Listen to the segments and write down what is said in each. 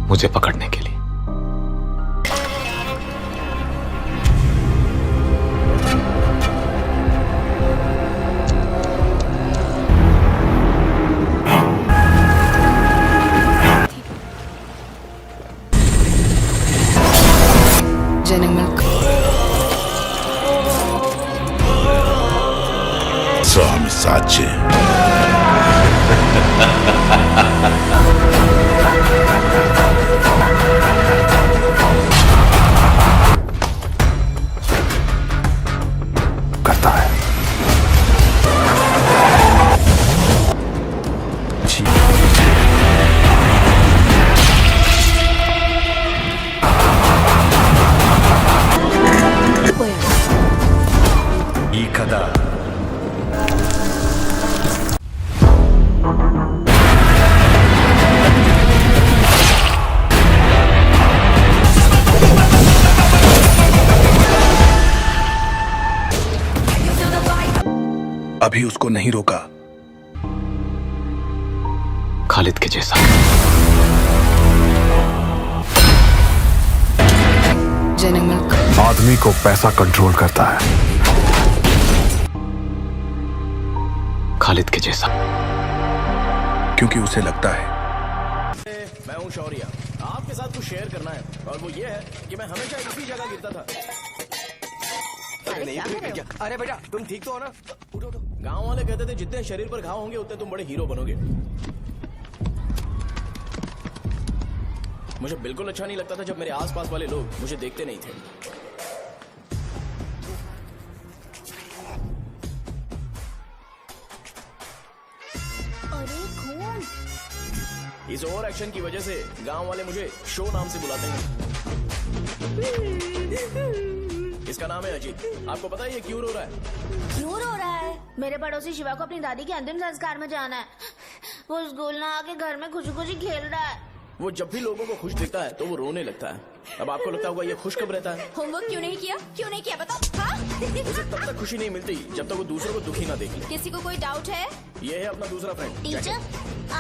मुझे पकड़ने के लिए। ജനങ്ങൾക്ക് Sami Sachi. करता है। ಈ ಕದಾ अभी उसको नहीं रोका। खालिद के जैसा। ജനങ്ങൾക്ക് आदमी को पैसा कंट्रोल करता है। खालिद के जैसा। क्योंकि उसे लगता है मैं हूँ शौर्य। आपके साथ कुछ शेयर करना है और वो ये है कि मैं हमेशा इसी जगह गिरता था। अरे बेटा तुम ठीक तो हो ना? उठो उठो। गांव वाले कहते थे जितने शरीर पर घाव होंगे उतने तुम बड़े हीरो बनोगे। मुझे बिल्कुल अच्छा नहीं लगता था जब मेरे आसपास वाले लोग मुझे देखते नहीं थे। अरे खून। इस ओवर एक्शन की वजह से गांव वाले मुझे शो नाम से बुलाते हैं। इसका नाम है अजीत। आपको पता है ये क्यों रो रहा है? क्यों रो रहा है? मेरे पड़ोसी शिवा को अपनी दादी के अंतिम संस्कार में जाना है। वो स्कूल ना आके घर में खुशी खुशी खेल रहा है। वो जब भी लोगों को खुश दिखता है तो वो रोने लगता है। अब आपको लगता होगा ये खुश कब रहता है? होमवर्क क्यों नहीं किया? क्यों नहीं किया बताओ? हाँ? उसे तब तक खुशी नहीं मिलती जब तक वो दूसरों को दुखी ना देख ले। किसी को कोई डाउट है? ये है अपना दूसरा फ्रेंड। टीचर,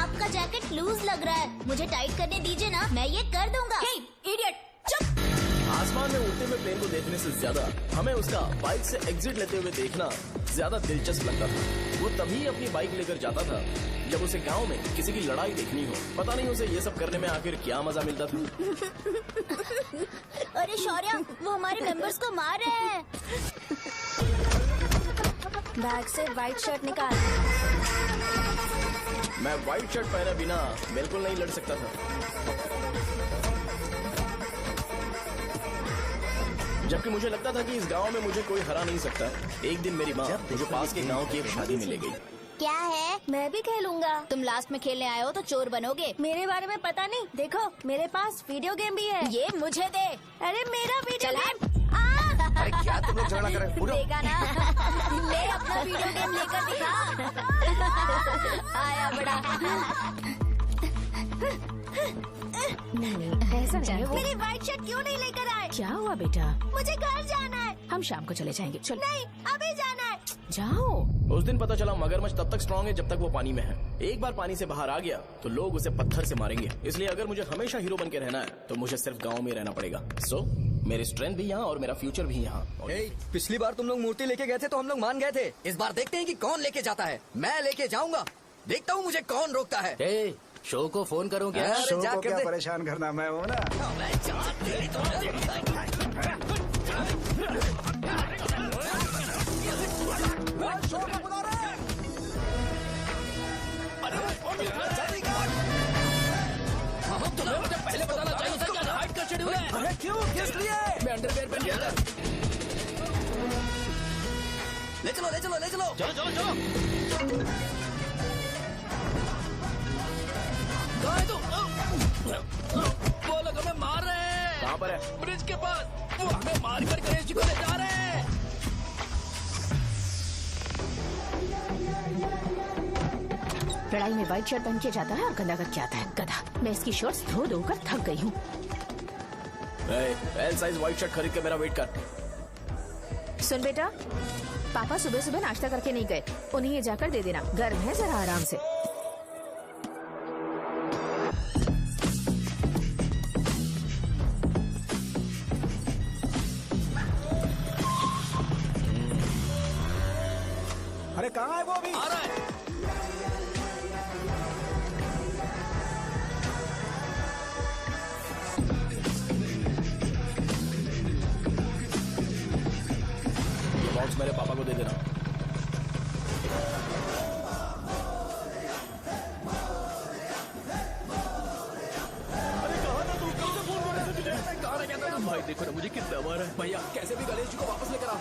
आपका जैकेट लूज लग रहा है। मुझे टाइट करने दीजिए ना, मैं ये कर दूंगा। इडियट, चुप। आसमान में उड़ते हुए प्लेन को देखने से ज्यादा हमें उसका बाइक से एग्जिट लेते हुए देखना ज्यादा दिलचस्प लगता था। वो तभी अपनी बाइक लेकर जाता था जब उसे गांव में किसी की लड़ाई देखनी हो। पता नहीं उसे ये सब करने में आखिर क्या मजा मिलता था। अरे शौर्य, वो हमारे मेंबर्स को मार रहे हैं। बैग से व्हाइट शर्ट निकाल। मैं व्हाइट शर्ट पहने बिना बिल्कुल नहीं लड़ सकता था। जबकि मुझे लगता था कि इस गांव में मुझे कोई हरा नहीं सकता। एक दिन मेरी माँ मुझे पास के गांव की एक शादी में ले गई। क्या है? मैं भी खेलूंगा। तुम लास्ट में खेलने आए हो तो चोर बनोगे। मेरे बारे में पता नहीं। देखो मेरे पास वीडियो गेम भी है। ये मुझे दे। अरे मेरा वीडियो गेम। अरे क्या तुम लोग झगड़ा कर रहे हो? देगा ना? ले अपना वीडियो गेम लेकर दिखा। आया बड़ा। नहीं ऐसा नहीं है वो। मेरी व्हाइट शर्ट क्यों नहीं लेकर आए? क्या हुआ बेटा? मुझे घर जाना है। हम शाम को चले जाएंगे। चल नहीं, अभी जाना है। जाओ। उस दिन पता चला मगरमच्छ तब तक स्ट्रांग है जब तक वो पानी में है। एक बार पानी से बाहर आ गया तो लोग उसे पत्थर से मारेंगे। इसलिए अगर मुझे हमेशा हीरो बन के रहना है तो मुझे सिर्फ गांव में रहना पड़ेगा। सो मेरी स्ट्रेंथ भी यहाँ और मेरा फ्यूचर भी यहाँ। पिछली बार तुम लोग मूर्ति लेके गए थे तो हम लोग मान गए थे। इस बार देखते हैं कि कौन लेके जाता है। मैं लेके जाऊंगा। देखता हूँ मुझे कौन रोकता है। शो को फोन करूँ क्या? शो को क्या परेशान करना मैं हूँ ना। पहले बताना चाहिए था क्या हाइट का शेड्यूल है। अरे क्यों? किस लिए? मैं अंडरवेयर पहन गया था। ले चलो ले चलो ले चलो। चलो चलो चलो। वो लोग हमें मार रहे हैं। कहाँ पर है? ब्रिज के पास। वो हमें मार कर गणेश जी को ले जा रहे हैं। लड़ाई में व्हाइट शर्ट पहन के जाता है और गंदा करके आता है गधा। मैं इसकी शॉर्ट्स धो धोकर थक गई हूँ। एल साइज व्हाइट शर्ट खरीद के मेरा वेट कर। सुन बेटा, पापा सुबह सुबह नाश्ता करके नहीं गए। उन्हें ये जाकर दे देना। गर्म है, जरा आराम से। कहाँ है वो अभी? आ रहा है। ये बॉक्स मेरे पापा को दे देना। भाई देखो ना मुझे कितना मार है। भैया कैसे भी गणेश जी को वापस लेकर आओ।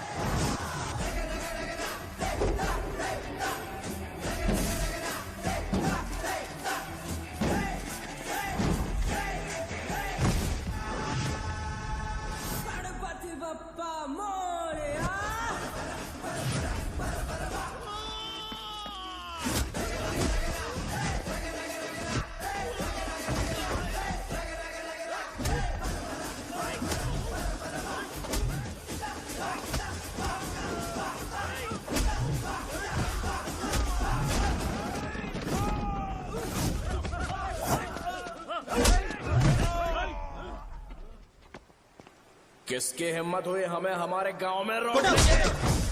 किसकी हिम्मत हुई हमें हमारे गांव में रोकने की?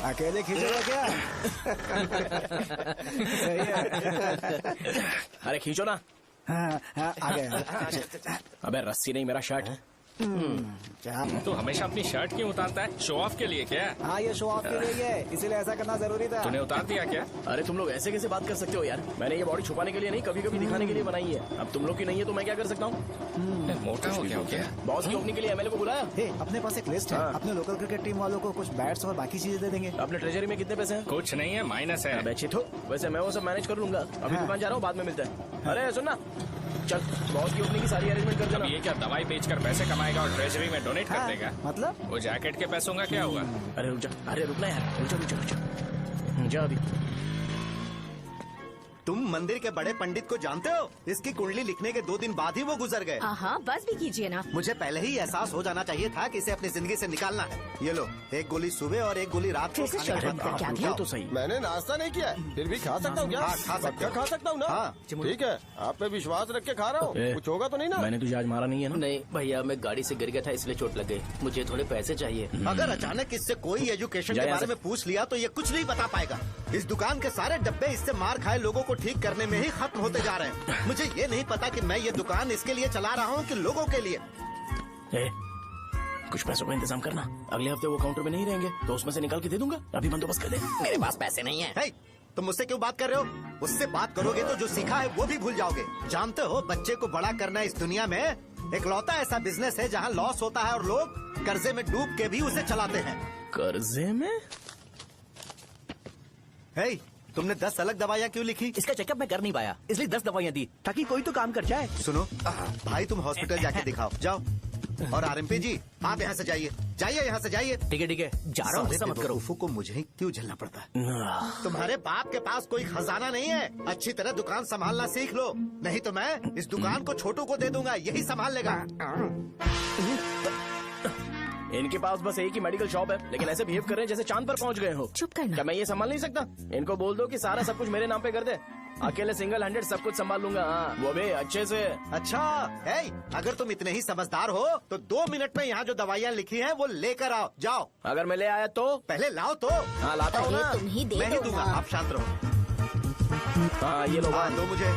अकेले खींचोगे क्या? सही है। अरे खींचो ना। हाँ, हाँ, आ गया। अबे रस्सी नहीं मेरा शर्ट। क्या? तू हमेशा अपनी शर्ट क्यों उतारता है? शो ऑफ के लिए क्या? हाँ ये शो ऑफ के लिए है, इसीलिए ऐसा करना जरूरी था। तूने उतार दिया क्या? अरे तुम लोग ऐसे कैसे बात कर सकते हो यार? मैंने ये बॉडी छुपाने के लिए नहीं, कभी कभी दिखाने के लिए बनाई है। अब तुम लोग की नहीं है तो मैं क्या कर सकता हूँ? मोटा हो गया? बॉस की ओपनिंग के लिए एमएलए को बुलाया। हे, अपने पास एक लिस्ट है। हाँ। अपने लोकल क्रिकेट टीम वालों को कुछ बैट्स और बाकी चीजें दे देंगे। अपने ट्रेजरी में कितने पैसे हैं? कुछ नहीं है, माइनस है। अबे छितो, वैसे मैं वो सब मैनेज कर लूंगा। अभी हाँ। दुकान जा रहा हूँ, बाद में मिलते हैं। अरे सुनना, चल बॉस की ओपनिंग की सारी अरेंजमेंट कर अब देना। ये क्या दवाई बेचकर पैसे कमाएगा और ट्रेजरी में डोनेट कर हाँ, देगा? मतलब? वो जैकेट के पैसों का क्या होगा? अरे रुक जा, अरे रुकना यार, रुक जा अभी। तुम मंदिर के बड़े पंडित को जानते हो? इसकी कुंडली लिखने के 2 दिन बाद ही वो गुजर गए। हाँ बस भी कीजिए ना। मुझे पहले ही एहसास हो जाना चाहिए था कि इसे अपनी जिंदगी से निकालना है। ये लो, एक गोली सुबह और एक गोली रात को फिर से खाने के शर्ट बाद का क्या खाओ। किया? तो सही। मैंने नाश्ता नहीं किया है, फिर भी खा सकता हूँ क्या? हाँ, खा सकते हो। खा सकता हूँ ना? हाँ। ठीक है, आप पे विश्वास रख के खा रहा हूँ। ए, कुछ होगा तो नहीं ना? मैंने तुझे आज मारा नहीं है ना? नहीं भैया, मैं गाड़ी से गिर गया था इसलिए चोट लग गई। मुझे थोड़े पैसे चाहिए। अगर अचानक इससे कोई एजुकेशन जा के यहाँ बारे से। में पूछ लिया तो ये कुछ नहीं बता पाएगा। इस दुकान के सारे डब्बे इससे मार खाए लोगों को ठीक करने में ही खत्म होते जा रहे हैं। मुझे ये नहीं पता कि मैं ये दुकान इसके लिए चला रहा हूँ कि लोगों के लिए। ए, कुछ पैसों का इंतजाम करना। अगले हफ्ते वो काउंटर में नहीं रहेंगे तो उसमें से निकाल के दे दूंगा। अभी बंदोबस्त कर दे। मेरे पास पैसे नहीं है। हे, तुम मुझसे क्यों बात कर रहे हो? उससे बात करोगे तो जो सीखा है वो भी भूल जाओगे। जानते हो, बच्चे को बड़ा करना इस दुनिया में इकलौता ऐसा बिजनेस है जहाँ लॉस होता है और लोग कर्जे में डूब के भी उसे चलाते हैं। कर्जे में? हे, तुमने 10 अलग दवाइयाँ क्यों लिखी? इसका चेकअप मैं कर नहीं पाया, इसलिए 10 दवाइयाँ दी ताकि कोई तो काम कर जाए। सुनो भाई, तुम हॉस्पिटल जाके दिखाओ, जाओ। और आरएमपी जी, आप यहाँ से जाइए, जाइए यहाँ से जाइए। ठीक है, जा रहा हूँ, गुस्सा मत करो। बेवकूफों को मुझे ही क्यों झेलना पड़ता है? तुम्हारे बाप के पास कोई खजाना नहीं है। अच्छी तरह दुकान संभालना सीख लो, नहीं तो मैं इस दुकान को छोटू को दे दूंगा, यही संभाल लेगा। इनके पास बस एक ही मेडिकल शॉप है, लेकिन ऐसे बिहेव कर रहे हैं जैसे चांद पर पहुंच गए हो। चुप करना। क्या मैं ये संभाल नहीं सकता? इनको बोल दो कि सारा सब कुछ मेरे नाम पे कर दे। अकेले सिंगल हैंडेड सब कुछ संभाल लूंगा। हाँ, वो भी अच्छे से। अच्छा है, अगर तुम इतने ही समझदार हो तो 2 मिनट में यहाँ जो दवाइयाँ लिखी हैं वो लेकर आओ। जाओ। अगर मैं ले आया तो? पहले लाओ तो। हाँ लाता हूँ ना। तुम ही दे मैं ही दो दूंगा, ना। आप शांत रहो। हाँ ये लो। हाँ दो मुझे।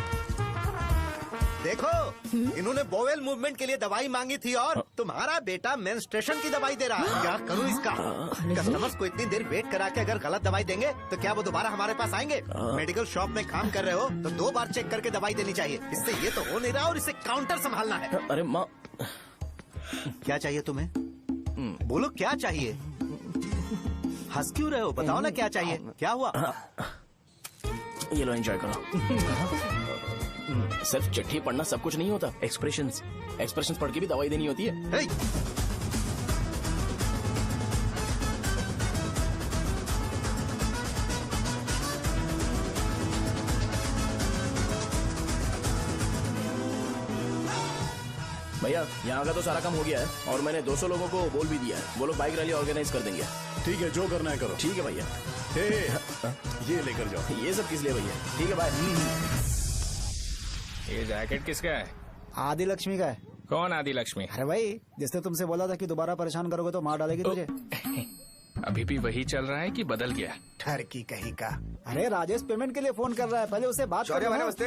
देखो, इन्होंने बोवेल मूवमेंट के लिए दवाई मांगी थी और तुम्हारा बेटा मेंस्ट्रुएशन की दवाई दे रहा है। क्या करूँ इसका? कस्टमर्स को इतनी देर वेट करा के अगर गलत दवाई देंगे तो क्या वो दोबारा हमारे पास आएंगे? मेडिकल शॉप में काम कर रहे हो तो 2 बार चेक करके दवाई देनी चाहिए। इससे ये तो हो नहीं रहा और इसे काउंटर संभालना है। अरे माँ, क्या चाहिए तुम्हें? बोलो क्या चाहिए? हंस क्यों रहे हो? बताओ ना क्या चाहिए? क्या हुआ? ये लो एंजॉय करो। सिर्फ चिट्ठी पढ़ना सब कुछ नहीं होता। एक्सप्रेशंस पढ़ के भी दवाई देनी होती है। हे! भैया यहाँ का तो सारा काम हो गया है और मैंने 200 लोगों को बोल भी दिया है। वो लोग बाइक रैली ऑर्गेनाइज कर देंगे। ठीक है, जो करना है करो। ठीक है भैया। ये लेकर जाओ। ये सब किस लिए भैया? ठीक है बाय। ये जैकेट किसका है? आदि लक्ष्मी का है। कौन आदि लक्ष्मी? अरे भाई, जिसने तुमसे बोला था कि दोबारा परेशान करोगे तो मार डालेगी तुझे। अभी भी वही चल रहा है कि बदल गया? ठरकी कहीं का। अरे राजेश पेमेंट के लिए फोन कर रहा है, पहले उससे बात करो। नमस्ते।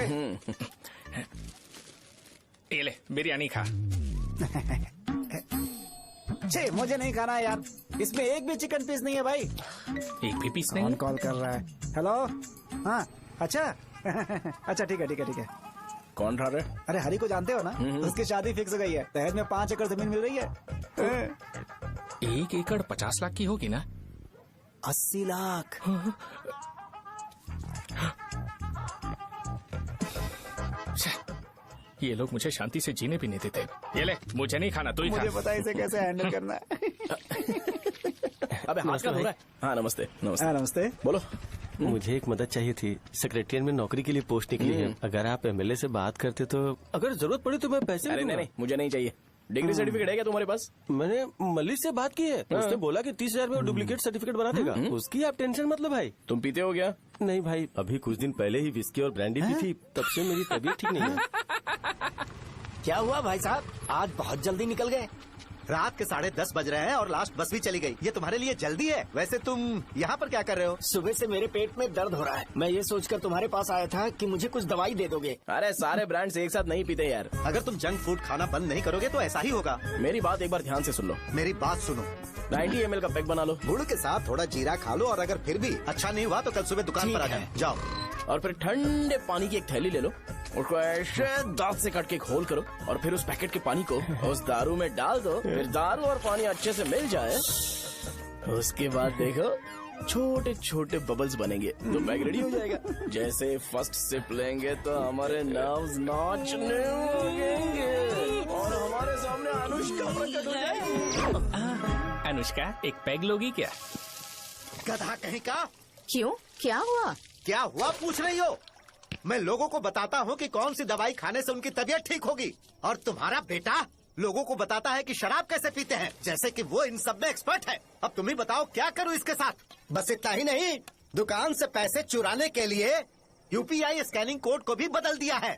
ये ले बिरयानी खा। छे, मुझे नहीं खाना है यार। इसमें एक भी चिकन पीस नहीं है भाई। एक भी पीस नहीं? कौन कॉल कर रहा है? हेलो। हाँ अच्छा। अच्छा ठीक है। कौन रहा? अरे हरी को जानते हो ना? उसकी शादी फिक्स हो गई है। दहेज में 5 एकड़ जमीन मिल रही है। 1 एकड़ 50 लाख की होगी ना? 80 लाख। ये लोग मुझे शांति से जीने भी नहीं देते। ये ले, मुझे नहीं खाना, तू ही खा। मुझे पता है इसे कैसे हैंडल करना है। अबे हाथ का हो रहा है। हाँ नमस्ते। नमस्ते। बोलो। मुझे एक मदद चाहिए थी। सेक्रेटरिएट में नौकरी के लिए पोस्ट निकली है। अगर आप एमएलए से बात करते तो अगर जरूरत पड़ी तो मैं पैसे अरे नहीं, मुझे नहीं चाहिए। डिग्री सर्टिफिकेट है क्या तुम्हारे पास? मैंने मलिक से बात की है। उसने बोला कि 30,000 में वो डुप्लीकेट सर्टिफिकेट बना देगा। उसकी आप टेंशन मत लो भाई। तुम पीते हो क्या? नहीं भाई, अभी कुछ दिन पहले ही विस्की और ब्रांडी पी थी, तब से मेरी तबीयत ठीक नहीं है। क्या हुआ भाई साहब? आज बहुत जल्दी निकल गए। रात के 10:30 बज रहे हैं और लास्ट बस भी चली गई। ये तुम्हारे लिए जल्दी है। वैसे तुम यहाँ पर क्या कर रहे हो? सुबह से मेरे पेट में दर्द हो रहा है। मैं ये सोचकर तुम्हारे पास आया था कि मुझे कुछ दवाई दे दोगे। अरे सारे ब्रांड्स एक साथ नहीं पीते यार। अगर तुम जंक फूड खाना बंद नहीं करोगे तो ऐसा ही होगा। मेरी बात एक बार ध्यान से सुन लो। मेरी बात सुनो। 90 ml का पैक बना लो। गुड़ के साथ थोड़ा जीरा खा लो और अगर फिर भी अच्छा नहीं हुआ तो कल सुबह दुकान पर आ जाओ। और फिर ठंडे पानी की एक थैली ले लो, उसको ऐसे दांत से काट के घोल करो और फिर उस पैकेट के पानी को उस दारू में डाल दो। फिर दारू और पानी अच्छे से मिल जाए, उसके बाद देखो छोटे छोटे बबल्स बनेंगे तो बैग रेडी हो जाएगा। जैसे फर्स्ट सिप लेंगे तो हमारे नर्व्स नाचने लगेंगे और हमारे सामने अनुष्का प्रकट हो जाएगी। अनुष्का, एक पैग लोगी क्या? गधा कहीं का। क्यों, क्या हुआ? क्या हुआ पूछ रही हो? मैं लोगों को बताता हूँ कि कौन सी दवाई खाने से उनकी तबीयत ठीक होगी और तुम्हारा बेटा लोगों को बताता है कि शराब कैसे पीते हैं, जैसे कि वो इन सब में एक्सपर्ट है। अब तुम ही बताओ क्या करूँ इसके साथ? बस इतना ही नहीं, दुकान से पैसे चुराने के लिए यूपीआई स्कैनिंग कोड को भी बदल दिया है।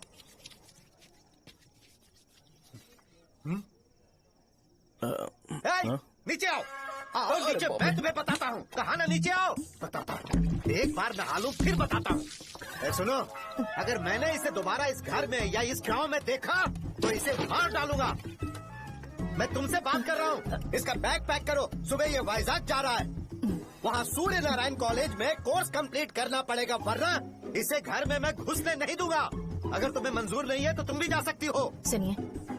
नीचे आओ। आओ नीचे, मैं तुम्हें बताता हूँ। कहा ना नीचे आओ, बताता हूँ। एक बार नहा लूं फिर बताता हूँ। सुनो, अगर मैंने इसे दोबारा इस घर में या इस गांव में देखा तो इसे मार डालूंगा। मैं तुमसे बात कर रहा हूँ। इसका बैग पैक करो, सुबह ये वाइजाग जा रहा है। वहाँ सूर्य नारायण कॉलेज में कोर्स कंप्लीट करना पड़ेगा, वरना इसे घर में मैं घुसने नहीं दूंगा। अगर तुम्हें मंजूर नहीं है तो तुम भी जा सकती हो। सुनिए,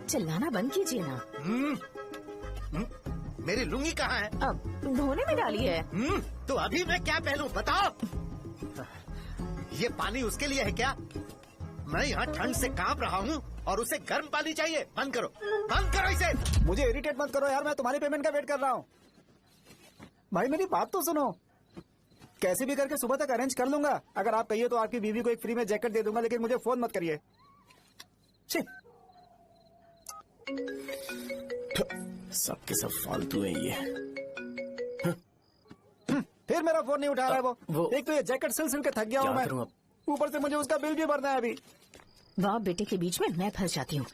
चिल्लाना बंद कीजिए ना। मेरी लुंगी कहाँ है? अब धोने में डाली है। तो अभी मैं क्या पहनूं बताओ? ये पानी उसके लिए है क्या? मैं यहाँ ठंड से कांप रहा हूँ और उसे गर्म पानी चाहिए। बंद करो इसे। मुझे इरिटेट मत करो यार, मैं तुम्हारी पेमेंट का वेट कर रहा हूँ। भाई मेरी बात तो सुनो। कैसे भी करके सुबह तक अरेंज कर लूंगा। अगर आप कहिए तो आपकी बीवी को एक फ्री में जैकेट दे दूंगा, लेकिन मुझे फोन मत करिए। सबके सब फालतू है ये। फिर मेरा फोन नहीं उठा रहा है वो। एक तो ये जैकेट सिल के थक गया हूँ मैं। ऊपर से मुझे उसका बिल भी भरना है अभी। बाप बेटे के बीच में मैं फंस जाती हूँ।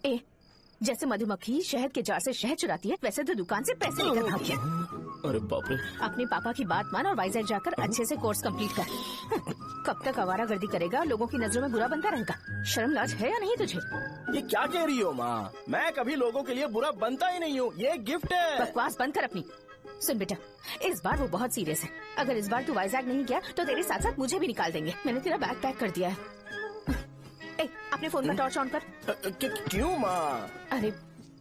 ए, जैसे मधुमक्खी शहद के जार से शहद चुराती है, वैसे तो दुकान से पैसे लेकर भाग गया। अरे बाप रे। अपने पापा की बात मान और वाइजैक जाकर अच्छे से कोर्स कंप्लीट कर। कब तक आवारागर्दी करेगा, लोगों की नजरों में बुरा बनता रहेगा। शर्म लाज है या नहीं तुझे? ये क्या कह रही हो माँ? मैं कभी लोगों के लिए बुरा बनता ही नहीं हूँ, ये गिफ्ट है। बकवास बंद कर अपनी। सुन बेटा, इस बार वो बहुत सीरियस है। अगर इस बार तू वाइजैक नहीं गया तो तेरे साथ साथ मुझे भी निकाल देंगे। मैंने तेरा बैग पैक कर दिया है। ए, अपने फोन का टॉर्च ऑन कर। क्यों माँ? अरे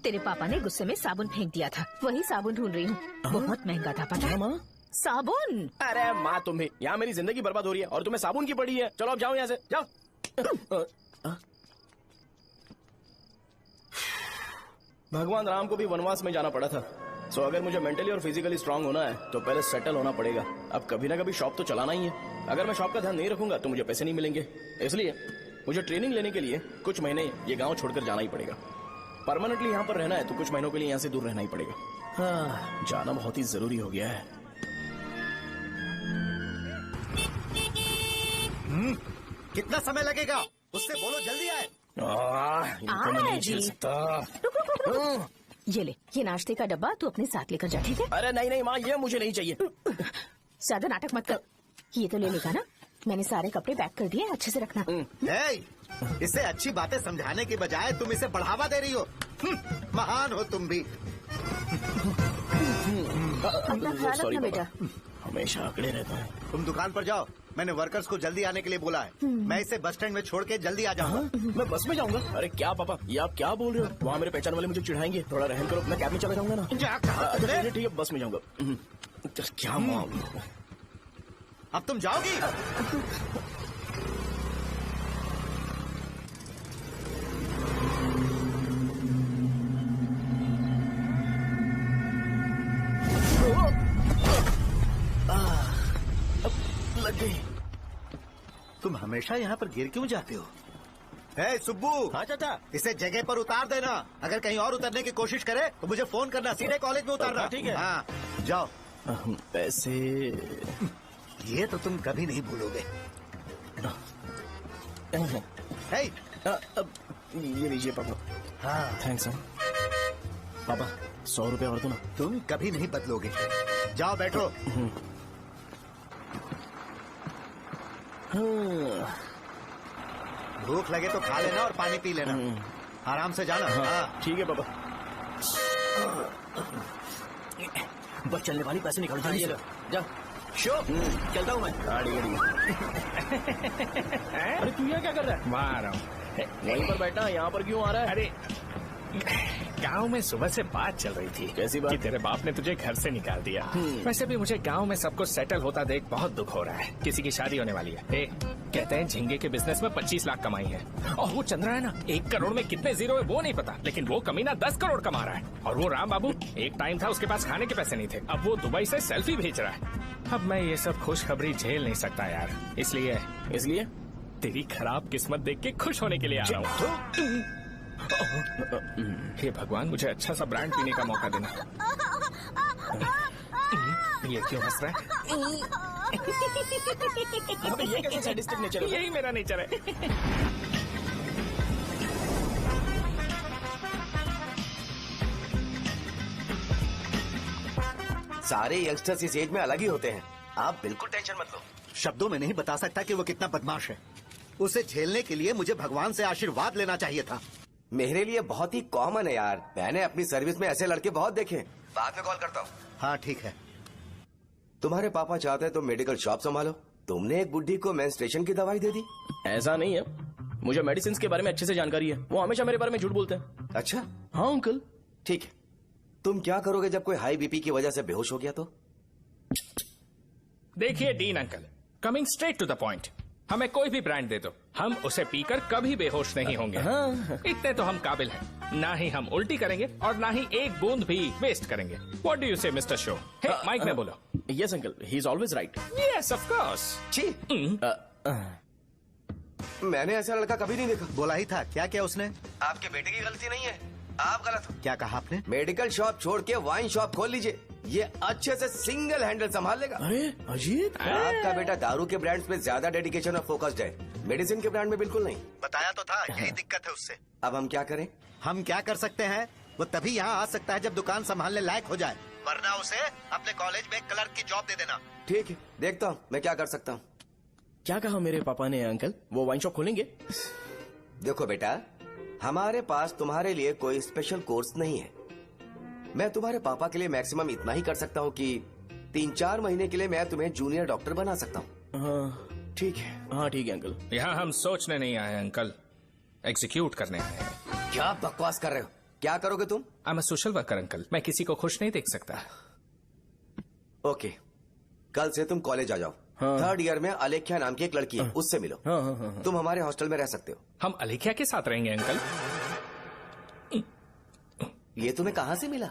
तेरे पापा ने गुस्से में साबुन फेंक दिया था, वही साबुन ढूंढ रही हूँ। बहुत महंगा था, पता है माँ? साबुन। अरे माँ तुम भी, यहाँ मेरी जिंदगी बर्बाद हो रही है और तुम्हें साबुन की पड़ी है। चलो अब जाओ यहाँ से, जाओ। भगवान राम को भी वनवास में जाना पड़ा था। सो अगर मुझे मेंटली और फिजिकली स्ट्रांग होना है तो पहले सेटल होना पड़ेगा। अब कभी ना कभी शॉप तो चलाना ही है। अगर मैं शॉप का ध्यान नहीं रखूंगा तो मुझे पैसे नहीं मिलेंगे। इसलिए मुझे ट्रेनिंग लेने के लिए कुछ महीने ये गांव छोड़कर जाना ही पड़ेगा। परमानेंटली यहाँ पर रहना है तो कुछ महीनों के लिए यहाँ से दूर रहना ही पड़ेगा। हाँ, जाना बहुत ही जरूरी हो गया है। कितना समय लगेगा? उससे बोलो जल्दी आए। इनको मैं नहीं झेल सकता। ये ले, ये नाश्ते का डब्बा तू अपने साथ लेकर जा, ठीक है? अरे नहीं नहीं माँ, ये मुझे नहीं चाहिए। ज्यादा नाटक मत कर। ये तो ले लेगा ना? मैंने सारे कपड़े पैक कर दिए, अच्छे से रखना। इसे अच्छी बातें समझाने के बजाय तुम इसे बढ़ावा दे रही हो। महान हो तुम भी। अपना ख्याल रखना बेटा। हमेशा अकड़े रहता है। तुम दुकान पर जाओ, मैंने वर्कर्स को जल्दी आने के लिए बोला है। मैं इसे बस स्टैंड में छोड़ के जल्दी आ जाऊंगा। मैं बस में जाऊंगा? अरे क्या पापा, ये आप क्या बोल रहे हो? वहाँ मेरे पहचान वाले मुझे चिढ़ाएंगे। थोड़ा रहम करो, मैं कैब में चला जाऊंगा ना। ठीक है, बस में जाऊंगा। क्या माम? अब तुम जाओगी? तुम हमेशा यहाँ पर गिर क्यों जाते हो? सुब्बू। हाँ चाचा। इसे जगह पर उतार देना। अगर कहीं और उतरने की कोशिश करे तो मुझे फोन करना। सीधे कॉलेज में उतारना। ठीक है। हाँ, जाओ। पैसे ये तो तुम कभी नहीं भूलोगे। ये लीजिए पापा। हाँ थैंक्स पापा। 100 रुपए और दो ना। तुम कभी नहीं बदलोगे। जाओ बैठो। भूख लगे तो खा लेना और पानी पी लेना। आराम से जाना। हाँ ठीक है पापा। बस चलने वाली पैसे निकाल जल्दी से। जा शो चलता हूँ मैं। अरे तू यहाँ क्या कर रहा है? वहाँ आ रहा हूँ। वहीं पर बैठा, यहाँ पर क्यों आ रहा है? अरे गांव में सुबह से बात चल रही थी। कैसी बात? कि तेरे बाप ने तुझे घर से निकाल दिया। वैसे भी मुझे गांव में सब कुछ सेटल होता देख बहुत दुख हो रहा है। किसी की शादी होने वाली है। कहते हैं झींगे के बिजनेस में 25 लाख कमाई है। और वो चंद्रा है ना, 1 करोड़ में कितने जीरो है वो नहीं पता, लेकिन वो कमीना 10 करोड़ कमा रहा है। और वो राम बाबू, एक टाइम था उसके पास खाने के पैसे नहीं थे, अब वो दुबई से सेल्फी भेज रहा है। अब मैं ये सब खुशखबरी झेल नहीं सकता यार। इसलिए तेरी खराब किस्मत देख के खुश होने के लिए आ रहा हूँ। हे भगवान, मुझे अच्छा सा ब्रांड पीने का मौका देना। ये क्यों हंस रहा है? ये कैसे सैडिस्टिक नेचर है? यही मेरा नेचर है। सारे यंगस्टर्स इस एज में अलग ही होते हैं। आप बिल्कुल टेंशन मत लो। शब्दों में नहीं बता सकता कि वो कितना बदमाश है। उसे झेलने के लिए मुझे भगवान से आशीर्वाद लेना चाहिए था। मेरे लिए बहुत ही कॉमन है यार। मैंने अपनी सर्विस में ऐसे लड़के बहुत देखे। बाद में कॉल करता हूँ। हाँ ठीक है। तुम्हारे पापा चाहते हैं तुम मेडिकल शॉप संभालो। तुमने एक बुढ़ी को मेंस्ट्रुएशन की दवाई दे दी। ऐसा नहीं है, मुझे मेडिसिन के बारे में अच्छे से जानकारी है। वो हमेशा मेरे बारे में झूठ बोलते हैं। अच्छा हाँ अंकल। ठीक है, तुम क्या करोगे जब कोई हाई बीपी की वजह से बेहोश हो गया तो? देखिए Dean uncle, coming straight to the point, हमें कोई भी ब्रांड दे दो, हम उसे पीकर कभी बेहोश नहीं होंगे। इतने तो हम काबिल हैं। ना ही हम उल्टी करेंगे और ना ही एक बूंद भी वेस्ट करेंगे। व्हाट डू यू से मिस्टर शो? हे माइक में बोलो। Yes uncle, he is always right. Yes of course. मैंने ऐसा लड़का कभी नहीं देखा। बोला ही था। क्या क्या उसने? आपके बेटे की गलती नहीं है, आप गलत हो। क्या कहा आपने? मेडिकल शॉप छोड़ के वाइन शॉप खोल लीजिए। ये अच्छे से सिंगल हैंडल संभाल लेगा। अरे अजीत, आपका बेटा दारू के ब्रांड्स में ज्यादा डेडिकेशन और फोकस्ड है, मेडिसिन के ब्रांड में बिल्कुल नहीं। बताया तो था, यही दिक्कत है उससे। अब हम क्या करें? हम क्या कर सकते हैं? वो तभी यहाँ आ सकता है जब दुकान संभालने लायक हो जाए, वरना उसे अपने कॉलेज में क्लर्क की जॉब दे देना। ठीक है, देखता हूँ मैं क्या कर सकता हूँ। क्या कहा मेरे पापा ने अंकल? वो वाइन शॉप खोलेंगे? देखो बेटा, हमारे पास तुम्हारे लिए कोई स्पेशल कोर्स नहीं है। मैं तुम्हारे पापा के लिए मैक्सिमम इतना ही कर सकता हूँ कि 3-4 महीने के लिए मैं तुम्हें जूनियर डॉक्टर बना सकता हूँ। हाँ ठीक है। हाँ ठीक है अंकल। यहाँ हम सोचने नहीं आए अंकल, एग्जीक्यूट करने आए हैं। क्या बकवास कर रहे हो? क्या करोगे तुम? I am a social worker uncle, मैं किसी को खुश नहीं देख सकता। ओके, कल से तुम कॉलेज आ जाओ। हाँ। 3rd ईयर में अलेख्या नाम की एक लड़की है, उससे मिलो। हाँ, हाँ, हाँ, हाँ। तुम हमारे हॉस्टल में रह सकते हो। हम अलेख्या के साथ रहेंगे अंकल। ये तुम्हें कहाँ से मिला?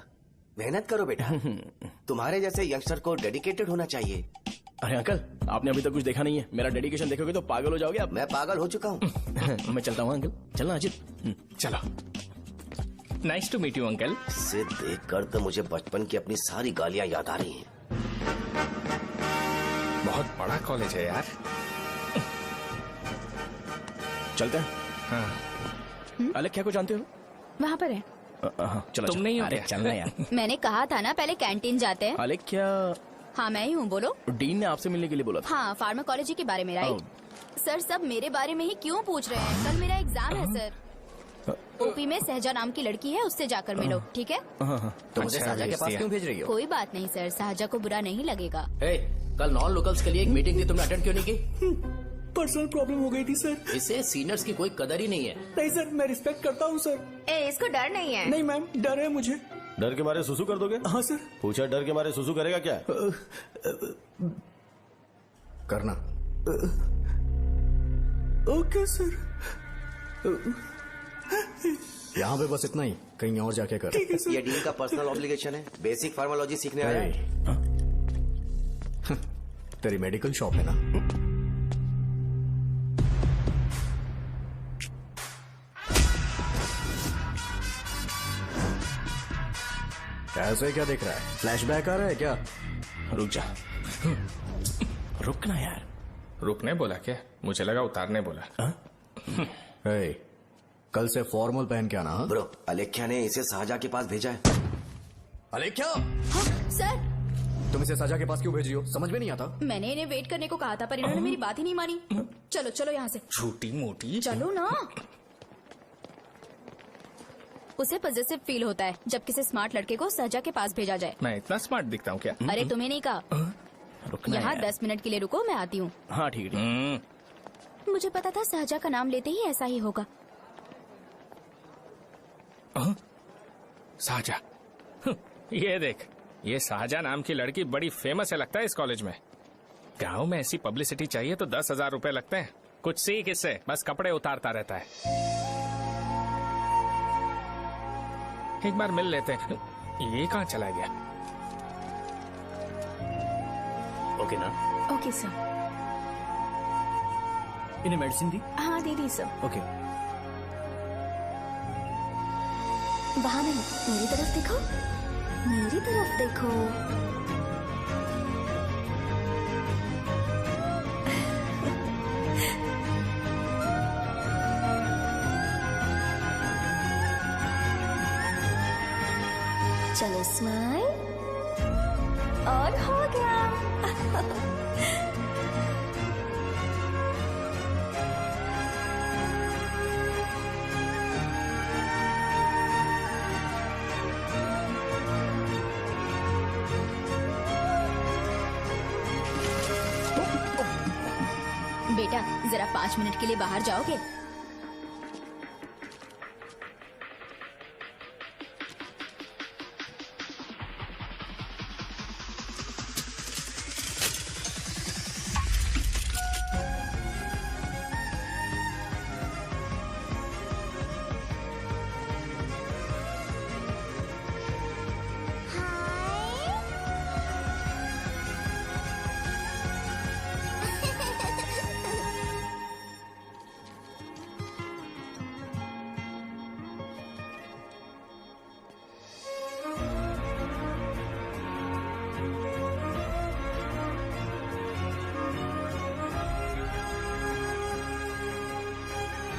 मेहनत करो बेटा, तुम्हारे जैसे यंगस्टर को डेडिकेटेड होना चाहिए। अरे अंकल, आपने अभी तक कुछ देखा नहीं है। मेरा डेडिकेशन देखोगे तो पागल हो जाओगे आप। मैं पागल हो चुका हूँ। मैं चलता हूँ अंकल। चलना अजित। चलो, nice to meet you uncle. इसे देखकर तो मुझे बचपन की अपनी सारी गालियाँ याद आ रही हैं। बहुत बड़ा कॉलेज है यार। चलते हैं। हाँ। अलेख्या को जानते हो? वहाँ पर है। चलो तुम नहीं हो अरे क्या? चलना यार। मैंने कहा था ना पहले कैंटीन जाते हैं। अलेख्या, हाँ मैं ही हूँ, बोलो। डीन ने आपसे मिलने के लिए बोला था। हाँ, फार्माकोलॉजी के बारे में, राइट? सर सब मेरे बारे में ही क्यों पूछ रहे हैं? कल मेरा एग्जाम है सर। ओपी में सहजा नाम की लड़की है, उससे जाकर मिलो, ठीक है? तो मुझे साजा के पास क्यों भेज रही हो? कोई बात नहीं सर, सहजा को बुरा नहीं लगेगा। कल नॉन लोकल्स के लिए एक मीटिंग थी, तुमने अटेंड क्यों नहीं की? पर्सनल प्रॉब्लम हो गई थी सर। इसे सीनियर्स की कोई कदर ही नहीं है। नहीं सर, मैं रिस्पेक्ट करता हूँ सर। इसको डर नहीं है। नहीं मैम, डर है मुझे। डर के मारे सुसु कर दोगे? हाँ सर। पूछा डर के मारे सुसु करेगा क्या? करना। Okay sir. यहाँ पे बस इतना ही, कहीं और जाके कर। ये डीन का पर्सनल ऑब्लिगेशन है, बेसिक फार्माकोलॉजी सीखने आया है। तेरी मेडिकल शॉप है ना? ऐसे क्या देख रहा है? फ्लैशबैक आ रहा है क्या? रुक जा। रुकना यार। रुकने बोला क्या? मुझे लगा उतारने बोला। कल से फॉर्मल पहन के आना। ब्रो, अलेख्या ने इसे साजा के पास भेजा है। अलेख्या, हाँ, सर तुम इसे साजा के पास क्यों भेज रही हो? समझ में नहीं आता। मैंने इन्हें वेट करने को कहा था, पर इन्होंने मेरी बात ही नहीं मानी। चलो चलो यहाँ से। छोटी मोटी। चलो ना। उसे पॉजिटिव फील होता है जब किसी स्मार्ट लड़के को सहजा के पास भेजा जाए। मैं इतना स्मार्ट दिखता हूँ क्या? अरे तुम्हें नहीं कहा। रुकना यहाँ यार। 10 मिनट के लिए रुको, मैं आती हूँ। हाँ ठीक है। मुझे पता था सहजा का नाम लेते ही ऐसा ही होगा। साजा, ये देख, ये साजा नाम की लड़की बड़ी फेमस है लगता है इस कॉलेज में। गांव में ऐसी पब्लिसिटी चाहिए तो 10,000 रुपए लगते हैं। कुछ सीख इससे, बस कपड़े उतारता रहता है। एक बार मिल लेते हैं। ये कहाँ चला गया? ओके ना? Okay sir. इन्हें मेडिसिन दी? हाँ दे दी सर। ओके। वहाँ नहीं, मेरी तरफ देखो, मेरी तरफ देखो। चलो स्माइल, और हो गया। बेटा जरा 5 मिनट के लिए बाहर जाओगे?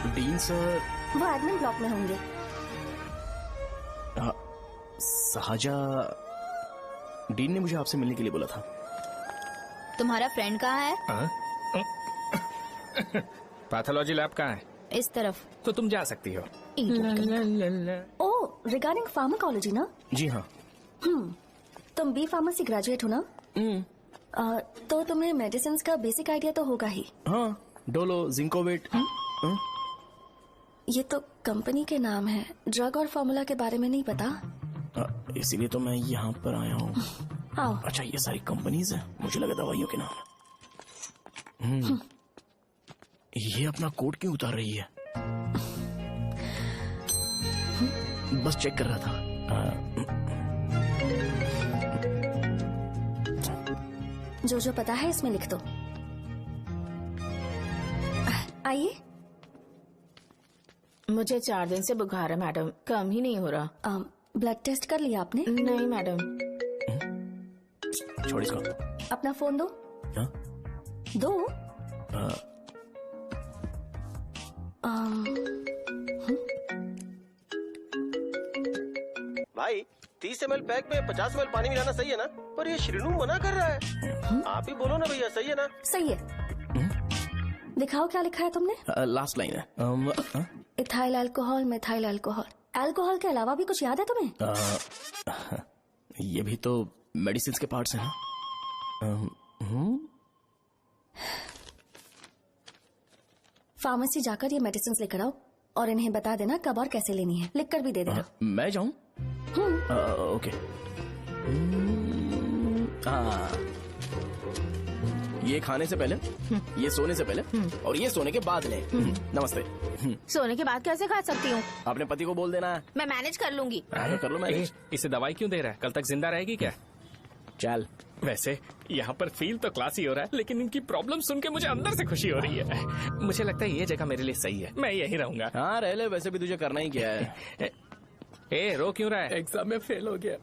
Dean sir. वो एडमिन ब्लॉक में होंगे। साजा, डीन ने मुझे आपसे मिलने के लिए बोला था। तुम्हारा फ्रेंड कहाँ है? पैथोलॉजी लैब कहाँ है? इस तरफ। तो तुम जा सकती हो। ओ, रिगार्डिंग फार्माकोलॉजी ना? जी हाँ। तुम बी फार्मेसी ग्रेजुएट हो ना? तो तुम्हें मेडिसिन का बेसिक आइडिया तो होगा ही। हाँ, डोलो, जिंकोवेट। ये तो कंपनी के नाम है, ड्रग और फॉर्मूला के बारे में नहीं पता। इसीलिए तो मैं यहाँ पर आया हूँ। आओ। अच्छा, ये सारी कंपनीज है, मुझे लगा दवाइयों के नाम। ये अपना कोट क्यों उतार रही है? बस चेक कर रहा था। जो जो पता है इसमें लिख दो। आइए। मुझे 4 दिन से बुखार है मैडम, कम ही नहीं हो रहा। ब्लड टेस्ट कर लिया आपने? नहीं मैडम। छोड़ इसको। अपना फोन दो। हाँ? दो। भाई 30 ml पैक में 50 ml पानी मिलाना सही है ना? पर ये श्रीनू मना कर रहा है। आप ही बोलो ना भैया, सही है ना? सही है। दिखाओ क्या लिखा है तुमने? लास्ट लाइन है। Ethyl alcohol, methyl alcohol. Alcohol के अलावा भी कुछ याद है तुम्हें? ये भी तो मेडिसिन के पार्ट्स हैं ना? फार्मेसी जाकर ये मेडिसिन लेकर आओ और इन्हें बता देना कब और कैसे लेनी है। लिख कर भी दे देना। मैं जाऊं? ओके। ये खाने से पहले, ये सोने से पहले और ये सोने के बाद ले। नमस्ते। सोने के बाद कैसे खा सकती हूँ? अपने पति को बोल देना। मैं मैनेज कर लूंगी। कर लो मैनेज। इसे दवाई क्यों दे रहा है? कल तक जिंदा रहेगी क्या? चल। वैसे यहाँ पर फील तो क्लासी हो रहा है, लेकिन इनकी प्रॉब्लम सुन के मुझे अंदर से खुशी हो रही है। मुझे लगता है ये जगह मेरे लिए सही है, मैं यहीं रहूंगा। हाँ रह ले, वैसे भी तुझे करना ही क्या है। ए, रो क्यों रहा है? एग्जाम में फेल हो गया।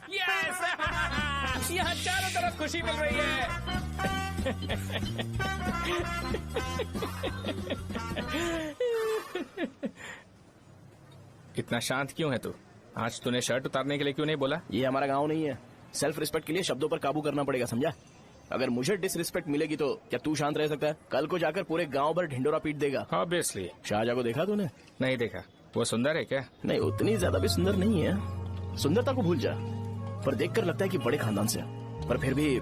यस! यहाँ चारों तरफ खुशी मिल रही है। इतना शांत क्यों है तू? आज तूने शर्ट उतारने के लिए क्यों नहीं बोला? ये हमारा गांव नहीं है। सेल्फ रिस्पेक्ट के लिए शब्दों पर काबू करना पड़ेगा, समझा? अगर मुझे डिसरिस्पेक्ट मिलेगी तो क्या तू शांत रह सकता है? कल को जाकर पूरे गांव भर ढिंडोरा पीट देगा। ऑब्वियसली। शाहजहां को देखा तूने? नहीं देखा। वो सुंदर है क्या? नहीं, उतनी ज्यादा भी सुंदर नहीं है। सुंदरता को भूल जा, पर देखकर लगता है कि बड़े खानदान से, पर फिर भी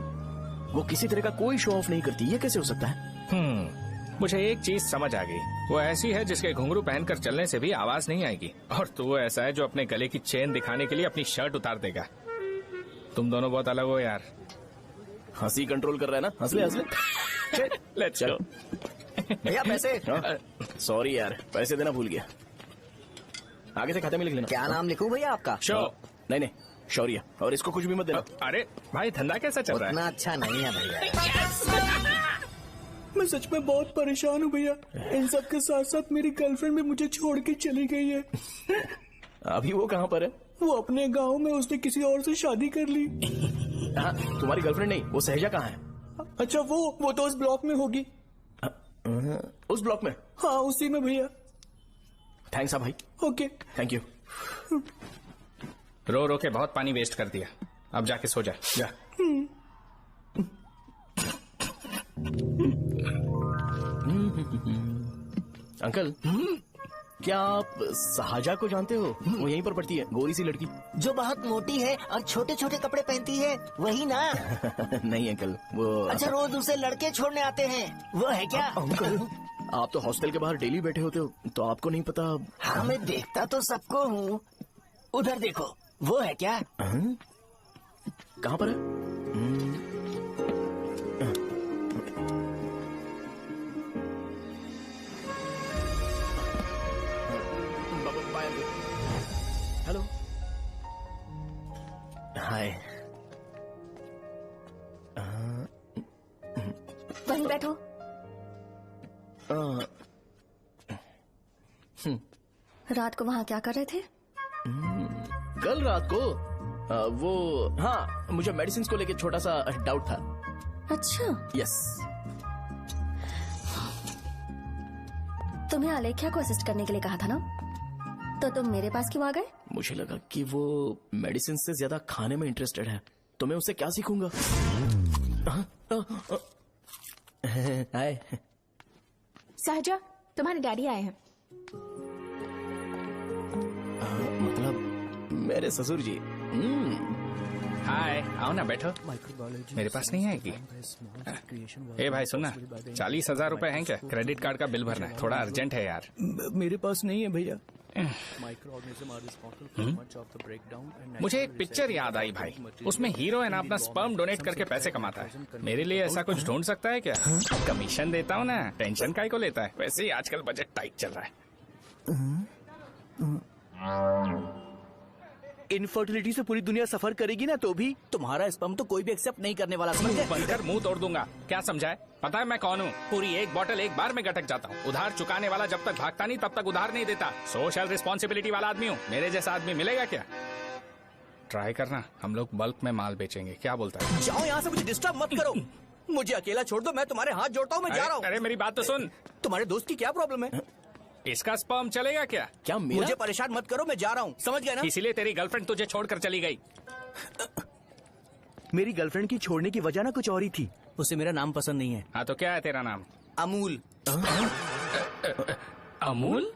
वो किसी तरह का कोई शो ऑफ नहीं करती। ये कैसे हो सकता है? मुझे एक चीज समझ आ गई। वो ऐसी है जिसके घुंघरू पहनकर चलने से भी आवाज नहीं आएगी, और तू ऐसा है जो अपने गले की चेन दिखाने के लिए अपनी शर्ट उतार देगा। तुम दोनों बहुत अलग हो यार। हंसी कंट्रोल कर रहा है ना? हंस ले, हंस ले। Let's go. भैया पैसे। सॉरी यार, पैसे देना भूल गया। आगे से खाते में लिख लेना। क्या नाम लिखूं भैया आपका? नहीं, शौर्य। और इसको कुछ भी मत देना। अरे भाई, धंधा कैसा चल रहा है? उतना अच्छा नहीं है भैया। मैं सच में बहुत परेशान हूँ भैया। इन सब के साथ साथ मेरी गर्लफ्रेंड भी मुझे छोड़ के चली गई है। अभी वो कहाँ पर है? वो अपने गांव में, उसने किसी और से शादी कर ली। हाँ, तुम्हारी गर्लफ्रेंड नहीं, वो सहजा कहाँ है? अच्छा, वो तो उस ब्लॉक में होगी। उस ब्लॉक में? हाँ, उसी में भैया। थैंक्स भाई। Okay, thank you. रो रो के बहुत पानी वेस्ट कर दिया, अब जाके सो जा। जा। अंकल, क्या आप साजा को जानते हो? वो यहीं पर पढ़ती है, गोरी सी लड़की जो बहुत मोटी है और छोटे छोटे कपड़े पहनती है, वही ना? नहीं अंकल, वो अच्छा, रोज उसे लड़के छोड़ने आते हैं, वो है क्या? अंकल, आप तो हॉस्टल के बाहर डेली बैठे होते हो, तो आपको नहीं पता? हाँ, मैं देखता तो सबको हूँ। उधर देखो, वो है क्या? कहाँ पर है? हेलो, हाय। वहीं बैठो। रात को वहाँ क्या कर रहे थे? कल रात को वो, हाँ, मुझे मेडिसिन को लेके छोटा सा डाउट था। अच्छा। यस। तुम्हें आलेख्या को असिस्ट करने के लिए कहा था ना, तो तुम मेरे पास क्यों आ गए? मुझे लगा कि वो मेडिसिन से ज्यादा खाने में इंटरेस्टेड है, तो मैं उससे क्या सीखूंगा। हाय। सहजा, तुम्हारे डैडी आए हैं। मतलब मेरे ससुर जी। हाय, आओ ना, बैठो। मेरे पास नहीं आएगी। ए भाई सुनना, 40,000 रुपए हैं क्या? क्रेडिट कार्ड का बिल भरना है, थोड़ा अर्जेंट है यार। मेरे पास नहीं है भैया। मुझे एक पिक्चर याद आई भाई, उसमें हीरो है ना अपना स्पर्म डोनेट करके पैसे कमाता है। मेरे लिए ऐसा कुछ ढूंढ सकता है क्या? कमीशन देता हूँ ना, टेंशन काहे को लेता है? वैसे ही आजकल बजट टाइट चल रहा है। इनफर्टिलिटी से पूरी दुनिया सफर करेगी ना, तो भी तुम्हारा स्पर्म तो कोई भी एक्सेप्ट नहीं करने वाला। समझे? बनकर मुंह तोड़ दूंगा। क्या समझा है? पता है मैं कौन हूँ? पूरी एक बोतल एक बार में गटक जाता हूँ। उधार चुकाने वाला जब तक भागता नहीं तब तक उधार नहीं देता। सोशल रिस्पॉन्सिबिलिटी वाला आदमी हूँ। मेरे जैसा आदमी मिलेगा क्या? ट्राई करना, हम लोग बल्क में माल बेचेंगे। क्या बोलता है? जाओ यहाँ से, मुझे डिस्टर्ब मत करो। मुझे अकेला छोड़ दो, मैं तुम्हारे हाथ जोड़ता हूँ, मैं जा रहा हूँ। अरे मेरी बात तो सुन। तुम्हारे दोस्त की क्या प्रॉब्लम है? इसका स्पर्म चलेगा क्या? क्या मेरा? मुझे परेशान मत करो, मैं जा रहा हूँ, समझ गए ना? इसीलिए तेरी गर्लफ्रेंड तुझे छोड़कर चली गई। मेरी गर्लफ्रेंड की छोड़ने की वजह ना कुछ और ही थी। उसे मेरा नाम पसंद नहीं है। हाँ तो क्या है तेरा नाम? अमूल। अमूल?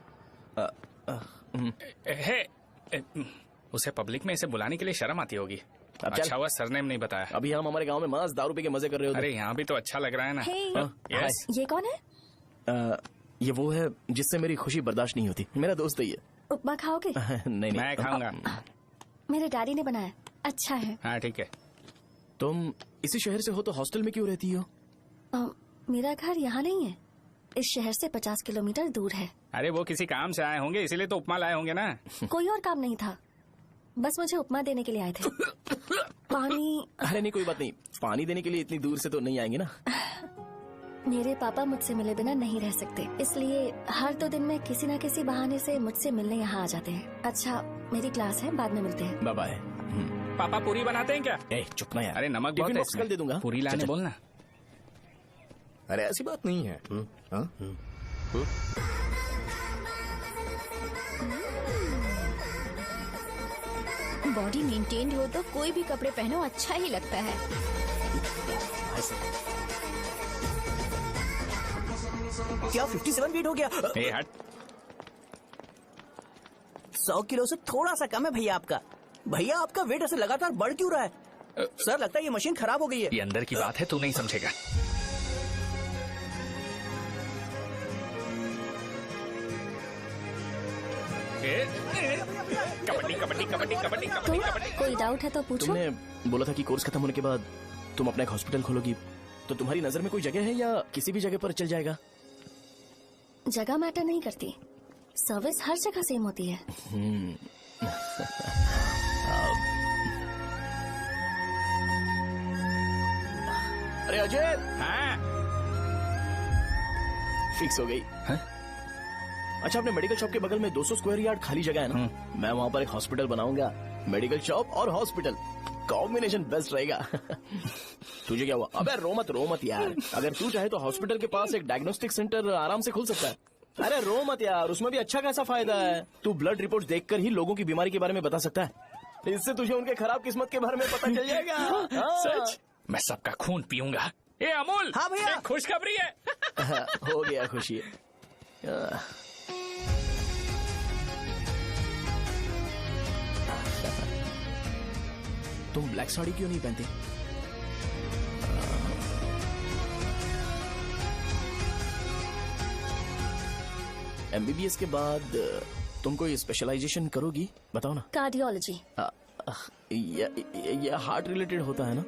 उसे पब्लिक में इसे बुलाने के लिए शर्म आती होगी। अच्छा हुआ सरनेम नहीं बताया। अभी हम हमारे गांव में मस्त दारू पी के मजे कर रहे हो। अरे यहाँ भी तो अच्छा लग रहा है ना। Hey. यस। ये कौन है? ये वो है जिससे मेरी खुशी बर्दाश्त नहीं होती। मेरा दोस्त है ये। उपमा खाओगे? नहीं, मैं खाऊंगा। मेरे डैडी ने बनाया, अच्छा है। हाँ ठीक है। तुम इसी शहर से हो तो हॉस्टल में क्यों रहती हो? मेरा घर यहाँ नहीं है, इस शहर से 50 किलोमीटर दूर है। अरे वो किसी काम से आए होंगे, इसीलिए तो उपमा लाए होंगे ना। कोई और काम नहीं था, बस मुझे उपमा देने के लिए आए थे। पानी? अरे नहीं, कोई बात नहीं। पानी देने के लिए इतनी दूर से तो नहीं आएंगे ना। मेरे पापा मुझसे मिले बिना नहीं रह सकते, इसलिए हर 2 दिन में किसी न किसी बहाने से मुझसे मिलने यहाँ आ जाते हैं। अच्छा, मेरी क्लास है, बाद में मिलते हैं। Bye bye. पापा पूरी बनाते हैं क्या? चुप ना यार। अरे नमक बहुत है इसमें। कल दे दूंगा। पूरी लाने बोलना। अरे ऐसी बात नहीं है। बॉडी मेंटेन्ड हो तो कोई भी कपड़े पहनो अच्छा ही लगता है। क्या 57 वेट हो गया? ए हट। 100 किलो से थोड़ा सा कम है भैया आपका। भैया आपका वेट ऐसे लगातार बढ़ क्यों रहा है? सर लगता है ये मशीन खराब हो गई है। ये अंदर की बात है, तू नहीं समझेगा। कबड्डी कबड्डी कबड्डी कबड्डी कबड्डी कबड्डी। कोई डाउट है तो पूछो। तुमने बोला था कि कोर्स खत्म होने के बाद तुम अपना एक हॉस्पिटल खोलोगी, तो तुम्हारी नजर में कोई जगह है या किसी भी जगह पर चल जाएगा? जगह मैटर नहीं करती, सर्विस हर जगह सेम होती है। अरे अजय। हाँ? फिक्स हो गई। अच्छा, अपने मेडिकल शॉप के बगल में 200 स्क्वायर यार्ड खाली जगह है ना, मैं वहाँ पर एक हॉस्पिटल बनाऊंगा। मेडिकल शॉप और हॉस्पिटल कॉम्बिनेशन बेस्ट रहेगा। तुझे क्या हुआ? अबे रो मत यार। अगर तू चाहे तो हॉस्पिटल के पास एक डायग्नोस्टिक सेंटर आराम से खुल सकता है। अरे रो मत यार, उसमें भी अच्छा खासा फायदा है। तू ब्लड रिपोर्ट देखकर ही लोगों की बीमारी के बारे में बता सकता है। इससे तुझे उनके खराब किस्मत के बारे में पता चल जाएगा। सच? मैं सबका खून पीऊंगा। ए अमूल। हाँ भैया। खुशखबरी है। हो गया खुशी। तुम ब्लैक साड़ी क्यों नहीं पहनते? एमबीबीएस के बाद तुम कोई स्पेशलाइजेशन करोगी? बताओ ना। कार्डियोलॉजी। ये हार्ट रिलेटेड होता है ना?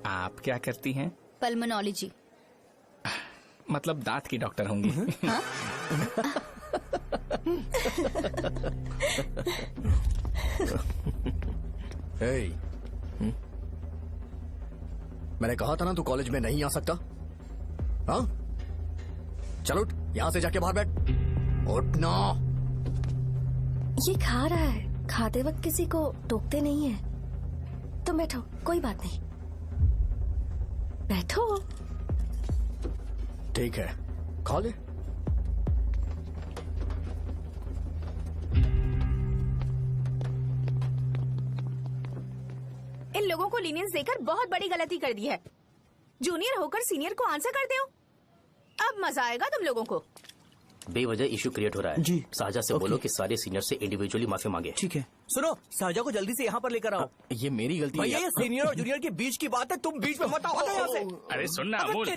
आप क्या करती हैं? पल्मोनोलॉजी। मतलब दांत की डॉक्टर होंगी। हाँ? मैंने कहा था ना तू कॉलेज में नहीं आ सकता। हाँ, चल उठ, यहाँ से जाके बाहर बैठ। उठ ना। ये खा रहा है, खाते वक्त किसी को टोकते नहीं है। तुम बैठो, कोई बात नहीं, बैठो। ठीक है, खा ले। इन लोगों को लीनियंस देकर बहुत बड़ी गलती कर दी है। जूनियर होकर सीनियर को आंसर करते हो। अब मजा आएगा तुम लोगों को। बेवजह इशू क्रिएट हो रहा है जी। साजा से बोलो कि सारे सीनियर से इंडिविजुअली माफी मांगे। ठीक है। सुनो, साजा को जल्दी से यहाँ पर लेकर आओ। ये मेरी गलती है। भैया ये सीनियर और जूनियर के बीच की बात है, तुम बीच में मत आओ यहाँ से। अरे सुनना अमूल,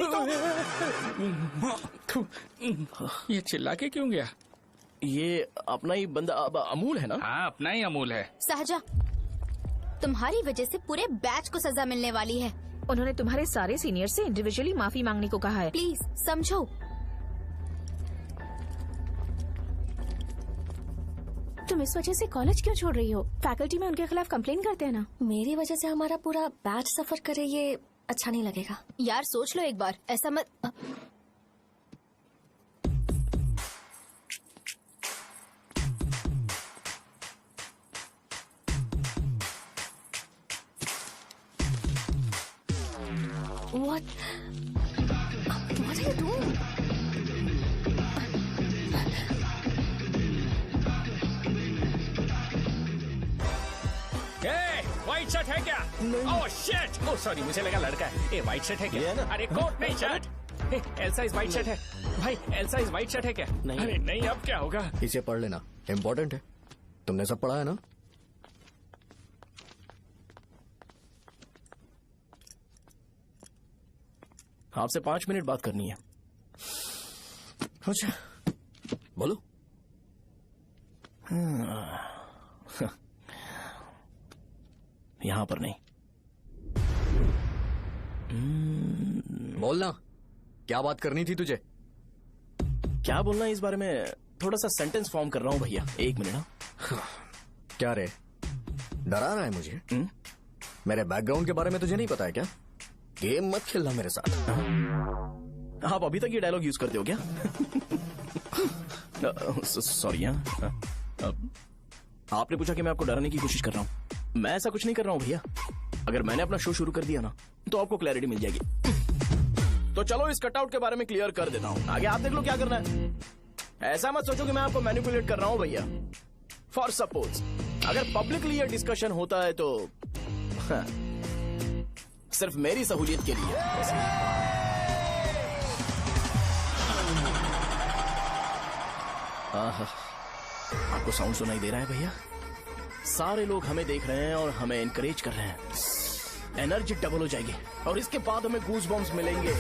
ये चिल्ला के क्यों गया? ये अपना ही बंदा अमूल है ना? हाँ, अपना ही अमूल है। साजा, तुम्हारी वजह से पूरे बैच को सजा मिलने वाली है। उन्होंने तुम्हारे सारे सीनियर से इंडिविजुअली माफी मांगने को कहा है। प्लीज समझो। तुम इस वजह से कॉलेज क्यों छोड़ रही हो? फैकल्टी में उनके खिलाफ कंप्लेन करते हैं ना। मेरी वजह से हमारा पूरा बैच सफर करे, ये अच्छा नहीं लगेगा। यार सोच लो एक बार, ऐसा मत। What are you doing? White shirt है क्या? Oh shit! ओह सॉरी, मुझे लगा लड़का है। ये व्हाइट शर्ट है क्या? अरे कोट नहीं, shirt. L size white shirt है भाई। एल साइज व्हाइट शर्ट है क्या? नहीं। अरे नहीं, अब क्या होगा? इसे पढ़ लेना, इम्पोर्टेंट है। तुमने सब पढ़ा है ना? आपसे 5 मिनट बात करनी है। अच्छा, बोलो। यहां पर नहीं। बोलना, क्या बात करनी थी तुझे? क्या बोलना है इस बारे में? थोड़ा सा सेंटेंस फॉर्म कर रहा हूं भैया, 1 मिनट। क्या रे, डरा रहा है मुझे? मेरे बैकग्राउंड के बारे में तुझे नहीं पता है क्या? गेम मत खेलना मेरे साथ। आप अभी तक ये डायलॉग यूज करते हो क्या? सॉरी। आपने पूछा कि मैं आपको डराने की कोशिश कर रहा हूं। मैं ऐसा कुछ नहीं कर रहा हूं भैया। अगर मैंने अपना शो शुरू कर दिया ना, तो आपको क्लैरिटी मिल जाएगी। तो चलो इस कटआउट के बारे में क्लियर कर देता हूं, आगे आप देख लो क्या करना है। ऐसा मत सोचो कि मैं आपको मैनिपुलेट कर रहा हूं भैया। फॉर सपोज अगर पब्लिकली ये डिस्कशन होता है तो सिर्फ मेरी सहूलियत के लिए। आपको साउंड सुनाई दे रहा है भैया? सारे लोग हमें देख रहे हैं और हमें एनकरेज कर रहे हैं। एनर्जी डबल हो जाएगी और इसके बाद हमें गूज बम्स मिलेंगे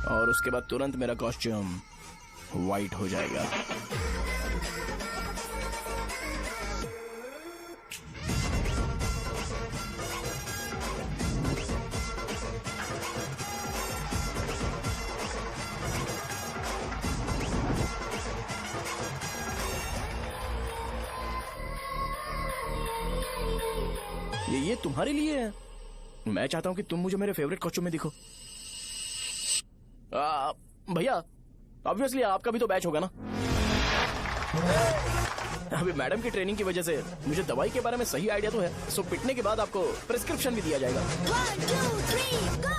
और उसके बाद तुरंत मेरा कॉस्ट्यूम व्हाइट हो जाएगा। ये तुम्हारे लिए है। मैं चाहता हूं कि तुम मुझे मेरे फेवरेट कॉस्ट्यूम में दिखो। भैया ऑब्वियसली आपका भी तो बैच होगा ना। अभी मैडम की ट्रेनिंग की वजह से मुझे दवाई के बारे में सही आइडिया तो है। सो पिटने के बाद आपको प्रिस्क्रिप्शन भी दिया जाएगा। 1, 2, 3, go!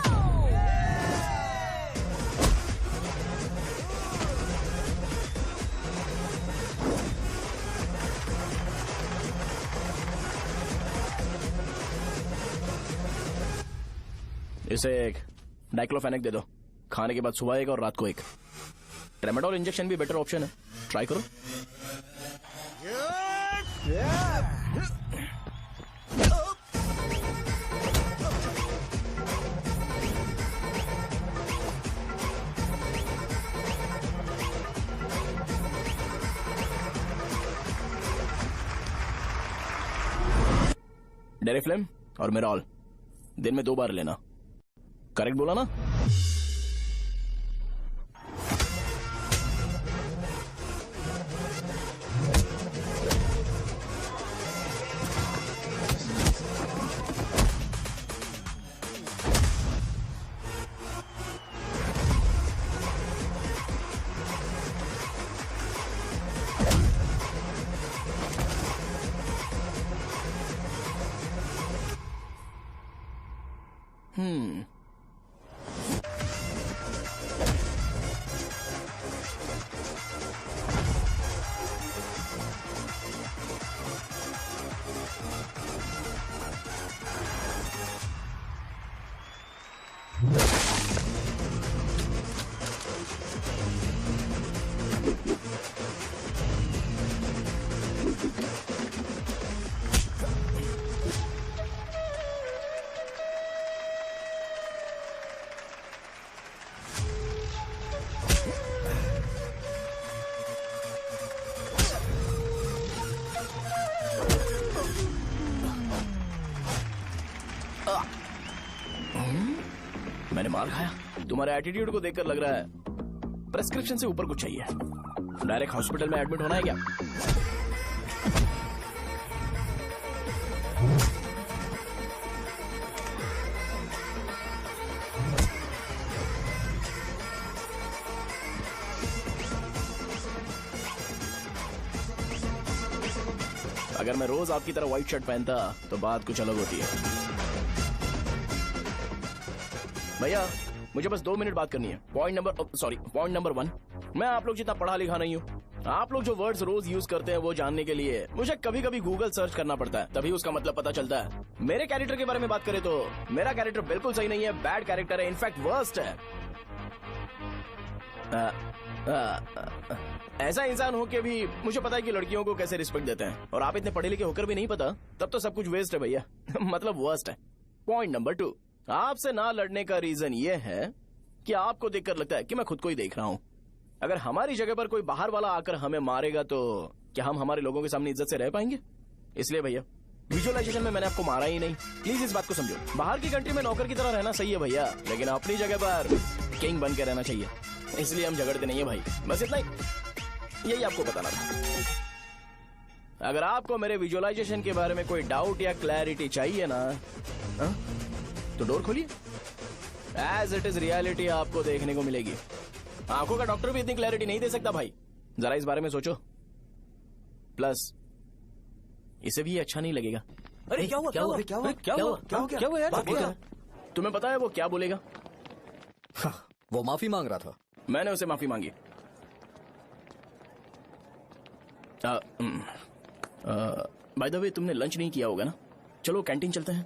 इसे एक डाइक्लोफेनेक दे दो। खाने के बाद सुबह एक और रात को एक। ट्रेमाडोल इंजेक्शन भी बेटर ऑप्शन है, ट्राई करो। डेरिफ्लेम और मेरॉल दिन में 2 बार लेना। करेक्ट बोला ना? मार खाया। तुम्हारे एटीट्यूड को देखकर लग रहा है प्रेस्क्रिप्शन से ऊपर कुछ चाहिए। डायरेक्ट हॉस्पिटल में एडमिट होना है क्या? अगर मैं रोज आपकी तरह व्हाइट शर्ट पहनता तो बात कुछ अलग होती है। भैया मुझे बस 2 मिनट बात करनी है। पॉइंट नंबर 1, मैं आप लोग जितना पढ़ा लिखा नहीं हूँ। आप लोग जो वर्ड्स रोज यूज करते हैं वो जानने के लिए मुझे कभी कभी गूगल सर्च करना पड़ता है, तभी उसका मतलब पता चलता है। मेरे कैरेक्टर के बारे में बात करें तो मेरा कैरेक्टर बिल्कुल सही नहीं है, बैड कैरेक्टर है, इनफैक्ट वर्स्ट है। ऐसा इंसान हो के भी मुझे पता है कि लड़कियों को कैसे रिस्पेक्ट देते हैं, और आप इतने पढ़े लिखे होकर भी नहीं पता, तब तो सब कुछ वेस्ट है भैया। मतलब वर्स्ट है। पॉइंट नंबर 2, आपसे ना लड़ने का रीजन ये है कि आपको देखकर लगता है कि मैं खुद को ही देख रहा हूं। अगर हमारी जगह पर कोई बाहर वाला आकर हमें मारेगा तो क्या हम हमारे लोगों के सामने इज्जत से रह पाएंगे? इसलिए भैया विजुअलाइजेशन में मैंने आपको मारा ही नहीं। प्लीज इस बात को समझो। बाहर की कंट्री में नौकर की तरह रहना सही है भैया, लेकिन अपनी जगह पर किंग बन के रहना चाहिए। इसलिए हम झगड़ते नहीं है भाई, बस इतना ही, यही आपको बताना था। अगर आपको मेरे विजुअलाइजेशन के बारे में कोई डाउट या क्लैरिटी चाहिए ना, तो डोर खोलिए। एज इट इज रियलिटी आपको देखने को मिलेगी। आंखों का डॉक्टर भी इतनी क्लैरिटी नहीं दे सकता भाई, जरा इस बारे में सोचो। प्लस इसे भी अच्छा नहीं लगेगा। अरे क्या हुआ? यार? तुम्हें पता है वो क्या बोलेगा? वो माफी मांग रहा था। मैंने उसे माफी मांगी। बाय द वे तुमने लंच नहीं किया होगा ना? चलो कैंटीन चलते हैं।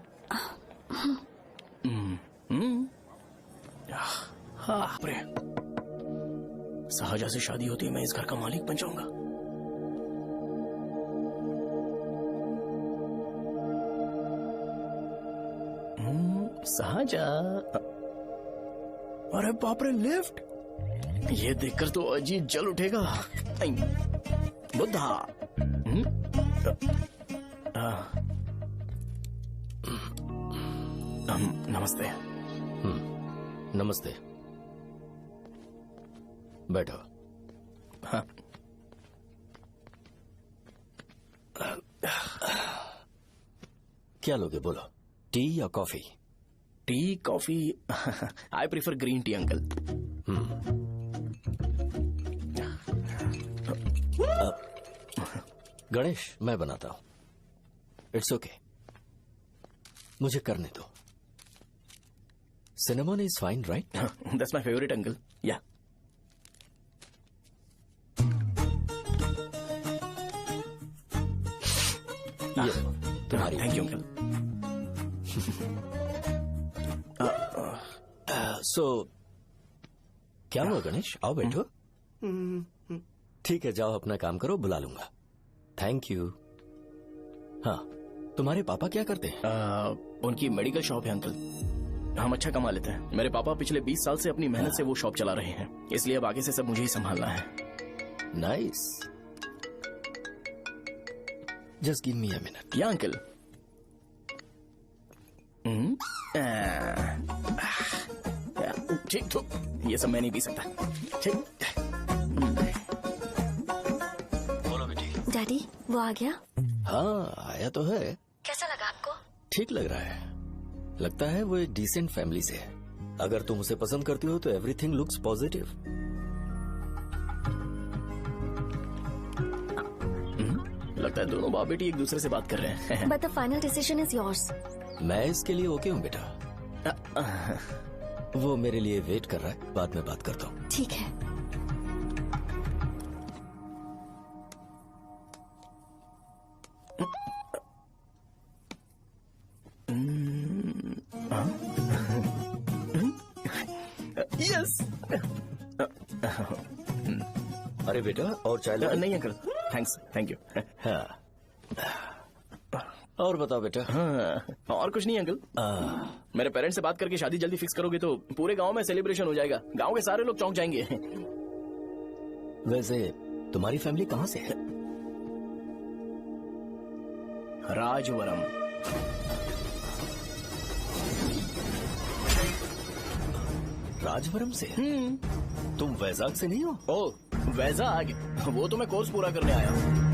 सहजा से शादी होती है, मैं इस घर का मालिक बन जाऊंगा। सहजा, अरे बाप रे, लिफ्ट! ये देखकर तो अजीत जल उठेगा। बुद्धा। नमस्ते। नमस्ते, बैठो। हाँ। क्या लोगे बोलो, टी या coffee? T, coffee? I prefer green tea uncle. Ganesh, मैं बनाता हूं। इट्स ओके, मुझे करने दो। Cinnamon is fine, right? That's my favourite uncle. या तुम्हारी। Thank you uncle. सो क्या हुआ गणेश? आओ बैठो। ठीक है, जाओ अपना काम करो, बुला लूंगा। Thank you. हाँ, तुम्हारे पापा क्या करते हैं? उनकी मेडिकल शॉप है अंकल। हम अच्छा कमा लेते हैं। मेरे पापा पिछले 20 साल से अपनी मेहनत से वो शॉप चला रहे हैं, इसलिए अब आगे से सब मुझे ही संभालना है। Nice. Just give me a minute. या अंकल। ठीक, तो ये सब मैं नहीं पी सकता। ठीक। बोलो बेटी। डैडी, वो आ गया? हाँ, आया तो है। कैसा लगा आपको? ठीक लग रहा है। लगता है वो एक डिसेंट फैमिली से है। अगर तुम उसे पसंद करती हो तो एवरीथिंग लुक्स पॉजिटिव। लगता है दोनों बाप बेटी एक दूसरे से बात कर रहे हैं। But the final decision is yours. मैं इसके लिए ओके हूँ बेटा। वो मेरे लिए वेट कर रहा है, बाद में बात करता हूँ। ठीक है। यस। अरे बेटा, और चाय लो। नहीं अंकल, थैंक्स, थैंक यू। हाँ, और बताओ बेटा। हाँ, और कुछ नहीं अंकल। मेरे पेरेंट्स से बात करके शादी जल्दी फिक्स करोगे तो पूरे गांव में सेलिब्रेशन हो जाएगा। गांव के सारे लोग चौंक जाएंगे। वैसे तुम्हारी फैमिली कहाँ से है? राजवरम। राजवरम से? तुम वैजाग से नहीं हो? ओ वैजाग, वो तो मैं कोर्स पूरा करने आया हूँ।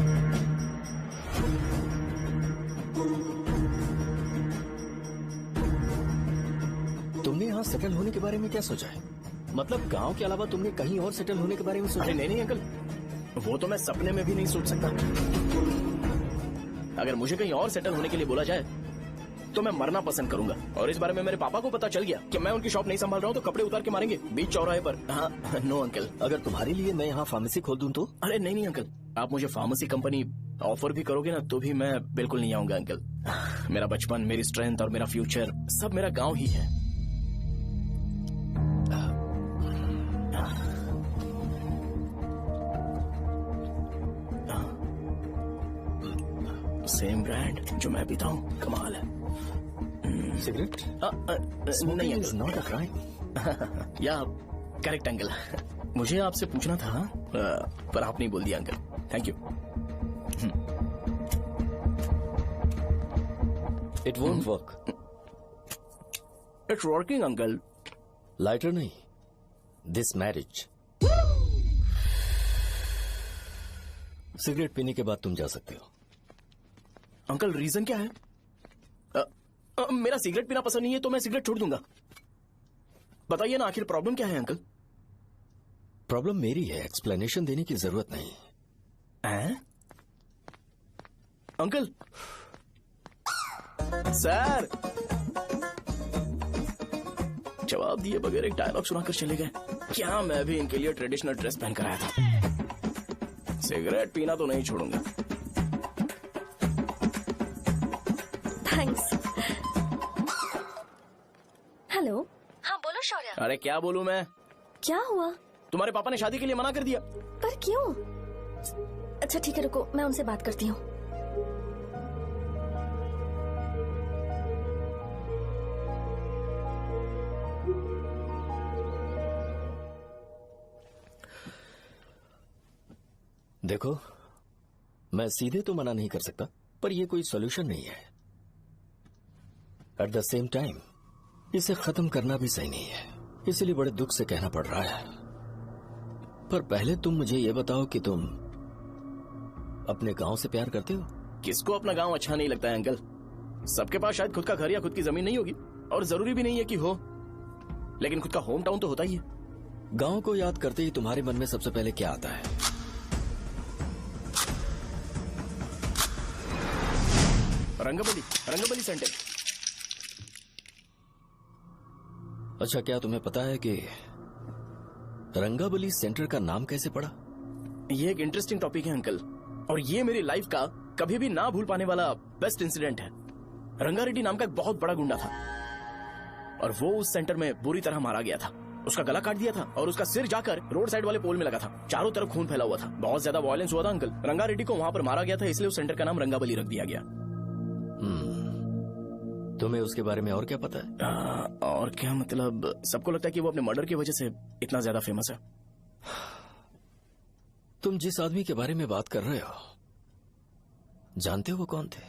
तुमने यहाँ सेटल होने के बारे में क्या सोचा है? मतलब गांव के अलावा तुमने कहीं और सेटल होने के बारे में सोचा? अरे नहीं अंकल, वो तो मैं सपने में भी नहीं सोच सकता। अगर मुझे कहीं और सेटल होने के लिए बोला जाए तो मैं मरना पसंद करूंगा। और इस बारे में मेरे पापा को पता चल गया कि मैं उनकी शॉप नहीं संभाल रहा हूँ तो कपड़े उतार के मारेंगे बीच चौराहे पर। हाँ नो अंकल। अगर तुम्हारे लिए मैं यहाँ फार्मेसी खोल दूं तो? अरे नहीं अंकल, आप मुझे फार्मेसी कंपनी ऑफर भी करोगे ना तो भी मैं बिल्कुल नहीं आऊंगा अंकल। मेरा बचपन, मेरी स्ट्रेंथ और मेरा फ्यूचर सब मेरा गाँव ही है। सेम ब्रांड जो मैं पीता हूँ, कमाल है। सिगरेट? नहीं इज नॉट अ क्राइम। या करेक्ट अंकल। मुझे आपसे पूछना था पर आप नहीं बोल दिया uncle. Thank you. It won't work. It's working uncle. Lighter नहीं, दिस मैरिज। सिगरेट पीने के बाद तुम जा सकते हो। अंकल रीजन क्या है? मेरा सिगरेट पीना पसंद नहीं है तो मैं सिगरेट छोड़ दूंगा। बताइए ना आखिर प्रॉब्लम क्या है अंकल? प्रॉब्लम मेरी है, एक्सप्लेनेशन देने की जरूरत नहीं। अंकल सर जवाब दिए बगैर एक डायलॉग सुनाकर चले गए। क्या मैं भी इनके लिए ट्रेडिशनल ड्रेस पहन कर आया था। सिगरेट पीना तो नहीं छोड़ूंगा। थैंक्स। हेलो। हाँ बोलो शौर्य। अरे क्या बोलूं मैं? क्या हुआ? तुम्हारे पापा ने शादी के लिए मना कर दिया। पर क्यों? अच्छा ठीक है रुको, मैं उनसे बात करती हूँ। देखो, मैं सीधे तो मना नहीं कर सकता, पर यह कोई सॉल्यूशन नहीं है। एट द सेम टाइम इसे खत्म करना भी सही नहीं है, इसलिए बड़े दुख से कहना पड़ रहा है। पर पहले तुम मुझे ये बताओ कि तुम अपने गांव से प्यार करते हो? किसको अपना गांव अच्छा नहीं लगता है अंकल? सबके पास शायद खुद का घर या खुद की जमीन नहीं होगी, और जरूरी भी नहीं है कि हो, लेकिन खुद का होम टाउन तो होता ही है। गांव को याद करते ही तुम्हारे मन में सबसे पहले क्या आता है? रंगबली सेंटर। अच्छा, क्या तुम्हें पता है कि रंगाबली सेंटर का नाम कैसे पड़ा? ये एक इंटरेस्टिंग टॉपिक है अंकल, और ये मेरी लाइफ का कभी भी ना भूल पाने वाला बेस्ट इंसिडेंट है। रंगारेड्डी नाम का एक बहुत बड़ा गुंडा था और वो उस सेंटर में बुरी तरह मारा गया था। उसका गला काट दिया था और उसका सिर जाकर रोड साइड वाले पोल में लगा था। चारों तरफ खून फैला हुआ था, बहुत ज्यादा वायलेंस हुआ था अंकल। रंगारेड्डी को वहां पर मारा गया था, इसलिए उस सेंटर का नाम रंगाबली रख दिया गया। तुम्हें उसके बारे में और क्या पता है? और क्या मतलब, सबको लगता है कि वो अपने मर्डर की वजह से इतना ज्यादा फेमस है। तुम जिस आदमी के बारे में बात कर रहे हो, जानते हो वो कौन थे?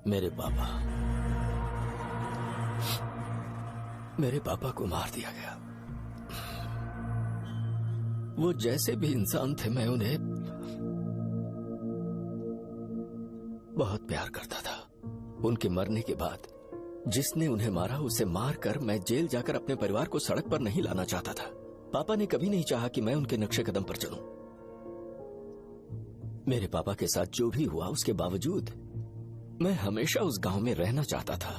मेरे पापा। मेरे पापा को मार दिया गया। वो जैसे भी इंसान थे, मैं उन्हें बहुत प्यार करता था। उनके मरने के बाद जिसने उन्हें मारा उसे मारकर मैं जेल जाकर अपने परिवार को सड़क पर नहीं लाना चाहता था। पापा ने कभी नहीं चाहा कि मैं उनके नक्शे कदम पर चलूं। मेरे पापा के साथ जो भी हुआ उसके बावजूद मैं हमेशा उस गांव में रहना चाहता था।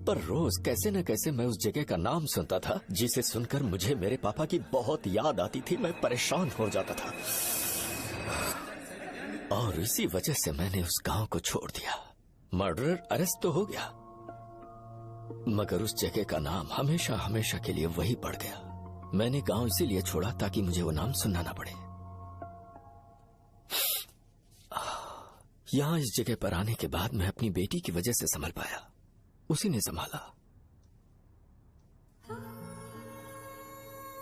पर रोज कैसे न कैसे मैं उस जगह का नाम सुनता था, जिसे सुनकर मुझे मेरे पापा की बहुत याद आती थी। मैं परेशान हो जाता था और इसी वजह से मैंने उस गांव को छोड़ दिया। मर्डरर अरेस्ट तो हो गया, मगर उस जगह का नाम हमेशा हमेशा के लिए वही पड़ गया। मैंने गांव इसीलिए छोड़ा ताकि मुझे वो नाम सुनना ना पड़े। यहां इस जगह पर आने के बाद मैं अपनी बेटी की वजह से संभल पाया, उसी ने संभाला।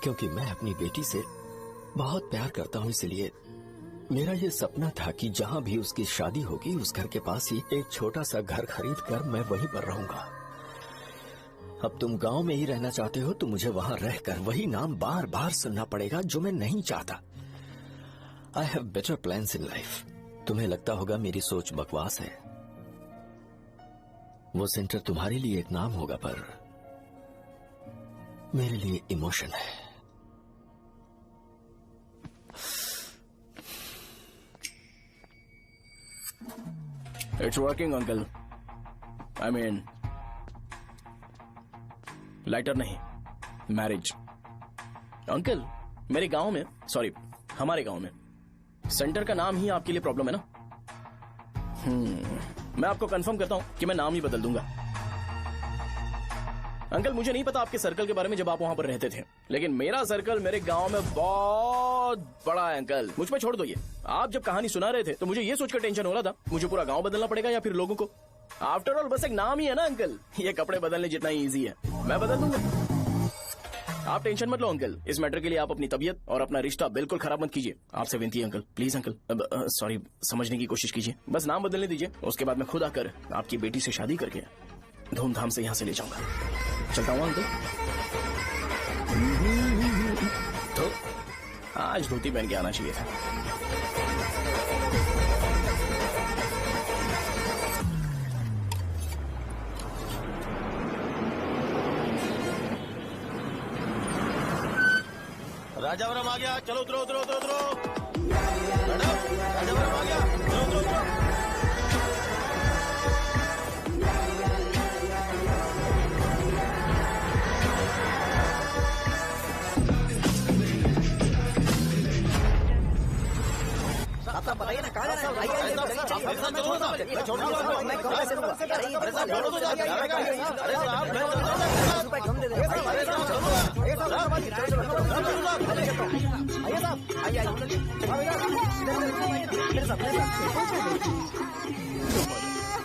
क्योंकि मैं अपनी बेटी से बहुत प्यार करता हूं, इसलिए मेरा यह सपना था कि जहां भी उसकी शादी होगी उस घर के पास ही एक छोटा सा घर खरीद कर मैं वहीं पर रहूंगा। अब तुम गांव में ही रहना चाहते हो तो मुझे वहां रहकर वही नाम बार बार सुनना पड़ेगा जो मैं नहीं चाहता। I have better plans in life. तुम्हें लगता होगा मेरी सोच बकवास है। वो सेंटर तुम्हारे लिए एक नाम होगा पर मेरे लिए इमोशन है। It's working uncle. I mean lighter नहीं, मैरिज। अंकल मेरे गांव में, सॉरी हमारे गांव में सेंटर का नाम ही आपके लिए प्रॉब्लम है ना? मैं आपको कंफर्म करता हूं कि मैं नाम ही बदल दूंगा। अंकल मुझे नहीं पता आपके सर्कल के बारे में जब आप वहां पर रहते थे, लेकिन मेरा सर्कल मेरे गांव में बहुत बड़ा है अंकल। मुझ पे छोड़ दो ये। आप जब कहानी सुना रहे थे तो मुझे ये सोचकर टेंशन हो रहा था मुझे पूरा गांव बदलना पड़ेगा या फिर लोगों को। आफ्टर ऑल बस एक नाम ही है ना अंकल, ये कपड़े बदलने जितना ही ईजी है। मैं बदल दूंगा, आप टेंशन मत लो अंकल। इस मैटर के लिए आप अपनी तबीयत और अपना रिश्ता बिल्कुल खराब मत कीजिए। आपसे विनती है अंकल, प्लीज अंकल। सॉरी, समझने की कोशिश कीजिए। बस नाम बदलने दीजिए, उसके बाद मैं खुद आकर आपकी बेटी से शादी करके धूमधाम से यहाँ से ले जाऊंगा। चलता हूँ अंकल। तो आज धोती पहन के आना चाहिए था। राजावरम आ गया, चलो उतरो उतरो उतरो उतरो। मैडम राजावरम आ गया, चलो उतरो उतरो। आप बताइए ना कहाँ जाना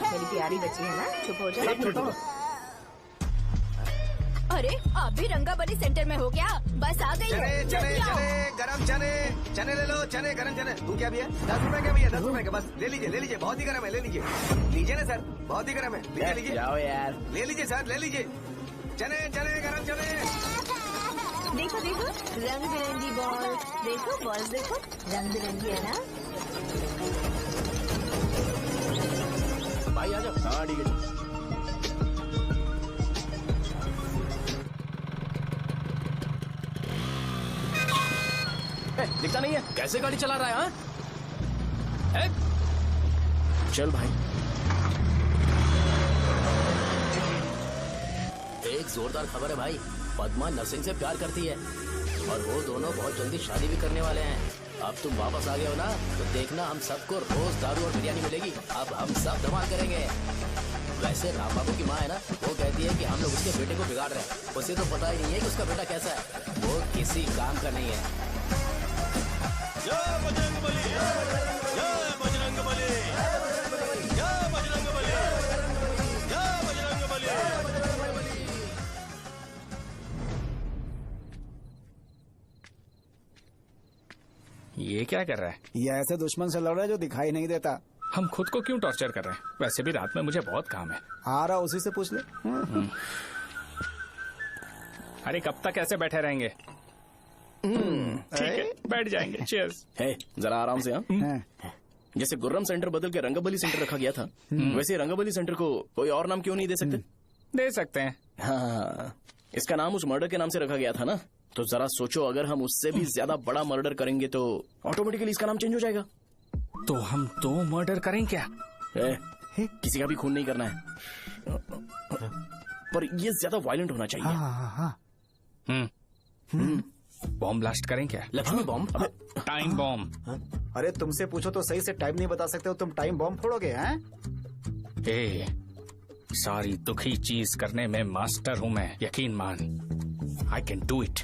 मेरी प्यारी बच्ची है ना, चुप हो जाओ। अरे आप भी रंगाबली सेंटर में हो क्या? बस आ गई चने है। चने जल्दी आओ। चने गरम चने चने ले लो, चने गरम चने। तू क्या भी है? 10 रुपए का भैया, 10 रुपए का। बस ले लीजिए, बहुत ही गरम है, ले लीजिए। लीजिए ना सर, बहुत ही गरम है, लीजिए। जाओ यार, ले लीजिए सर, ले लीजिए। चने चने गरम चने। देखो देखो रंग बिरंगी बॉल, देखो बॉल देखो रंग बिरंगी है ना। भाई आ जाओ। हाँ ठीक है। दिखता नहीं है, कैसे गाड़ी चला रहा है? हाँ चल भाई। एक जोरदार खबर है भाई, पद्मा नरसिंह से प्यार करती है और वो दोनों बहुत जल्दी शादी भी करने वाले हैं। अब तुम वापस आ गए हो ना, तो देखना हम सबको रोज दारू और बिरयानी मिलेगी। अब हम सब धमाल करेंगे। वैसे राम बाबू की माँ है ना, वो कहती है कि हम लोग उसके बेटे को बिगाड़ रहे हैं। उसे तो पता ही नहीं है कि उसका बेटा कैसा है, वो किसी काम का नहीं है। जय बजरंगबली, जय बजरंगबली, जय बजरंगबली, जय बजरंगबली। ये क्या कर रहा है? ये ऐसे दुश्मन से लड़ रहा है जो दिखाई नहीं देता। हम खुद को क्यों टॉर्चर कर रहे हैं? वैसे भी रात में मुझे बहुत काम है। आ रहा उसी से पूछ ले। अरे कब तक ऐसे बैठे रहेंगे? ठीक है, बैठ जाएंगे। चीयर्स। है जरा आराम से। हाँ जैसे गुर्रम सेंटर बदल के रंगबली सेंटर रखा गया था, वैसे रंगबली सेंटर को कोई और नाम क्यों नहीं दे सकते? दे सकते हैं। हाँ, इसका नाम उस मर्डर के नाम से रखा गया था ना, तो जरा सोचो अगर हम उससे भी ज्यादा बड़ा मर्डर करेंगे तो ऑटोमेटिकली इसका नाम चेंज हो जाएगा। तो हम 2 मर्डर करें क्या? किसी का भी खून नहीं करना है, पर ये ज्यादा वायलेंट होना चाहिए। बॉम्ब ब्लास्ट करें क्या? लक्ष्मी बॉम्ब? Time bomb. अरे तुमसे पूछो तो सही से टाइम नहीं बता सकते हो, तुम टाइम बॉम्ब फोड़ोगे? हैं? सारी दुखी चीज करने में मास्टर हूँ मैं, यकीन मान। I can do it.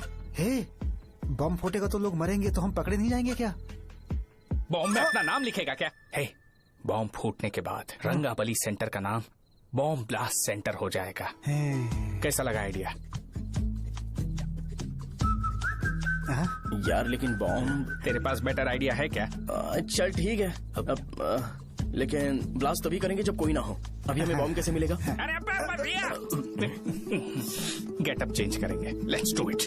Bomb फूटेगा तो लोग मरेंगे, तो हम पकड़े नहीं जाएंगे क्या? बॉम्ब में अपना नाम लिखेगा क्या? बॉम्ब फूटने के बाद रंगाबली सेंटर का नाम बॉम्ब ब्लास्ट सेंटर हो जाएगा। कैसा लगा आइडिया? यार लेकिन बॉम्ब, तेरे पास बेटर आइडिया है क्या? चल ठीक है, लेकिन ब्लास्ट तभी करेंगे जब कोई ना हो। अभी हमें बॉम्ब कैसे मिलेगा? अरे भैया गेटअप चेंज करेंगे। Let's do it.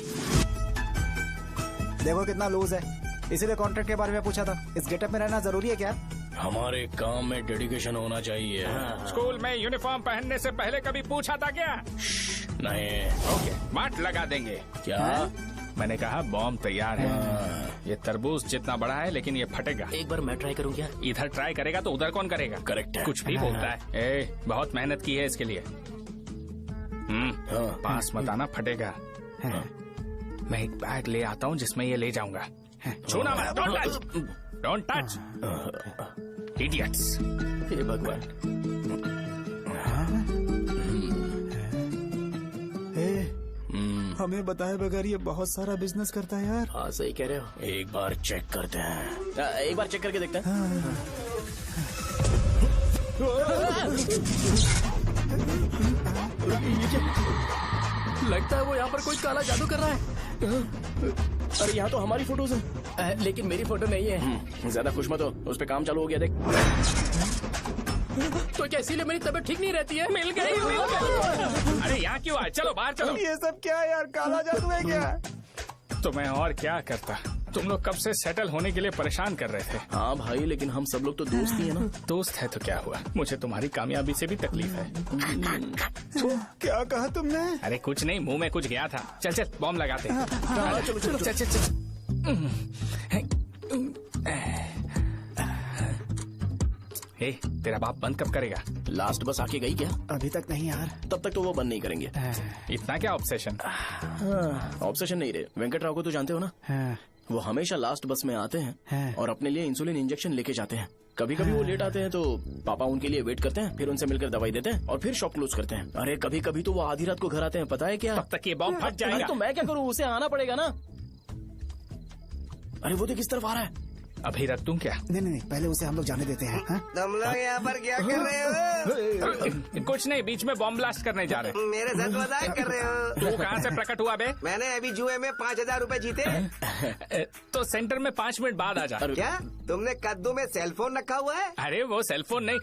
देखो कितना लूज है, इसीलिए कॉन्ट्रैक्ट के बारे में पूछा था। इस गेटअप में रहना जरूरी है क्या? हमारे काम में डेडिकेशन होना चाहिए। स्कूल में यूनिफॉर्म पहनने से पहले कभी पूछा था क्या? नहीं। ओके, बात लगा देंगे। क्या? मैंने कहा बॉम्ब तैयार है। ये तरबूज जितना बड़ा है लेकिन ये फटेगा। एक बार मैं ट्राई करूं क्या? इधर ट्राई करेगा तो उधर कौन करेगा? करेक्ट है। कुछ भी बोलता है। बहुत मेहनत की है इसके लिए। पास मत आना, फटेगा। मैं एक बैग ले आता हूँ जिसमें ये ले जाऊंगा। छूना मत, डोंट टच, इडियट्स। हे भगवान। हमें बताए बगैर ये बहुत सारा बिजनेस करता है यार। हाँ सही कह रहे हो। एक बार चेक करते हैं। एक बार चेक करके देखते हैं। लगता है वो यहाँ पर कोई काला जादू कर रहा है। अरे यहाँ तो हमारी फोटोज हैं, लेकिन मेरी फोटो नहीं है। ज्यादा खुश मत हो, उस पे काम चालू हो गया। देख तो क्या इसीलिए मेरी तबीयत ठीक नहीं रहती है? मिल गई। अरे यहाँ क्यों आए? चलो बाहर चलो। ये सब क्या है यार? काला जादू है क्या? तो मैं और क्या करता? तुम लोग कब से सेटल होने के लिए परेशान कर रहे थे। हाँ भाई, लेकिन हम सब लोग तो दोस्त ही है ना। दोस्त है तो क्या हुआ? मुझे तुम्हारी कामयाबी से भी तकलीफ है। क्या कहा तुमने? अरे कुछ नहीं, मुंह में कुछ गया था। चल चल बॉम्ब लगाते हैं। चलो चलो चल चल चल। हे, तेरा बाप बंद कब करेगा? लास्ट बस आके गई क्या? अभी तक नहीं यार। तब तक तो वो बंद नहीं करेंगे। इतना क्या ऑब्सेशन? ऑब्सेशन नहीं रे। वेंकट राव को तो जानते हो ना? वो हमेशा लास्ट बस में आते हैं और अपने लिए इंसुलिन इंजेक्शन लेके जाते हैं। कभी कभी वो लेट आते हैं तो पापा उनके लिए वेट करते हैं, फिर उनसे मिलकर दवाई देते हैं और फिर शॉप क्लोज करते हैं। अरे कभी कभी तो वो आधी रात को घर आते हैं, पता है क्या? तब तक ये बॉम्ब फट जाएगा। तो मैं क्या करूँ? उसे आना पड़ेगा ना। अरे वो तो किस तरफ आ रहा है? अभी रख दूं क्या? नहीं, पहले उसे हम लोग जाने देते हैं। तुम लोग यहाँ पर क्या कर रहे हो? कुछ नहीं, बीच में बॉम्ब ब्लास्ट करने जा रहे। मेरे साथ मजाक कर रहे हो? तू कहाँ से प्रकट हुआ बे? मैंने अभी जुए में 5,000 रूपए जीते। तो सेंटर में 5 मिनट बाद आ जा। क्या तुमने कद्दू में सेलफोन रखा हुआ है? अरे वो सेलफोन नहीं,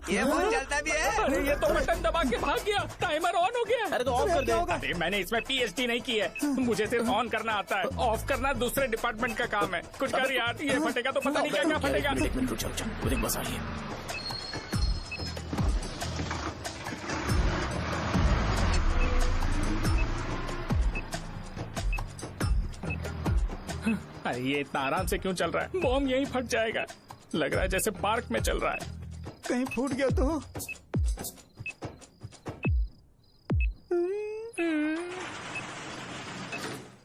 ये फोन चलता भी है। अरे ये तो बटन दबा के भाग गया, टाइमर ऑन हो गया। अरे तो ऑफ कर दे। अरे मैंने इसमें PhD नहीं की है, मुझे सिर्फ ऑन करना आता है। ऑफ करना दूसरे डिपार्टमेंट का काम है। कुछ कर यार, ये फटेगा तो पता नहीं क्या फटेगा। एक मिनट रुक जाओ, वो देख बस आ रही है। अरे ये इतना आराम से क्यों चल रहा है? बॉम्ब यहीं फट जाएगा। लग रहा है जैसे पार्क में चल रहा है। कहीं फूट गया तो?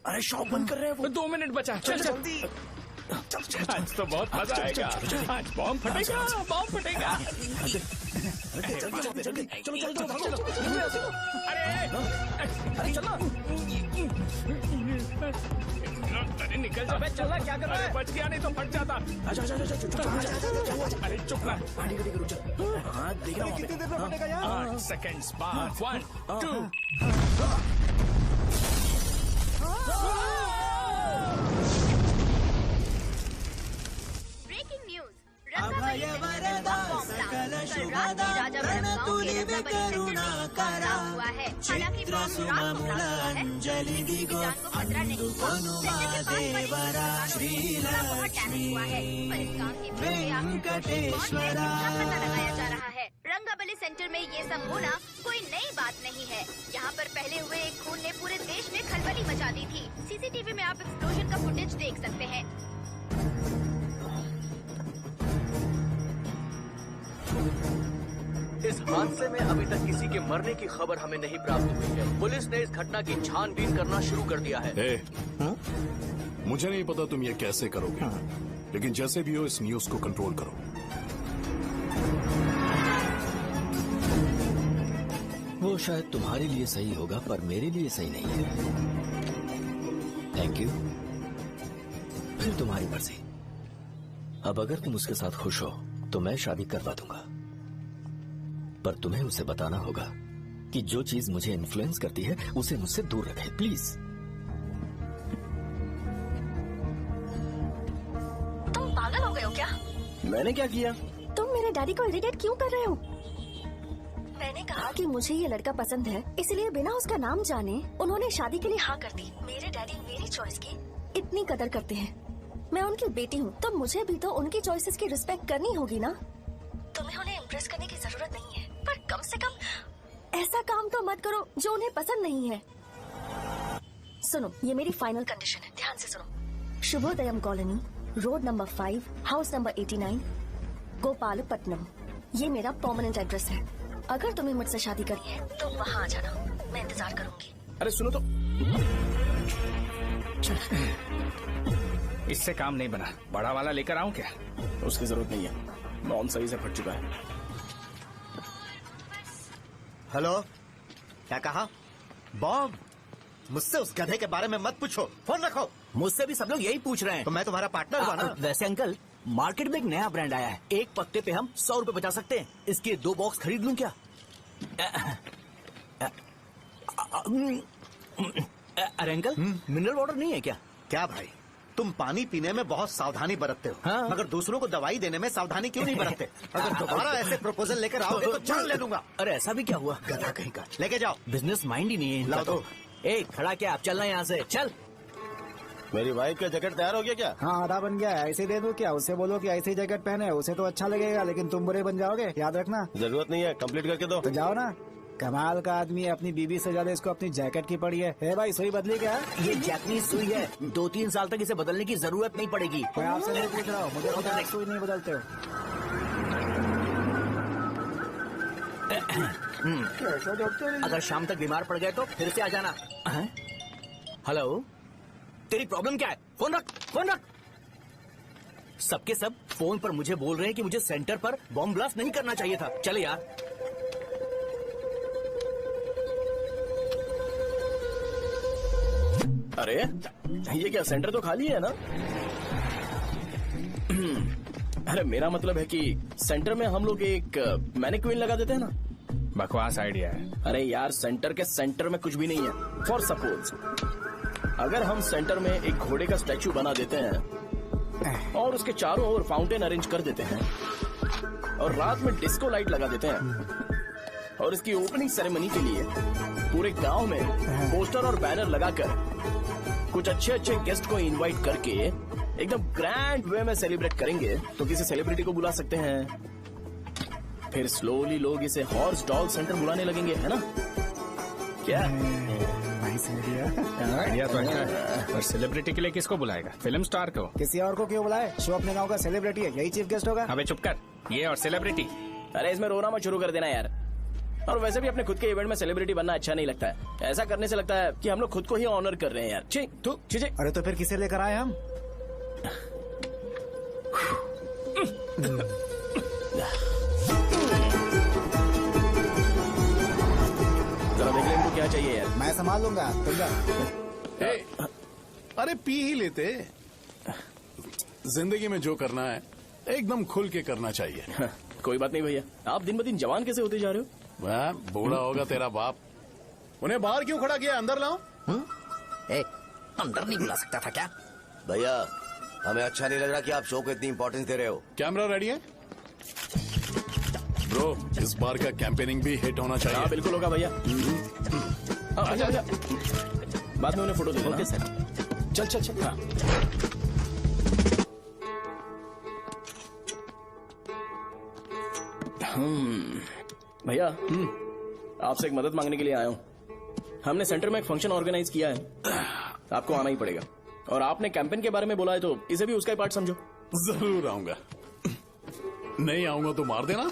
अरे शॉप बंद कर रहे हैं वो। 2 मिनट बचा। चल जल्दी। आज तो बहुत मजा आएगा। आज बॉम्ब फटेगा, बॉम्ब फटेगा। जल्दी चलो अरे चलो। अरे निकल जा। चला क्या कर रहा है? बच गया, नहीं तो फट जाता। अरे चुप ना। हाँ देख रहा हूँ। कितनी देर में फटेगा यार? 8 सेकंड्स बाद। 1 2। रंगाबली सेंटर में ये सब होना कोई नई बात नहीं है। यहाँ पर पहले हुए एक खून ने पूरे देश में खलबली मचा दी थी। CCTV में आप एक्सप्लोजन का फुटेज देख सकते हैं। इस हादसे में अभी तक किसी के मरने की खबर हमें नहीं प्राप्त हुई है। पुलिस ने इस घटना की छानबीन करना शुरू कर दिया है। मुझे नहीं पता तुम ये कैसे करोगे, लेकिन जैसे भी हो इस न्यूज को कंट्रोल करो। वो शायद तुम्हारे लिए सही होगा पर मेरे लिए सही नहीं है। Thank you. फिर तुम्हारी मर्जी। अब अगर तुम उसके साथ खुश हो तो मैं शादी करवा दूंगा, पर तुम्हें उसे बताना होगा कि जो चीज मुझे इन्फ्लुएंस करती है उसे मुझसे दूर रखे, प्लीज। तुम पागल हो गए हो क्या? मैंने क्या किया? तुम मेरे डैडी को इरिटेट क्यों कर रहे हो? मैंने कहा कि मुझे ये लड़का पसंद है, इसलिए बिना उसका नाम जाने उन्होंने शादी के लिए हाँ कर दी। मेरे डैडी मेरी चॉइस की इतनी कदर करते हैं। मैं उनकी बेटी हूँ, तो मुझे भी तो उनकी चॉइसेस की रिस्पेक्ट करनी होगी ना। तुम्हें उन्हें इम्प्रेस करने की जरूरत नहीं है, पर कम से कम ऐसा काम तो मत करो जो उन्हें पसंद नहीं है। सुनो, ये मेरी फाइनल कंडीशन है, ध्यान से सुनो। Shubhodayam colony, road number 5, house number 89, Gopalapatnam. ये मेरा परमानेंट एड्रेस है। अगर तुम्हें मुझसे शादी करनी है तो वहाँ आ जाना, मैं इंतजार करूंगी। अरे सुनो तो, इससे काम नहीं बना। बड़ा वाला लेकर आऊं क्या? उसकी जरूरत नहीं है, नॉन सही से फट चुका है। हेलो, क्या कहा? बॉम्ब? मुझसे उस गधे के बारे में मत पूछो, फोन रखो। मुझसे भी सब लोग यही पूछ रहे हैं। तो मैं तुम्हारा पार्टनर हुआ ना। वैसे अंकल, मार्केट में एक नया ब्रांड आया है, एक पत्ते पे हम 100 रुपए बचा सकते हैं। इसके 2 बॉक्स खरीद लूं क्या? अरे अंकल, मिनरल वाटर नहीं है क्या? क्या भाई, तुम पानी पीने में बहुत सावधानी बरतते हो, हाँ? मगर दूसरों को दवाई देने में सावधानी क्यों नहीं बरतते? अगर दोबारा ऐसे प्रपोजल लेकर आओगे तो जान ले लूंगा। अरे ऐसा भी क्या हुआ? गधा कहीं का, लेके जाओ। बिजनेस माइंड ही नहीं है इनका। लाओ दो। ए, खड़ा क्या? आप चलना यहाँ से, चल। मेरी वाइफ का जैकेट तैयार हो गया क्या? हाँ, आधा बन गया है। ऐसे दे दो क्या? उससे बोलो कि ऐसे ही जैकेट पहने, उसे तो अच्छा लगेगा, लेकिन तुम बुरे बन जाओगे, याद रखना। जरूरत नहीं है, कंप्लीट करके दो। तो जाओ ना। कमाल का आदमी है, अपनी बीवी से ज्यादा इसको अपनी जैकेट की पड़ी है। भाई, सुई बदली क्या? ये जैपनीज सुई है, 2-3 साल तक इसे बदलने की जरूरत नहीं पड़ेगी। मैं आपसे नहीं पूछ रहा हूँ, मुझे पता है सुई नहीं बदलते हो। अगर शाम तक बीमार पड़ गए तो फिर से आ जाना। हेलो, तेरी प्रॉब्लम क्या है? फोन रख, फोन रख। सबके सब फोन पर मुझे बोल रहे हैं कि मुझे सेंटर पर बॉम्ब ब्लास्ट नहीं करना चाहिए था। चले यार। अरे ये क्या, सेंटर तो खाली है ना? अरे मेरा मतलब है कि सेंटर में हम लोग एक मैनिक्विन लगा देते हैं ना। बकवास आइडिया है। अरे यार, सेंटर के सेंटर में कुछ भी नहीं है। फॉर सपोज अगर हम सेंटर में एक घोड़े का स्टैचू बना देते हैं और उसके चारों ओर फाउंटेन अरेंज कर देते हैं और रात में डिस्को लाइट लगा देते हैं और इसकी ओपनिंग सेरेमनी के लिए पूरे गांव में पोस्टर और बैनर लगाकर कुछ अच्छे अच्छे गेस्ट को इनवाइट करके एकदम ग्रैंड वे में सेलिब्रेट करेंगे, तो किसी सेलिब्रिटी को बुला सकते हैं। फिर स्लोली लोग इसे हॉर्स डॉग सेंटर बुलाने लगेंगे, है ना? क्या आइडिया तो अच्छा है, और सेलिब्रिटी के लिए किसको बुलाएगा? फिल्म स्टार को? किसी और को क्यों बुलाए? शो अपने गांव का सेलिब्रिटी है, यही चीफ गेस्ट होगा। अबे चुप कर, ये और सेलिब्रिटी। अरे इसमें रोना मत शुरू कर देना यार। और वैसे भी अपने खुद के इवेंट में सेलिब्रिटी बनना अच्छा नहीं लगता है। ऐसा करने से लगता है कि हम लोग खुद को ही ऑनर कर रहे हैं यार। छी, तू चीजें। अरे तो फिर किसे लेकर आए हम? जरा देख ले इनको क्या चाहिए यार। मैं संभाल लूंगा, तुम जा। अरे पी ही लेते। जिंदगी में जो करना है एकदम खुल के करना चाहिए। कोई बात नहीं भैया, आप दिन ब दिन जवान कैसे होते जा रहे हो? वह बूढ़ा होगा तेरा बाप। उन्हें बाहर क्यों खड़ा किया? अंदर लाओ। अंदर नहीं बुला सकता था क्या? भैया, हमें अच्छा नहीं लग रहा कि आप शो को इतनी इंपॉर्टेंस दे रहे हो। कैमरा रेडी है ब्रो? इस बार का कैंपेनिंग भी हिट होना चाहिए। हाँ बिल्कुल होगा भैया। अच्छा अच्छा, बाद में उन्हें फोटो दे देना। Okay sir. चल चल चल। हाँ। भैया, आपसे एक मदद मांगने के लिए आया हूँ। हमने सेंटर में एक फंक्शन ऑर्गेनाइज किया है, आपको आना ही पड़ेगा। और आपने कैंपेन के बारे में बोला है तो इसे भी उसका ही पार्ट समझो। जरूर आऊंगा। नहीं आऊंगा तो मार देना।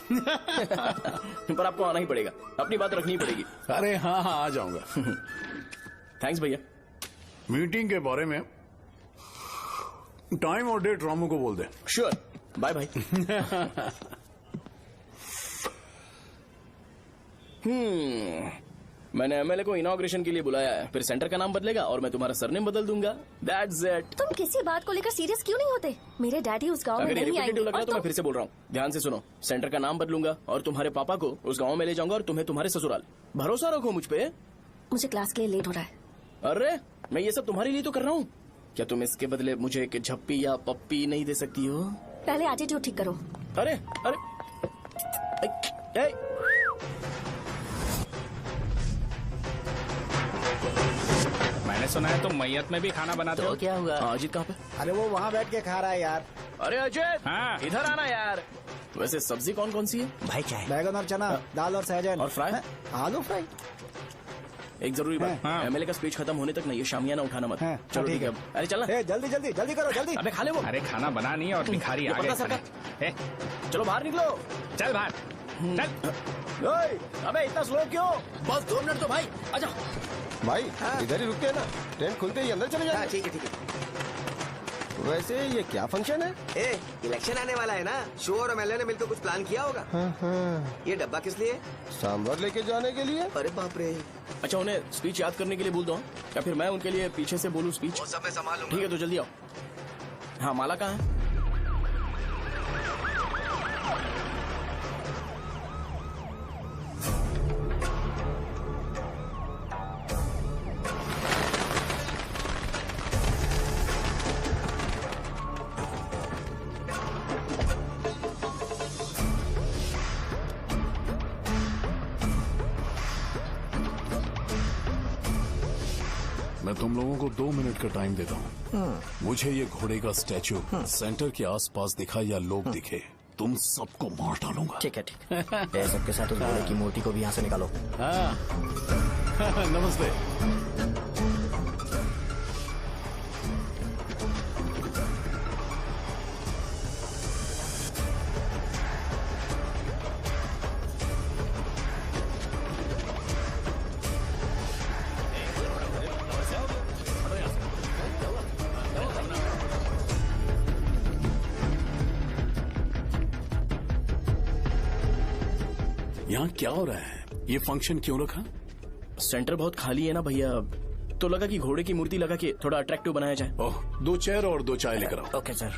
पर आपको आना ही पड़ेगा, अपनी बात रखनी पड़ेगी। अरे हाँ हाँ, आ जाऊंगा। थैंक्स भैया। मीटिंग के बारे में टाइम और डेट रामू को बोल दे। Sure, bye bye. मैंने एमएलए को इनॉग्रेशन के लिए बुलाया है, फिर सेंटर का नाम बदलेगा और मैं तुम्हारा सरनेम बदल दूंगा। That's it. तुम किसी बात को लेकर सीरियस क्यों नहीं होते? मेरे डैडी उस गांव में अगर ये नहीं आएंगे। रिपीटेटिव लग रहा है तो मैं फिर से बोल रहा हूँ, ध्यान से सुनो। सेंटर का नाम बदलूंगा और तुम्हारे पापा को उस गाँव में ले जाऊंगा और तुम्हें तुम्हारे ससुराल। भरोसा रखो मुझ पे। मुझे क्लास के लिए लेट हो रहा है। अरे मैं ये सब तुम्हारे लिए तो कर रहा हूँ। क्या तुम इसके बदले मुझे एक झप्पी या पप्पी नहीं दे सकती हो? पहले एटीट्यूड ठीक करो। अरे अरे मैंने सुना है तुम मैयत में भी खाना बनाते हो। क्या हुआ? अजीत कहाँ पे? अरे वो वहाँ बैठ के खा रहा है यार। अरे अजीत, हाँ। इधर आना यार। वैसे सब्जी कौन कौन सी है? भाई क्या है? बैगन और चना, दाल और सहजन और फ्राई? आलू फ्राई। एक जरूरी बात, एमएलए का स्पीच खत्म होने तक नहीं, ये शामियाना उठाना मत। चलो ठीक है। अरे चलना। जल्दी जल्दी जल्दी करो जल्दी। अबे खा ले वो। अरे खाना बना नहीं है और भिखारी आ गए। चलो बाहर निकलो। चल बाहर चल। अबे इतना स्लो क्यों? बस 2 मिनट तो भाई, आजा। भाई इधर ही रुकते हैं ना, ट्रेन खुलते ही अंदर चले जाए। ठीक है ठीक है। वैसे ये क्या फंक्शन है? इलेक्शन आने वाला है ना, शो और एमएलए ने मिलकर कुछ प्लान किया होगा। ये डब्बा किस लिए? सांभर लेके जाने के लिए। अरे बाप रे। अच्छा उन्हें स्पीच याद करने के लिए बोल दो, या फिर मैं उनके लिए पीछे से बोलूं स्पीच? वो सब मैं संभालूंगा। ठीक है तो जल्दी आओ। हाँ माला कहाँ है? मैं तुम लोगों को 2 मिनट का टाइम देता हूँ। मुझे ये घोड़े का स्टैचू सेंटर के आसपास दिखा या लोग दिखे, तुम सबको मार डालूंगा। ठीक है ठीक है। सबके साथ उस घोड़े की मूर्ति को भी यहाँ से निकालो। नमस्ते। यहाँ क्या हो रहा है? ये फंक्शन क्यों रखा? सेंटर बहुत खाली है ना भैया, तो लगा कि घोड़े की मूर्ति लगा के थोड़ा अट्रैक्टिव बनाया जाए। ओह, 2 चेयर और 2 चाय लेकर आओ। Okay sir.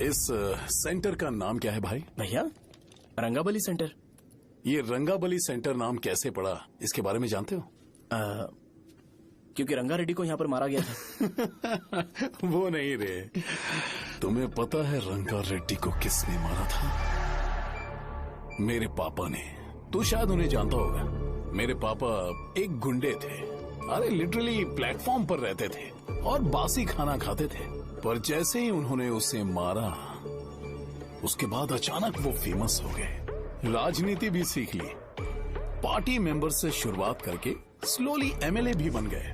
इस सेंटर का नाम क्या है भाई? भैया रंगाबली सेंटर। ये रंगाबली सेंटर नाम कैसे पड़ा, इसके बारे में जानते हो? क्योंकि रंगा रेड्डी को यहाँ पर मारा गया था। वो नहीं रे, तुम्हें पता है रंगा रेड्डी को किसने मारा था? मेरे पापा ने। तू शायद उन्हें जानता होगा। मेरे पापा एक गुंडे थे। अरे लिटरली प्लेटफॉर्म पर रहते थे और बासी खाना खाते थे। पर जैसे ही उन्होंने उसे मारा, उसके बाद अचानक वो फेमस हो गए। राजनीति भी सीख ली, पार्टी मेंबर से शुरुआत करके स्लोली एमएलए भी बन गए।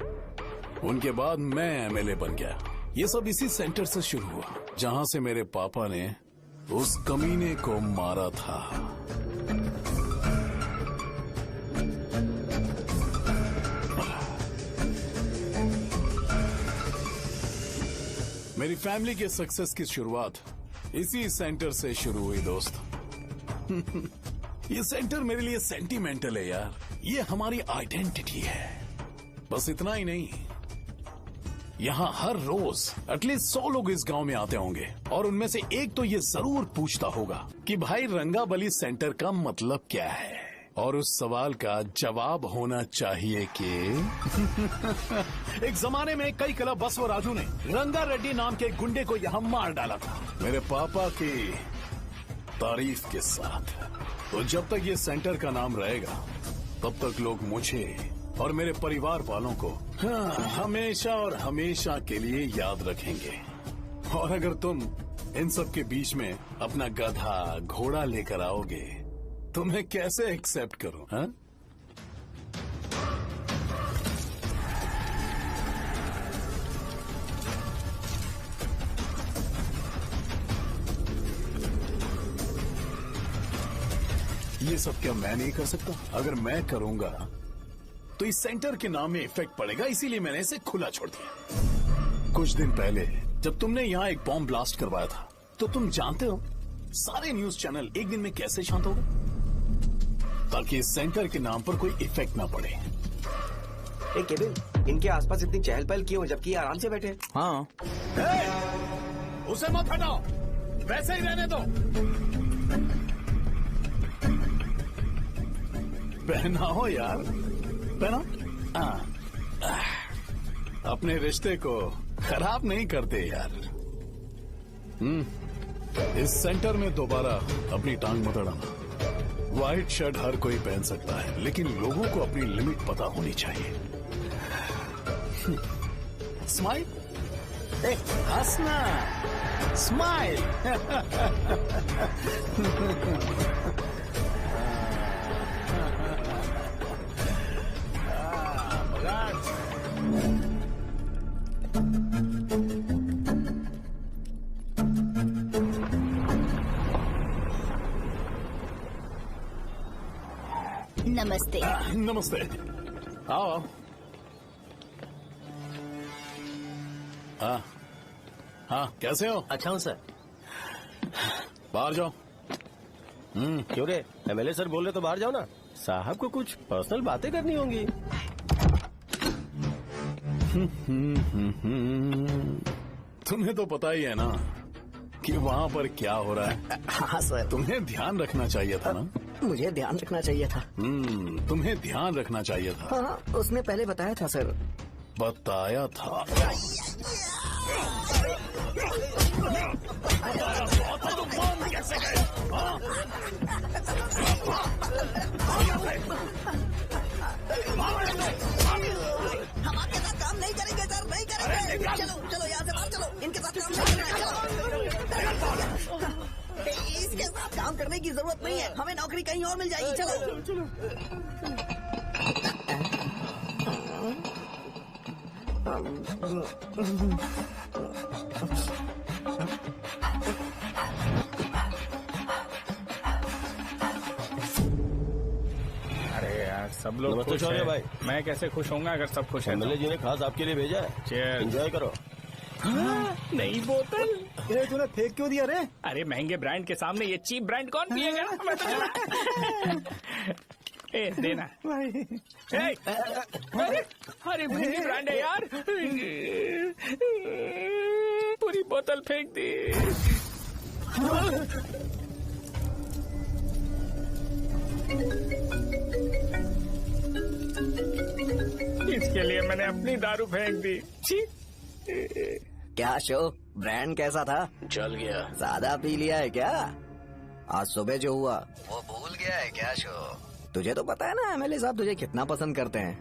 उनके बाद मैं एमएलए बन गया। ये सब इसी सेंटर से शुरू हुआ, जहां से मेरे पापा ने उस कमीने को मारा था। मेरी फैमिली के सक्सेस की शुरुआत इसी सेंटर से शुरू हुई दोस्त। ये सेंटर मेरे लिए सेंटिमेंटल है यार, ये हमारी आइडेंटिटी है। बस इतना ही नहीं, यहाँ हर रोज एटलीस्ट 100 लोग इस गांव में आते होंगे और उनमें से एक तो ये जरूर पूछता होगा कि भाई रंगाबली सेंटर का मतलब क्या है, और उस सवाल का जवाब होना चाहिए कि एक जमाने में कई क्लब बस व राजू ने रंगा रेड्डी नाम के गुंडे को यहाँ मार डाला था, मेरे पापा की तारीफ के साथ। तो जब तक ये सेंटर का नाम रहेगा, तब तक लोग मुझे और मेरे परिवार वालों को हमेशा और हमेशा के लिए याद रखेंगे। और अगर तुम इन सब के बीच में अपना गधा घोड़ा लेकर आओगे तो मैं कैसे एक्सेप्ट करूं? हाँ? ये सब क्या मैं नहीं कर सकता? अगर मैं करूंगा तो इस सेंटर के नाम में इफेक्ट पड़ेगा, इसीलिए मैंने इसे खुला छोड़ दिया। कुछ दिन पहले जब तुमने यहाँ एक बॉम्ब ब्लास्ट करवाया था, तो तुम जानते हो सारे न्यूज चैनल एक दिन में कैसे शांत हो गए? ताकि इस सेंटर के नाम पर कोई इफेक्ट ना पड़े। केविन, इनके आसपास इतनी चहल पहल क्यों, जबकि आराम से बैठे? हाँ। उसे मत हटाओ, वैसे ही रहने दो। पहनाओ यार, पहना। अपने रिश्ते को खराब नहीं करते यार। इस सेंटर में दोबारा अपनी टांग मत अड़ाना। व्हाइट शर्ट हर कोई पहन सकता है, लेकिन लोगों को अपनी लिमिट पता होनी चाहिए। स्माइल, हंसना, स्माइल। नमस्ते। नमस्ते, आओ। हाँ हाँ, कैसे हो? अच्छा हूँ सर। बाहर जाओ। क्यों रे, एमएलए सर बोल रहे तो बाहर जाओ ना। साहब को कुछ पर्सनल बातें करनी होंगी। तुम्हें तो पता ही है ना कि वहाँ पर क्या हो रहा है। हाँ सर। तुम्हें ध्यान रखना चाहिए था ना। मुझे ध्यान रखना चाहिए था। तुम्हें ध्यान रखना चाहिए था। हाँ, उसने पहले बताया था सर। बताया था। कैसे गए? हम आपके साथ काम नहीं करेंगे सर, नहीं करेंगे। चलो चलो यहाँ से बाहर चलो, इनके साथ काम नहीं करना है। चलो, इसके साथ काम करने की जरूरत नहीं है, हमें नौकरी कहीं और मिल जाएगी। चलो अरे यार, सब लोग नमस्ते खुश शौर्य हैं। भाई। मैं कैसे खुश होऊंगा अगर सब खुश हैं? एमएलए जी ने खास आपके लिए भेजा है। Cheers। एंजॉय करो। नई बोतल। ये तूने फेंक क्यों दिया रे? अरे महंगे ब्रांड के सामने ये चीप ब्रांड कौन पिएगा? ए, देना। ए, अरे महंगी ब्रांड है यार। पूरी बोतल फेंक दी। इसके लिए मैंने अपनी दारू फेंक दी। छी। क्या शो, ब्रांड कैसा था? चल गया। ज्यादा पी लिया है क्या? आज सुबह जो हुआ वो भूल गया है क्या शो? तुझे तो पता है ना एमएलए साहब तुझे कितना पसंद करते हैं।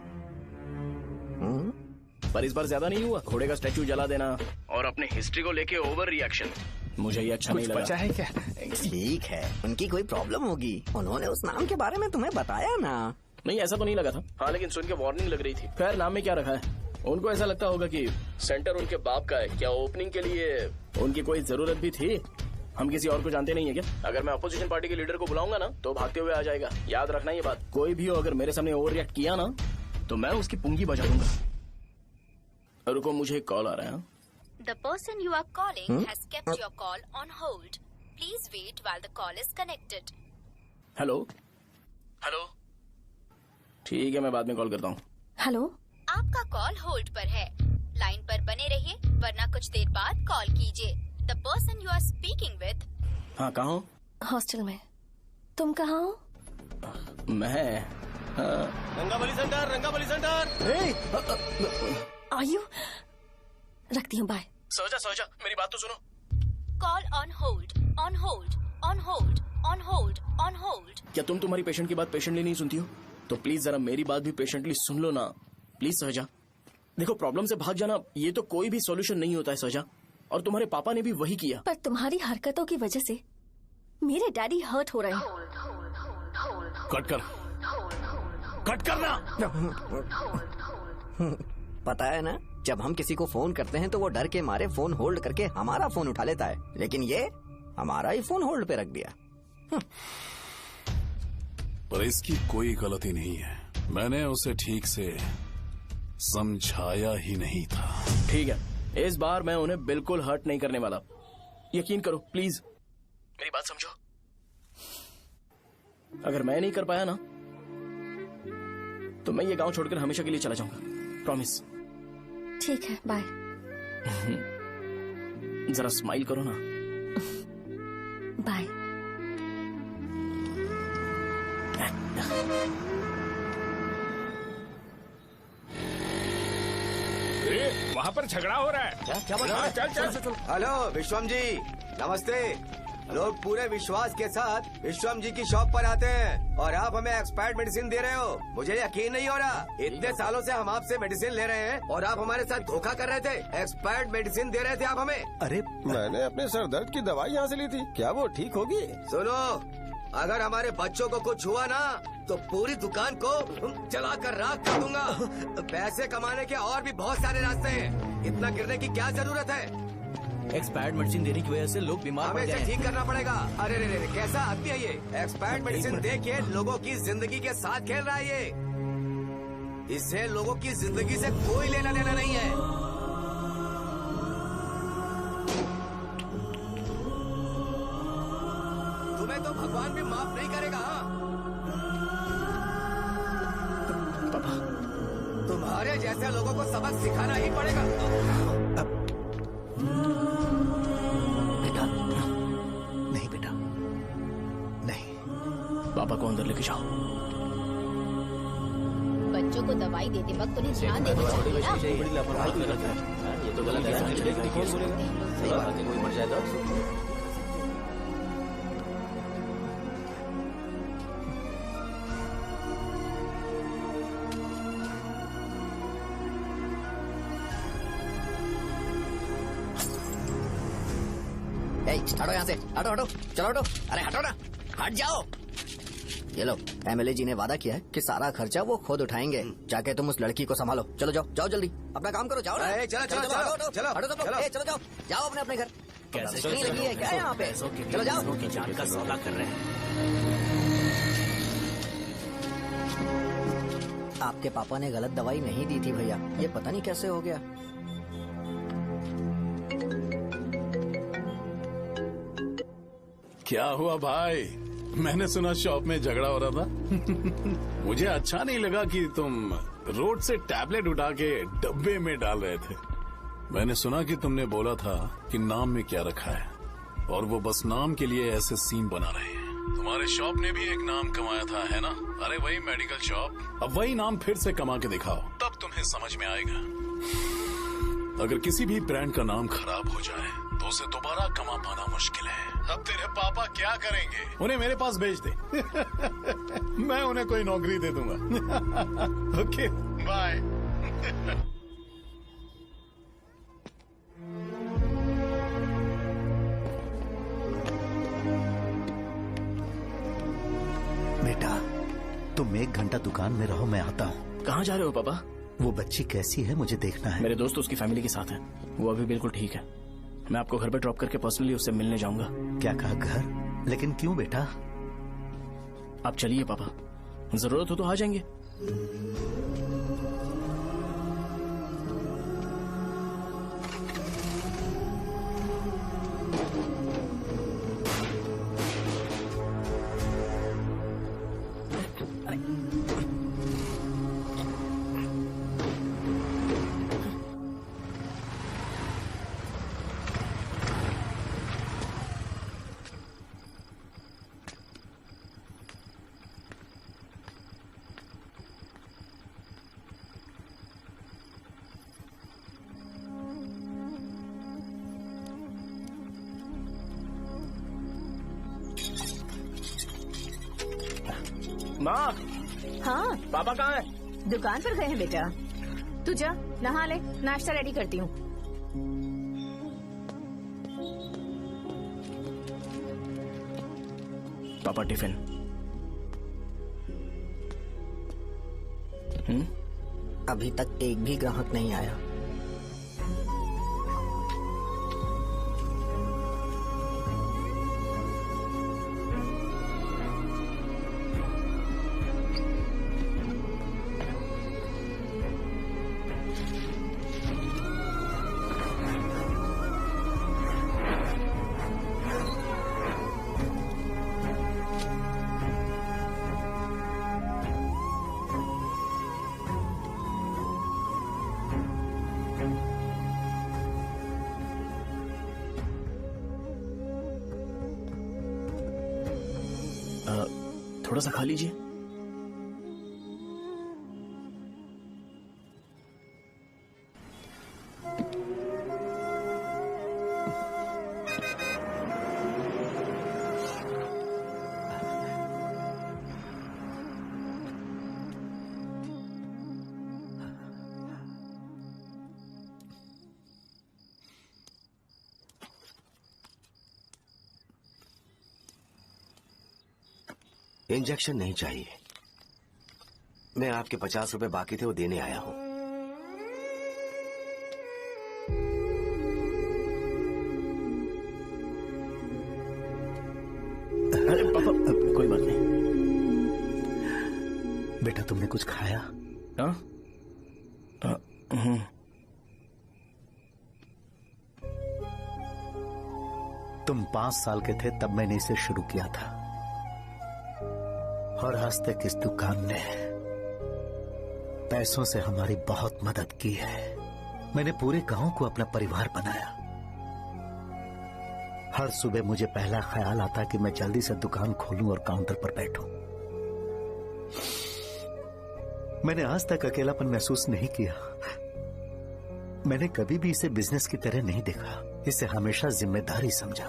पर इस बार ज्यादा नहीं हुआ? घोड़े का स्टैचू जला देना और अपने हिस्ट्री को लेके ओवर रिएक्शन, मुझे ये अच्छा नहीं लगा। बचा है क्या? ठीक है, उनकी कोई प्रॉब्लम होगी, उन्होंने उस नाम के बारे में तुम्हें बताया ना। नहीं, ऐसा तो नहीं लगा था। हाँ, लेकिन सुन के वार्निंग लग रही थी। खैर, नाम में क्या रखा है? उनको ऐसा लगता होगा कि सेंटर उनके बाप का है। क्या ओपनिंग के लिए उनकी कोई जरूरत भी थी? हम किसी और को जानते नहीं है क्या? अगर मैं अपोजिशन पार्टी के लीडर को बुलाऊंगा ना तो भागते हुए आ जाएगा। याद रखना ये बात। कोई भी हो अगर मेरे सामने ओवर रिएक्ट किया ना तो मैं उसकी पुंगी बजा दूंगा। रुको, मुझे एक कॉल आ रहा है। The person you are calling has kept your call on hold. Please wait while the call is connected. Hello hello, ठीक है, मैं बाद में कॉल करता हूँ। हेलो, आपका कॉल होल्ड पर है, लाइन पर बने रहिए वरना कुछ देर बाद कॉल कीजिए। The person you are speaking with. हाँ, कहाँ हो? हॉस्टल में। तुम कहाँ हो? मैं रंगाबली सेंटर, रंगाबली सेंटर। आयु, रखती हूँ, बाय। सोचा मेरी बात तो सुनो। Call on hold, on hold, on hold, on hold, on hold. क्या तुम तुम्हारी पेशेंट की बात पेशेंटली नहीं सुनती हो? तो प्लीज जरा मेरी बात भी पेशेंटली सुन लो ना। प्लीज सहजा, देखो, प्रॉब्लम से भाग जाना ये तो कोई भी सॉल्यूशन नहीं होता है सहजा, और तुम्हारे पापा ने भी वही किया। पर तुम्हारी हरकतों की वजह से मेरे डैडी हर्ट हो रहे हैं। कट करना। पता है ना, जब हम किसी को फोन करते हैं तो वो डर के मारे फोन होल्ड करके हमारा फोन उठा लेता है, लेकिन ये हमारा ही फोन होल्ड पे रख दिया। पर इसकी कोई गलती नहीं है, मैंने उसे ठीक से समझाया ही नहीं था। ठीक है, इस बार मैं उन्हें बिल्कुल हर्ट नहीं करने वाला। यकीन करो प्लीज, मेरी बात समझो। अगर मैं नहीं कर पाया ना तो मैं ये गांव छोड़कर हमेशा के लिए चला जाऊंगा। प्रॉमिस। ठीक है, बाय। जरा स्माइल करो ना। बाय। वहाँ पर झगड़ा हो रहा है। क्या चल चल। हेलो विश्वम जी, नमस्ते। लोग पूरे विश्वास के साथ विश्वम जी की शॉप पर आते हैं और आप हमें एक्सपायर्ड मेडिसिन दे रहे हो। मुझे यकीन नहीं हो रहा। इतने सालों से हम आपसे मेडिसिन ले रहे हैं और आप हमारे साथ धोखा कर रहे थे। एक्सपायर्ड मेडिसिन दे रहे थे आप हमें। अरे मैंने अपने सर दर्द की दवाई यहाँ से ली थी, क्या वो ठीक होगी? सुनो, अगर हमारे बच्चों को कुछ हुआ ना तो पूरी दुकान को जला कर राख कर दूंगा। पैसे कमाने के और भी बहुत सारे रास्ते हैं, इतना गिरने की क्या जरूरत है? एक्सपायर्ड मेडिसिन देने की वजह से लोग बीमार पड़ हमें गए इसे ठीक हैं। करना पड़ेगा। अरे रे रे, कैसा आदमी है ये? एक्सपायर्ड मेडिसिन दे के लोगों की जिंदगी के साथ खेल रहा है ये। इससे लोगों की जिंदगी से कोई लेना देना नहीं है। तुम्हें तो भगवान भी माफ नहीं करेगा। पापा, तुम्हारे जैसे लोगों को सबक सिखाना ही पड़ेगा। बेटा, नहीं बेटा, नहीं। पापा को अंदर लेके जाओ। बच्चों को दवाई देते वक्त उन्हें ध्यान देना चाहिए ना। बड़ी लापरवाही कर रखा है। ये तो गलत है। सही बात है, कोई मर जाए तो हटो यहाँ से, हटो हटो, चलो हटो, अरे हटो ना, हट जाओ। ये लो, एमएलए जी ने वादा किया है कि सारा खर्चा वो खुद उठाएंगे। जाके तुम उस लड़की को संभालो। चलो जाओ, जाओ जल्दी, अपना काम करो, जाओ ना। चलो चलो चलो हटो, चलो हटो सब लोग, चलो जाओ, जाओ अपने अपने घर। कैसे नहीं लगी है क्या यहाँ पे? चलो जाओ। की जान का सौदा कर रहे हैं। आपके पापा ने गलत दवाई नहीं दी थी भैया, ये पता नहीं कैसे हो गया। क्या हुआ भाई? मैंने सुना शॉप में झगड़ा हो रहा था। मुझे अच्छा नहीं लगा कि तुम रोड से टैबलेट उठा के डब्बे में डाल रहे थे। मैंने सुना कि तुमने बोला था कि नाम में क्या रखा है और वो बस नाम के लिए ऐसे सीन बना रहे हैं। तुम्हारे शॉप ने भी एक नाम कमाया था, है ना? अरे वही मेडिकल शॉप। अब वही नाम फिर से कमा के दिखाओ, तब तुम्हें समझ में आएगा। अगर किसी भी ब्रांड का नाम खराब हो जाए तो उसे दोबारा कमा पाना मुश्किल है। अब तेरे पापा क्या करेंगे? उन्हें मेरे पास भेज दे। मैं उन्हें कोई नौकरी दे दूंगा। Okay, bye. बेटा, तुम 1 घंटा दुकान में रहो, मैं आता हूँ। कहाँ जा रहे हो पापा? वो बच्ची कैसी है मुझे देखना है। मेरे दोस्त उसकी फैमिली के साथ हैं, वो अभी बिल्कुल ठीक है। मैं आपको घर पे ड्रॉप करके पर्सनली उससे मिलने जाऊंगा। क्या कहा घर? लेकिन क्यों बेटा? आप चलिए पापा, जरूरत हो तो आ जाएंगे। माँ, हाँ पापा कहाँ हैं? दुकान पर गए हैं बेटा। तू जा नहा ले, नाश्ता रेडी करती हूँ। पापा टिफिन। अभी तक एक भी ग्राहक नहीं आया। थोड़ा सा खा लीजिए। इंजेक्शन नहीं चाहिए। मैं आपके 50 रुपए बाकी थे, वो देने आया हूं। अरे पापा, कोई बात नहीं। बेटा तुमने कुछ खाया? हाँ? तुम 5 साल के थे तब मैंने इसे शुरू किया था, और आज तक इस दुकान ने पैसों से हमारी बहुत मदद की है। मैंने पूरे गांव को अपना परिवार बनाया। हर सुबह मुझे पहला ख्याल आता कि मैं जल्दी से दुकान खोलूं और काउंटर पर बैठूं। मैंने आज तक अकेलापन महसूस नहीं किया। मैंने कभी भी इसे बिजनेस की तरह नहीं देखा, इसे हमेशा जिम्मेदारी समझा।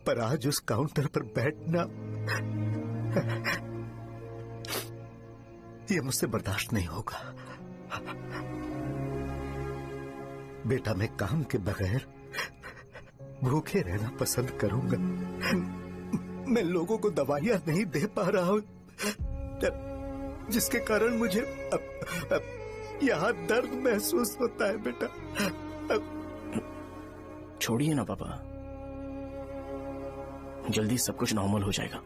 पर आज उस काउंटर पर बैठना ये मुझसे बर्दाश्त नहीं होगा। बेटा मैं काम के बगैर भूखे रहना पसंद करूंगा। मैं लोगों को दवाइयां नहीं दे पा रहा हूं, जिसके कारण मुझे यहां दर्द महसूस होता है। बेटा छोड़िए ना पापा, जल्दी सब कुछ नॉर्मल हो जाएगा।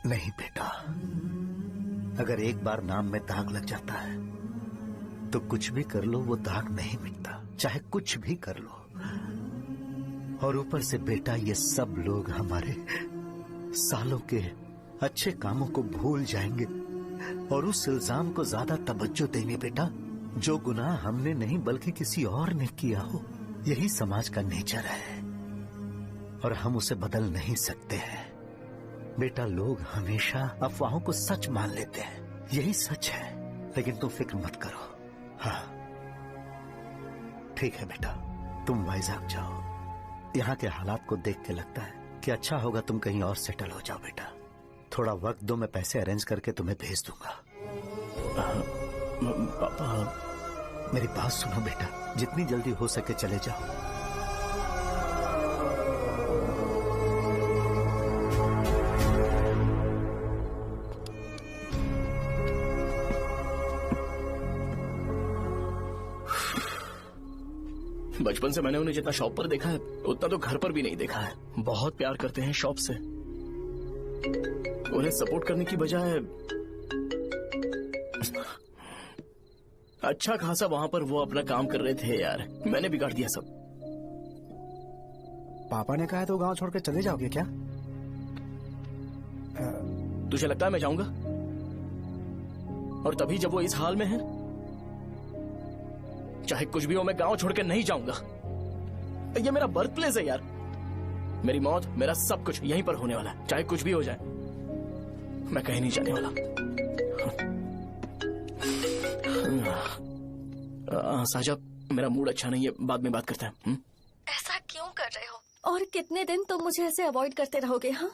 नहीं बेटा, अगर एक बार नाम में दाग लग जाता है तो कुछ भी कर लो वो दाग नहीं मिटता, चाहे कुछ भी कर लो। और ऊपर से बेटा ये सब लोग हमारे सालों के अच्छे कामों को भूल जाएंगे और उस इल्जाम को ज्यादा तवज्जो देंगे बेटा, जो गुनाह हमने नहीं बल्कि किसी और ने किया हो। यही समाज का नेचर है और हम उसे बदल नहीं सकते हैं। बेटा लोग हमेशा अफवाहों को सच मान लेते हैं, यही सच है। लेकिन तुम फिक्र मत करो। हाँ ठीक है बेटा, तुम वाइजाग जाओ। यहाँ के हालात को देख के लगता है कि अच्छा होगा तुम कहीं और सेटल हो जाओ। बेटा थोड़ा वक्त दो, मैं पैसे अरेंज करके तुम्हें भेज दूंगा। पापा मेरी बात सुनो बेटा, जितनी जल्दी हो सके चले जाओ। बचपन से मैंने उन्हें जितना शॉप पर देखा है उतना तो घर पर भी नहीं देखा है। बहुत प्यार करते हैं शॉप से। उन्हें सपोर्ट करने की बजाय अच्छा खासा वहां पर वो अपना काम कर रहे थे। यार मैंने बिगाड़ दिया सब। पापा ने कहा है तो गांव छोड़कर चले जाओगे क्या? तुझे लगता है मैं जाऊंगा? और तभी जब वो इस हाल में है, चाहे कुछ भी हो मैं गांव छोड़कर नहीं जाऊंगा। ये मेरा बर्थ प्लेस है यार। मेरी मौत, मेरा सब कुछ यहीं पर होने वाला है। चाहे कुछ भी हो जाए मैं कहीं नहीं जाने वाला। साजा, मेरा मूड अच्छा नहीं है, बाद में बात करते हैं। ऐसा क्यों कर रहे हो? और कितने दिन तुम मुझे ऐसे अवॉइड करते रहोगे? हाँ,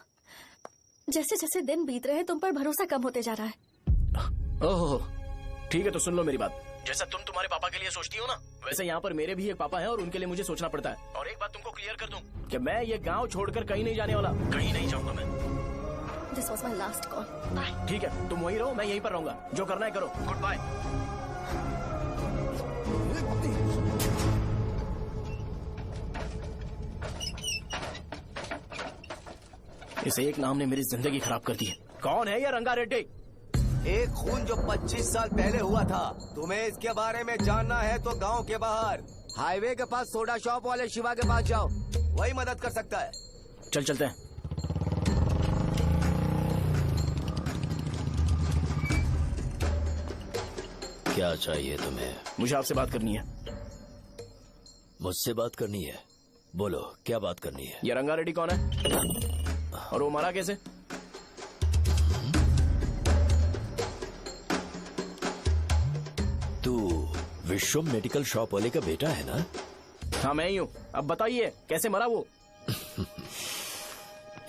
जैसे जैसे दिन बीत रहे हैं तुम पर भरोसा कम होते जा रहा है। ओह ठीक है, तो सुन लो मेरी बात। जैसा तुम तुम्हारे पापा के लिए सोचती हो ना, वैसे यहाँ पर मेरे भी एक पापा हैं और उनके लिए मुझे सोचना पड़ता है। और एक बात तुमको क्लियर कर दूं कि मैं ये गांव छोड़कर कहीं नहीं जाने वाला, कहीं नहीं जाऊंगा मैं। This was my last call. Bye. ठीक है, तुम वहीं रहो, मैं यहीं पर रहूंगा। जो करना है करो। Good bye. इस एक नाम ने मेरी जिंदगी खराब कर दी है। कौन है ये रंगा रेड्डी? एक खून जो 25 साल पहले हुआ था। तुम्हें इसके बारे में जानना है तो गांव के बाहर हाईवे के पास सोडा शॉप वाले शिवा के पास जाओ, वही मदद कर सकता है। चल चलते हैं। क्या चाहिए तुम्हें? मुझे आपसे बात करनी है। मुझसे बात करनी है? बोलो क्या बात करनी है? ये रंगा रेड्डी कौन है और वो मरा कैसे? तू विश्वम मेडिकल शॉप वाले का बेटा है ना? हाँ मैं ही हूँ। अब बताइए कैसे मरा वो?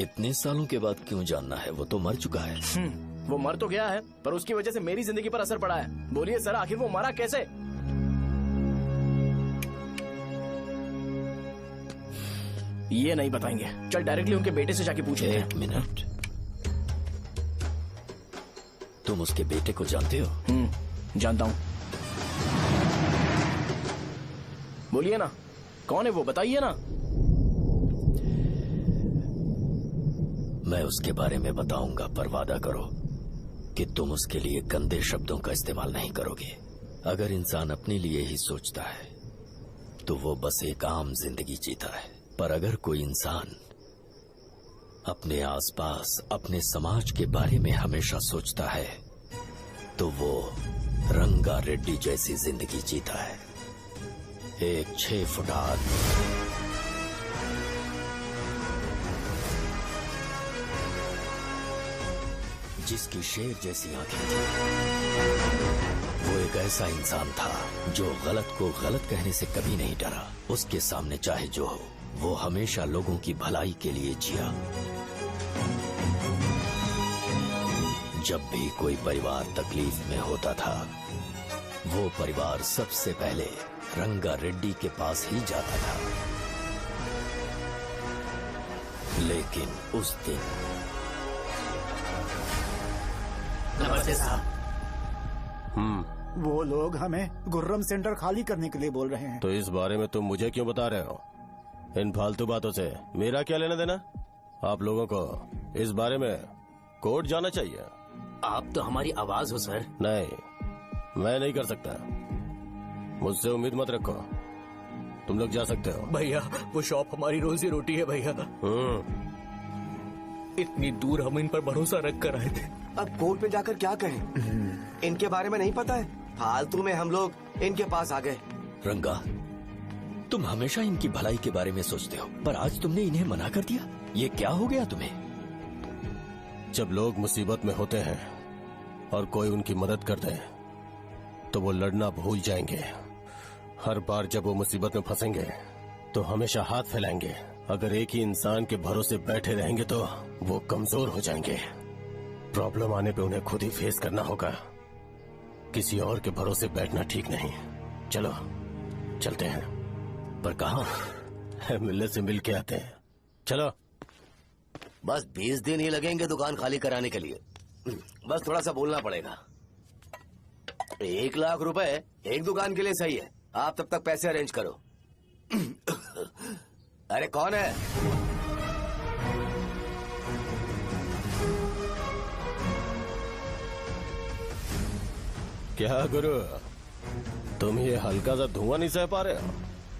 इतने सालों के बाद क्यों जानना है? वो तो मर चुका है। वो मर तो गया है पर उसकी वजह से मेरी जिंदगी पर असर पड़ा है। बोलिए सर, आखिर वो मरा कैसे? ये नहीं बताएंगे। चल डायरेक्टली उनके बेटे से जाके पूछे। एक मिनट, तुम उसके बेटे को जानते हो? जानता हूँ। बोलिए ना, कौन है वो, बताइए ना। मैं उसके बारे में बताऊंगा, पर वादा करो कि तुम उसके लिए गंदे शब्दों का इस्तेमाल नहीं करोगे। अगर इंसान अपने लिए ही सोचता है तो वो बस एक आम जिंदगी जीता है, पर अगर कोई इंसान अपने आसपास, अपने समाज के बारे में हमेशा सोचता है तो वो रंगा रेड्डी जैसी जिंदगी जीता है। एक 6 फुट आदमी, जिसकी शेर जैसी आंखें थी। वो एक ऐसा इंसान था जो गलत को गलत कहने से कभी नहीं डरा। उसके सामने चाहे जो हो, वो हमेशा लोगों की भलाई के लिए जिया। जब भी कोई परिवार तकलीफ में होता था, वो परिवार सबसे पहले रंगा रेड्डी के पास ही जाता था। लेकिन उस दिन नमस्ते साहब। वो लोग हमें गुर्रम सेंटर खाली करने के लिए बोल रहे हैं। तो इस बारे में तुम मुझे क्यों बता रहे हो? इन फालतू बातों से मेरा क्या लेना देना? आप लोगों को इस बारे में कोर्ट जाना चाहिए। आप तो हमारी आवाज हो सर। नहीं, मैं नहीं कर सकता। मुझसे उम्मीद मत रखो। तुम लोग जा सकते हो। भैया, वो शॉप हमारी रोजी रोटी है भैया। इतनी दूर हम इन पर भरोसा रख कर आए थे। अब कोर्ट में जाकर क्या कहें? इनके बारे में नहीं पता है। फालतू में हम लोग इनके पास आ गए। रंगा, तुम हमेशा इनकी भलाई के बारे में सोचते हो, पर आज तुमने इन्हें मना कर दिया। ये क्या हो गया तुम्हें? जब लोग मुसीबत में होते हैं और कोई उनकी मदद कर दे तो वो लड़ना भूल जाएंगे। हर बार जब वो मुसीबत में फंसेंगे तो हमेशा हाथ फैलाएंगे। अगर एक ही इंसान के भरोसे बैठे रहेंगे तो वो कमजोर हो जाएंगे। प्रॉब्लम आने पे उन्हें खुद ही फेस करना होगा। किसी और के भरोसे बैठना ठीक नहीं। चलो चलते हैं। पर कहाँ? मिलने से मिल के आते हैं। चलो। बस 20 दिन ही लगेंगे दुकान खाली कराने के लिए। बस थोड़ा सा बोलना पड़ेगा। 1 लाख रुपए एक दुकान के लिए सही है। आप तब तक पैसे अरेंज करो। अरे कौन है? क्या गुरु, तुम ये हल्का सा धुआं नहीं सह पा रहे हो?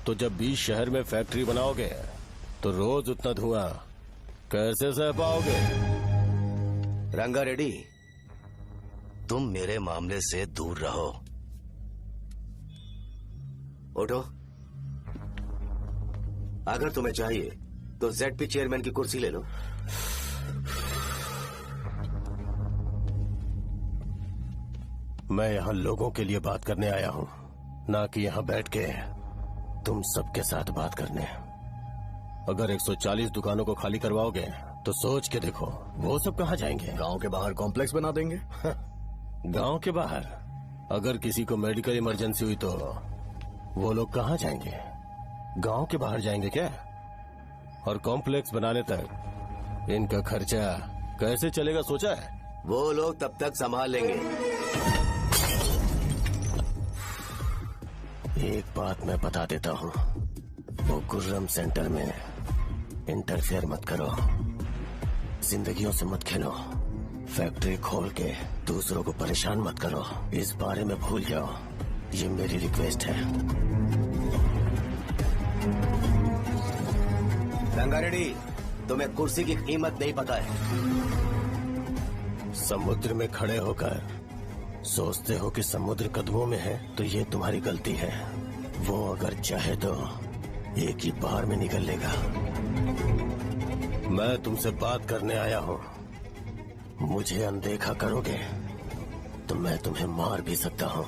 तो जब 20 शहर में फैक्ट्री बनाओगे तो रोज उतना धुआं कैसे सह पाओगे? रंगा रेड्डी, तुम मेरे मामले से दूर रहो। उठो। अगर तुम्हें चाहिए तो ZP चेयरमैन की कुर्सी ले लो। मैं यहाँ लोगों के लिए बात करने आया हूँ, ना कि यहाँ बैठ के तुम सबके साथ बात करने। अगर 140 दुकानों को खाली करवाओगे तो सोच के देखो वो सब कहाँ जाएंगे? गांव के बाहर कॉम्प्लेक्स बना देंगे। गांव के बाहर? अगर किसी को मेडिकल इमरजेंसी हुई तो वो लोग कहाँ जाएंगे? गांव के बाहर जाएंगे क्या? और कॉम्प्लेक्स बनाने तक इनका खर्चा कैसे चलेगा सोचा है? वो लोग तब तक संभाल लेंगे। एक बात मैं बता देता हूँ, वो गुर्रम सेंटर में इंटरफेयर मत करो। जिंदगियों से मत खेलो। फैक्ट्री खोल के दूसरों को परेशान मत करो। इस बारे में भूल जाओ। ये मेरी रिक्वेस्ट है। रंगा रेड्डी, तुम्हें कुर्सी की कीमत नहीं पता है। समुद्र में खड़े होकर सोचते हो कि समुद्र कदमों में है, तो ये तुम्हारी गलती है। वो अगर चाहे तो एक ही बार में निकल लेगा। मैं तुमसे बात करने आया हूँ। मुझे अनदेखा करोगे तो मैं तुम्हें मार भी सकता हूँ।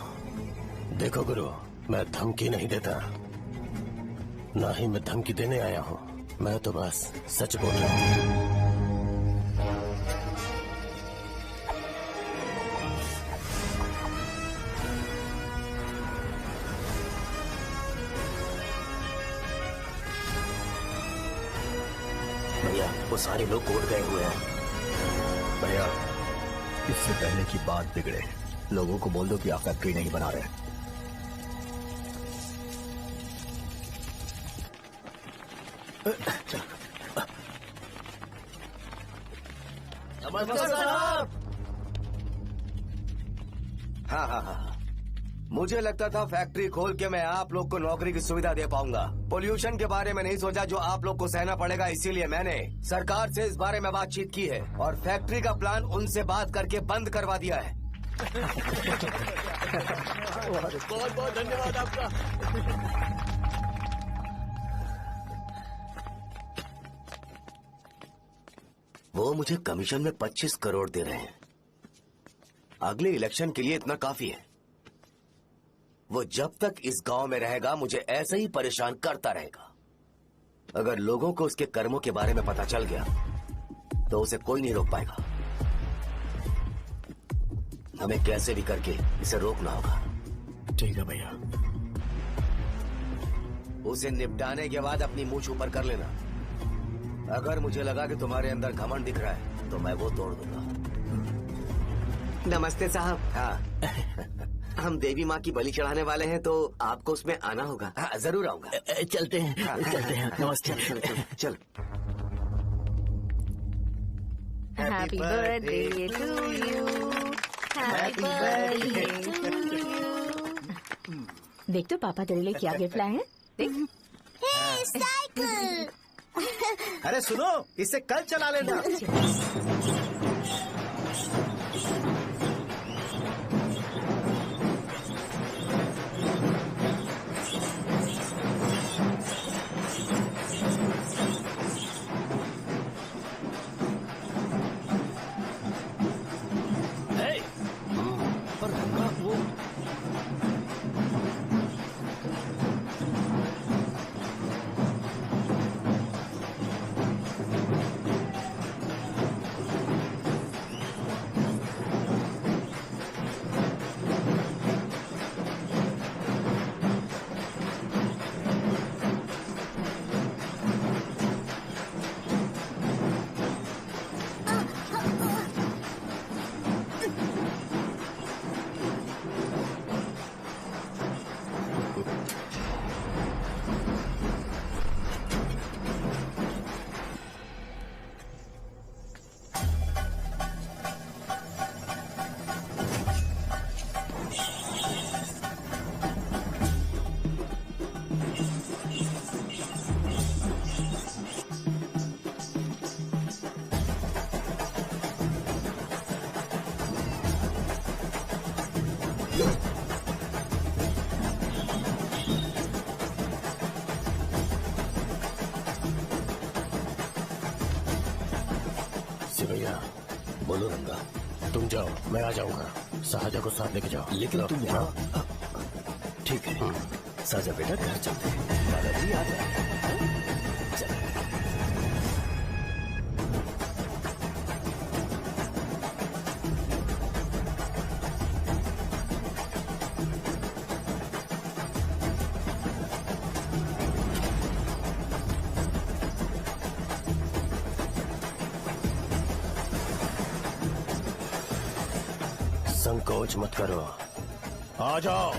देखो गुरु, मैं धमकी नहीं देता, ना ही मैं धमकी देने आया हूँ। मैं तो बस सच बोल रहा हूँ। सारे लोग कोर्ट गए हुए हैं। भैया, इससे पहले की बात बिगड़े, लोगों को बोल दो कि आप फैक्ट्री नहीं बना रहे। नमस्ते साहब। हाँ, मुझे लगता था फैक्ट्री खोल के मैं आप लोग को नौकरी की सुविधा दे पाऊंगा। पोल्यूशन के बारे में नहीं सोचा जो आप लोग को सहना पड़ेगा, इसीलिए मैंने सरकार से इस बारे में बातचीत की है और फैक्ट्री का प्लान उनसे बात करके बंद करवा दिया है। बहुत बहुत धन्यवाद आपका। वो मुझे कमीशन में 25 करोड़ दे रहे हैं। अगले इलेक्शन के लिए इतना काफी है। वो जब तक इस गांव में रहेगा मुझे ऐसे ही परेशान करता रहेगा। अगर लोगों को उसके कर्मों के बारे में पता चल गया तो उसे कोई नहीं रोक पाएगा। हमें कैसे भी करके इसे रोकना होगा। ठीक है भैया। उसे निपटाने के बाद अपनी मूंछ ऊपर कर लेना। अगर मुझे लगा कि तुम्हारे अंदर घमंड दिख रहा है तो मैं वो तोड़ दूंगा। नमस्ते साहब। हाँ, हम देवी माँ की बलि चढ़ाने वाले हैं तो आपको उसमें आना होगा। हाँ, जरूर आऊंगा। चलते हैं। हाँ, चलते हैं। नमस्ते। चल। Happy birthday to you, happy birthday to you. देख तो पापा तेरे लिए क्या गिफ्ट लाए हैं। देख। साइकिल। अरे सुनो, इसे कल चला लेना। पर रंगा वो भैया, बोलो रंगा, तुम जाओ, मैं आ जाऊंगा। साहजा को साथ लेके जाओ। लेकिन तुम जाओ। ठीक है। साजा बेटा, घर चलते हैं। दादाजी आ जाए। चल। संकोच मत करो, आ जाओ।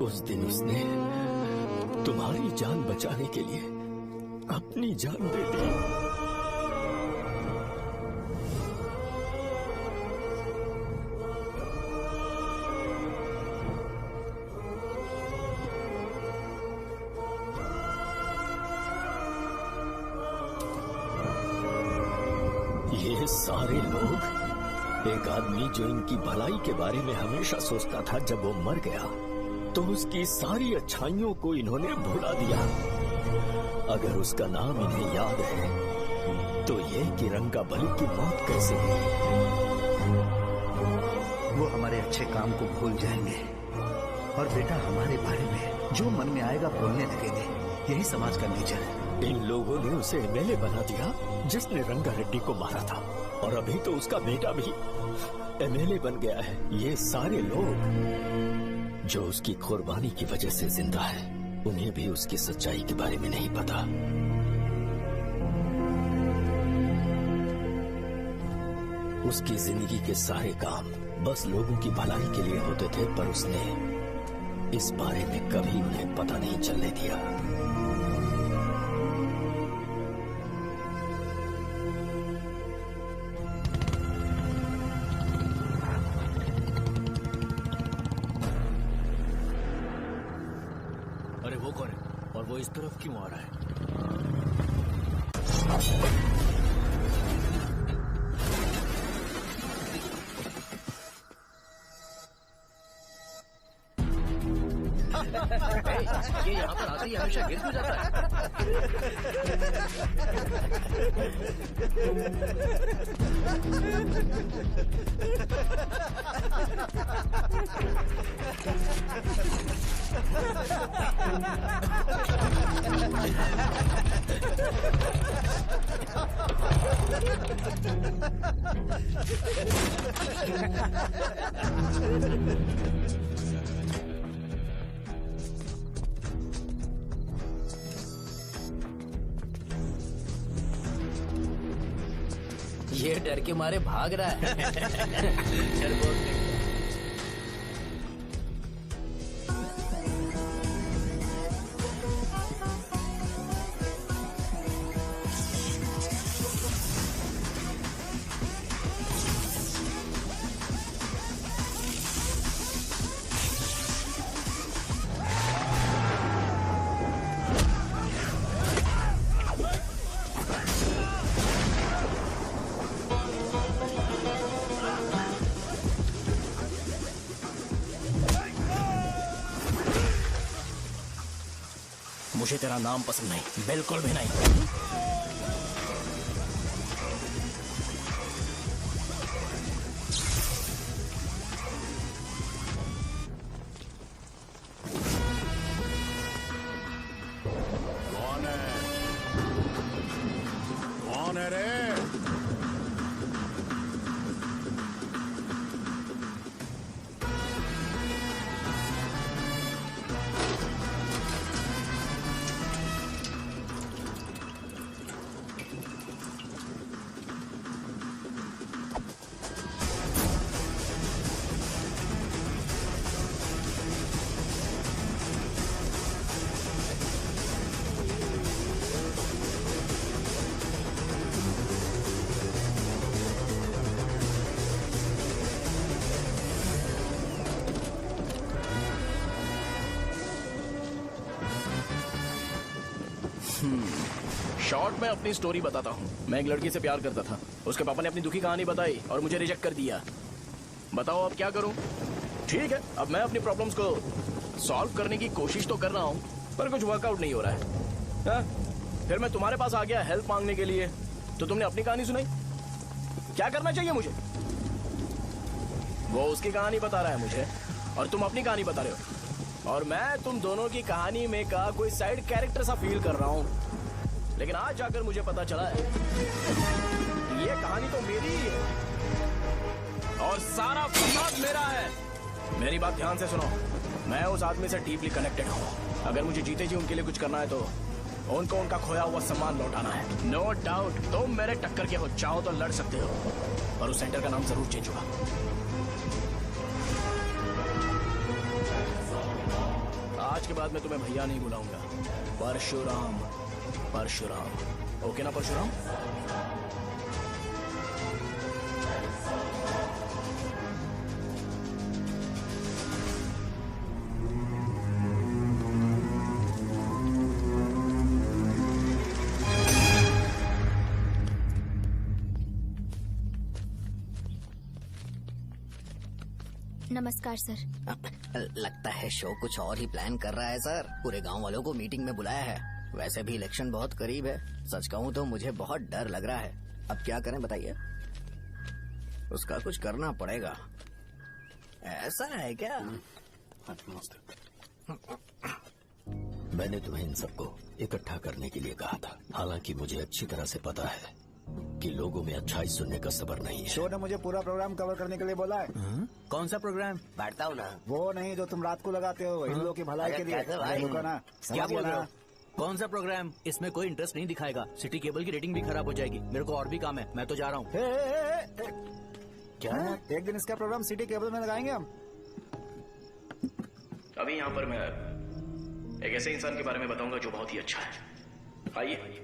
उस दिन उसने तुम्हारी जान बचाने के लिए अपनी जान दे दी। ये सारे लोग, एक आदमी जो इनकी भलाई के बारे में हमेशा सोचता था, जब वो मर गया तो उसकी सारी अच्छाइयों को इन्होंने भुला दिया। अगर उसका नाम इन्हें याद है तो ये कि रंगाबली की मौत कैसे हुई। वो हमारे अच्छे काम को भूल जाएंगे और बेटा हमारे बारे में जो मन में आएगा बोलने लगेंगे। यही समाज का नेचर है। इन लोगों ने उसे एमएलए बना दिया जिसने रंगा रेड्डी को मारा था, और अभी तो उसका बेटा भी एमएलए बन गया है। ये सारे लोग जो उसकी कुर्बानी की वजह से जिंदा है, उन्हें भी उसकी सच्चाई के बारे में नहीं पता। उसकी जिंदगी के सारे काम बस लोगों की भलाई के लिए होते थे, पर उसने इस बारे में कभी उन्हें पता नहीं चलने दिया। अरे वो कौन है और वो इस तरफ क्यों आ रहा है? ये यहाँ पर आते ही हमेशा गिर क्यों जाता है? ये डर के मारे भाग रहा है। चल बोल दे। मुझे तेरा नाम पसंद नहीं, बिल्कुल भी नहीं। कौन है? कौन है रे? शॉर्ट में अपनी स्टोरी बताता हूँ। मैं एक लड़की से प्यार करता था। उसके पापा ने अपनी दुखी कहानी बताई और मुझे रिजेक्ट कर दिया। बताओ अब क्या करूँ? ठीक है, अब मैं अपनी प्रॉब्लम्स को सॉल्व करने की कोशिश तो कर रहा हूँ, पर कुछ वर्कआउट नहीं हो रहा है। हा? फिर मैं तुम्हारे पास आ गया हेल्प मांगने के लिए, तो तुमने अपनी कहानी सुनाई। क्या करना चाहिए मुझे? वो उसकी कहानी बता रहा है मुझे और तुम अपनी कहानी बता रहे हो, और मैं तुम दोनों की कहानी में का कोई साइड कैरेक्टर सा फील कर रहा हूँ। लेकिन आज जाकर मुझे पता चला है ये कहानी तो मेरी ही है और सारा फसाद मेरा है। मेरी बात ध्यान से सुनो, मैं उस आदमी से डीपली कनेक्टेड हूँ। अगर मुझे जीते जी उनके लिए कुछ करना है तो उनको उनका खोया हुआ सम्मान लौटाना है। नो डाउट तुम मेरे टक्कर के हो, चाहो तो लड़ सकते हो, और उस सेंटर का नाम जरूर चेंज होगा। आज के बाद मैं तुम्हें भैया नहीं बुलाऊंगा, परशुराम। परशुराम, ओके ना परशुराम? नमस्कार सर। लगता है शो कुछ और ही प्लान कर रहा है सर। पूरे गांव वालों को मीटिंग में बुलाया है। वैसे भी इलेक्शन बहुत करीब है। सच कहूँ तो मुझे बहुत डर लग रहा है। अब क्या करें बताइए? उसका कुछ करना पड़ेगा। ऐसा है क्या? मैंने तुम्हें इन सबको इकट्ठा करने के लिए कहा था। हालांकि मुझे अच्छी तरह से पता है कि लोगों में अच्छाई सुनने का सब्र नहीं है। शो ने मुझे पूरा प्रोग्राम कवर करने के लिए बोला है। कौन सा प्रोग्राम? बैठता हूँ ना। वो नहीं जो तुम रात को लगाते हो इन लोगों की भलाई के लिए। रुको ना, क्या बोल रहे हो? कौन सा प्रोग्राम? इसमें कोई इंटरेस्ट नहीं दिखाएगा। सिटी केबल की रेटिंग भी खराब हो जाएगी। मेरे को और भी काम है, मैं तो जा रहा हूँ। क्या? एक दिन इसका प्रोग्राम सिटी केबल में लगाएंगे हम। अभी यहाँ पर मैं एक ऐसे इंसान के बारे में बताऊंगा जो बहुत ही अच्छा है। आइए।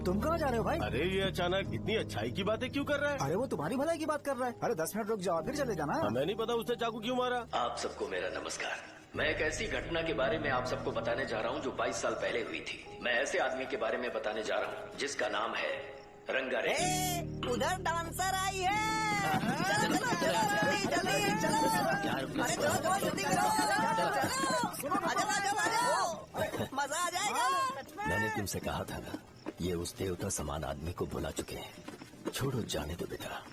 तुम कहाँ जा रहे हो भाई? अरे ये अचानक इतनी अच्छाई की बातें क्यों कर रहा है? अरे वो तुम्हारी भलाई की बात कर रहा है। अरे 10 मिनट रुक जाओ फिर चले जाना। हमें नहीं पता उसने चाकू क्यों मारा। आप सबको मेरा नमस्कार। मैं एक ऐसी घटना के बारे में आप सबको बताने जा रहा हूँ जो 22 साल पहले हुई थी। मैं ऐसे आदमी के बारे में बताने जा रहा हूँ जिसका नाम है रंगारेड्डी। उधर डांसर आई है। चलो चलो चलो जल्दी जल्दी चलो। अरे चलो चलो जल्दी करो। आ जाओ मजा आ जाएगा। मैंने तुमसे कहा था ना, ये उस देवता समान आदमी को बुला चुके हैं। छोड़ो, जाने दो बेटा।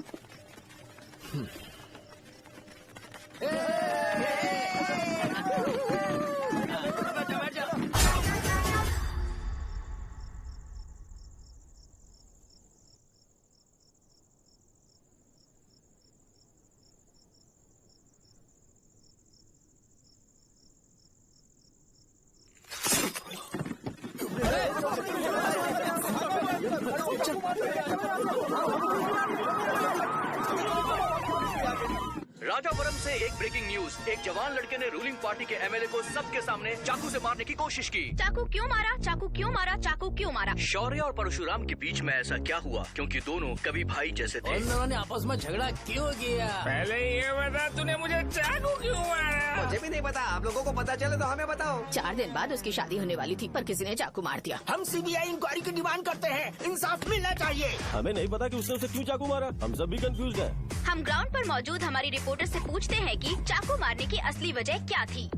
राजापुरम से एक ब्रेकिंग न्यूज। एक जवान लड़के ने रूलिंग पार्टी के एमएलए को सबके सामने चाकू से मारने की कोशिश की। चाकू क्यों मारा? चाकू क्यों मारा? चाकू क्यों मारा? शौर्य और परशुराम के बीच में ऐसा क्या हुआ? क्योंकि दोनों कभी भाई जैसे थे। उन दोनों ने आपस में झगड़ा क्यों किया? पहले ये बता, तूने मुझे चाकू क्यों मारा? मुझे भी नहीं पता। आप लोगों को पता चले तो हमें बताओ। 4 दिन बाद उसकी शादी होने वाली थी पर किसी ने चाकू मार दिया। हम सीबीआई इंक्वायरी की डिमांड करते हैं। इंसाफ मिलना चाहिए। हमें नहीं पता कि उसने उसे क्यों चाकू मारा। हम सब भी कंफ्यूज हैं। हम ग्राउंड पर मौजूद हमारी रिपोर्टर से पूछते हैं कि चाकू मारने की असली वजह क्या थी।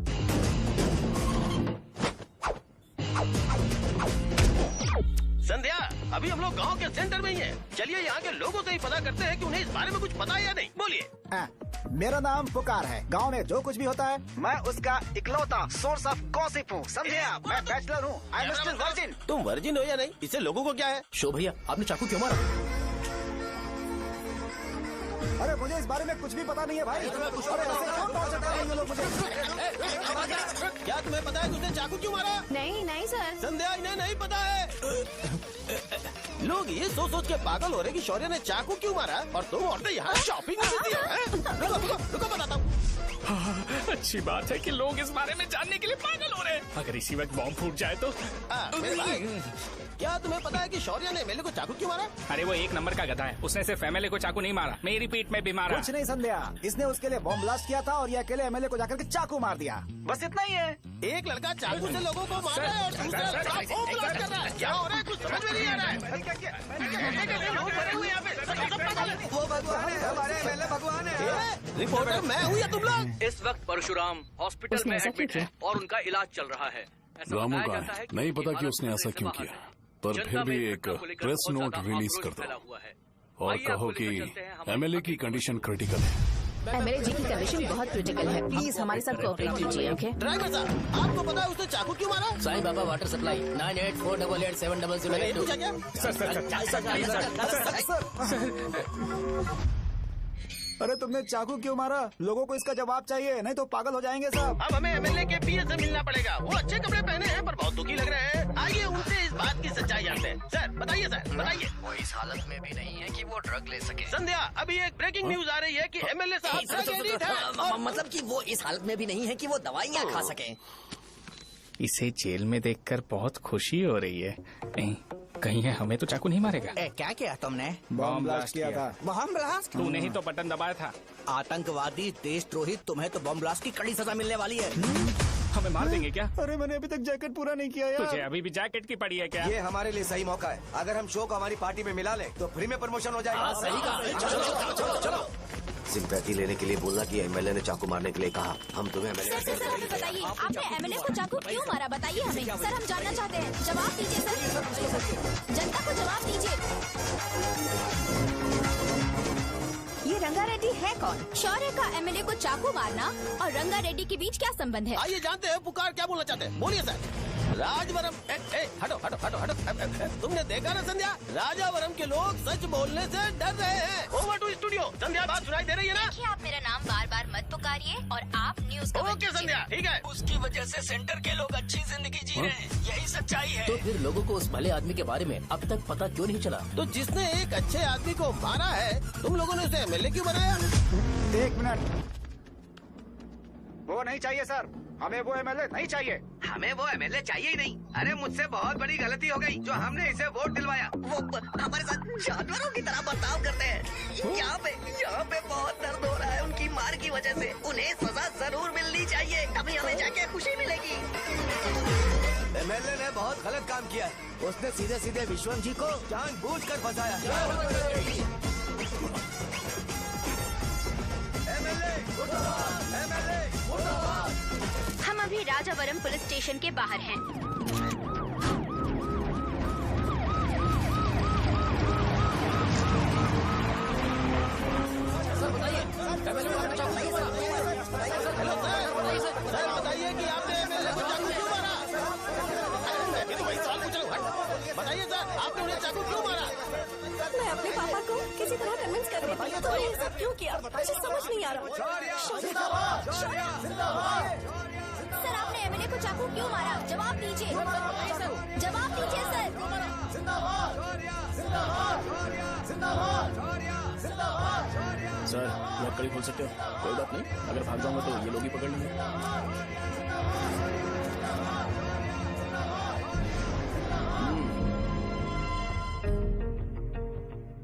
संध्या, अभी हम लोग गांव के सेंटर में ही हैं। चलिए यहाँ के लोगों से ही पता करते हैं कि उन्हें इस बारे में कुछ पता है या नहीं। बोलिए। मेरा नाम पुकार है। गांव में जो कुछ भी होता है मैं उसका इकलौता सोर्स ऑफ गॉसिप हूँ। समझे आप? मैं बैचलर हूँ। I am still virgin. तुम वर्जिन हो या नहीं, इससे लोगों को क्या है? शो भैया, आपने चाकू क्यों मारा? अरे मुझे इस बारे में कुछ भी पता नहीं है भाई। अरे ऐसे क्यों टॉर्चर कर रहे हैं लोग मुझे? क्या तुम्हें पता है कि उसने चाकू क्यों मारा? नहीं नहीं सर। संध्या, इन्हें नहीं पता है। लोग ये सोच सोच के पागल हो रहे कि शौर्य ने चाकू क्यों मारा और तुम औरतें यहाँ शॉपिंग में बिजी हो। रुको बताता हूँ। अच्छी बात है कि लोग इस बारे में जानने के लिए पागल हो रहे हैं। अगर इसी वक्त बॉम्ब फूट जाए तो। मेरे भाई, क्या तुम्हें पता है कि शौर्य ने एमएलए को चाकू क्यों मारा? अरे वो एक नंबर का गधा है। उसने सिर्फ एमएलए को चाकू नहीं मारा, मेरी पीठ में भी मारा। कुछ नहीं संध्या, इसने उसके लिए बॉम्ब ब्लास्ट किया था और ये अकेले एमएलए को जाकर के चाकू मार दिया। बस इतना ही है। एक लड़का चाकू से लोगों को मार रहा है और दूसरा लड़का बॉम्ब ब्लास्ट कर रहा है। क्या हो रहा है? कुछ समझ में नहीं आ रहा है। लोग मरे हुए यहाँ पे। वो भगवान है, हमारे एमएलए भगवान है। रिपोर्टर मैं हूँ या तुम लोग? इस वक्त परशुराम हॉस्पिटल में एडमिट है और उनका इलाज चल रहा है। रामू का है, नहीं पता कि उसने ऐसा क्यों किया, पर फिर भी एक प्रेस नोट रिलीज कर दो और कहो कि एमएलए की कंडीशन क्रिटिकल है। एमएलए जी की कंडीशन बहुत क्रिटिकल है। प्लीज हमारे साथ कोऑपरेट कीजिए। ओके ड्राइवर साहब, आपको पता है उसने चाकू क्यों मारा? Sai Baba water supply 9848870082। अरे तुमने चाकू क्यों मारा? लोगों को इसका जवाब चाहिए, नहीं तो पागल हो जाएंगे सब। अब हमें एमएलए के पीए से मिलना पड़ेगा। वो अच्छे कपड़े पहने हैं पर बहुत दुखी लग रहे हैं। आइए उनसे इस बात की सच्चाई जानते हैं। सर बताइए, सर बताइए। वो इस हालत में भी नहीं है कि वो ड्रग ले सके। संध्या, अभी एक ब्रेकिंग न्यूज आ रही है कि एमएलए साहब ड्रग एडिक्ट हैं। मतलब कि वो इस हालत में भी नहीं है कि वो दवाइयाँ खा सके। इसे जेल में देखकर बहुत खुशी हो रही है। कहीं है हमें तो चाकू नहीं मारेगा। क्या किया तुमने? बॉम्ब ब्लास्ट किया था। Bomb blast? तूने ही तो बटन दबाया था। आतंकवादी, देशद्रोही, तुम्हें तो बॉम्ब ब्लास्ट की कड़ी सजा मिलने वाली है। हमें मार देंगे क्या? अरे मैंने अभी तक जैकेट पूरा नहीं किया यार। तुझे अभी भी जैकेट की पड़ी है क्या? ये हमारे लिए सही मौका है। अगर हम शो को हमारी पार्टी में मिला लें तो फ्री में प्रमोशन हो जाएगा। सही कहा। चलो चलो। सिंपैथी लेने के लिए बोला कि एमएलए ने चाकू मारने के लिए कहा। हम तुम्हें एमएलए सर हमें बताइए, आपने एमएलए को चाकू क्यों मारा? बताइए हमें सर, हम जानना चाहते हैं। जवाब दीजिए सर, जनता को जवाब दीजिए। ये रंगा रेड्डी है कौन? शौर्य का एमएलए को चाकू मारना और रंगा रेड्डी के बीच क्या संबंध है? आइए जानते हैं पुकार क्या बोलना चाहते हैं। बोलिए सर। राजवरम हटो हटो हटो हटो। तुमने देखा ना संध्या, राजावरम के लोग सच बोलने से डर रहे हैं। Over to studio. संध्या बात सुनाई दे रही है ना? देखिए, आप मेरा नाम बार बार मत पुकारिए और आप न्यूज ओके संध्या, ठीक है। उसकी वजह से सेंटर के लोग अच्छी जिंदगी जी रहे हैं, यही सच्चाई है। तो फिर लोगों को उस भले आदमी के बारे में अब तक पता क्यों नहीं चला? तो जिसने एक अच्छे आदमी को मारा है, तुम लोगों ने उसे एमएलए क्यों बनाया? 1 मिनट। वो नहीं चाहिए सर, हमें वो एमएलए नहीं चाहिए। हमें वो एमएलए चाहिए ही नहीं। अरे मुझसे बहुत बड़ी गलती हो गई जो हमने इसे वोट दिलवाया। वो हमारे साथ जानवरों की तरह बर्ताव करते हैं। यहाँ पे बहुत दर्द हो रहा है उनकी मार की वजह से। उन्हें सजा जरूर मिलनी चाहिए, तभी हमें जाके खुशी मिलेगी। एमएलए ने बहुत गलत काम किया। उसने सीधे सीधे विश्वम जी को जानबूझकर फंसाया। हम अभी राजावरम पुलिस स्टेशन के बाहर हैं। सर बताइए कि आपने एमएलए को चाकू क्यों मारा? तो वही सवाल पूछ रहा हूँ। बताइए सर, आपने उन्हें चाकू क्यों मारा? मैं अपने पापा को किसी तरह कन्विंस कर रही थी। तो ये सब क्यों किया मुझे समझ नहीं आ रहा। सर आपने एमएलए को चाकू क्यों मारा? जवाब दीजिए, जवाब दीजिए सर। सर लकड़ी खोल सकते हो? कोई बात नहीं, अगर भाग जाऊंगा तो ये लोग ही पकड़ लेंगे।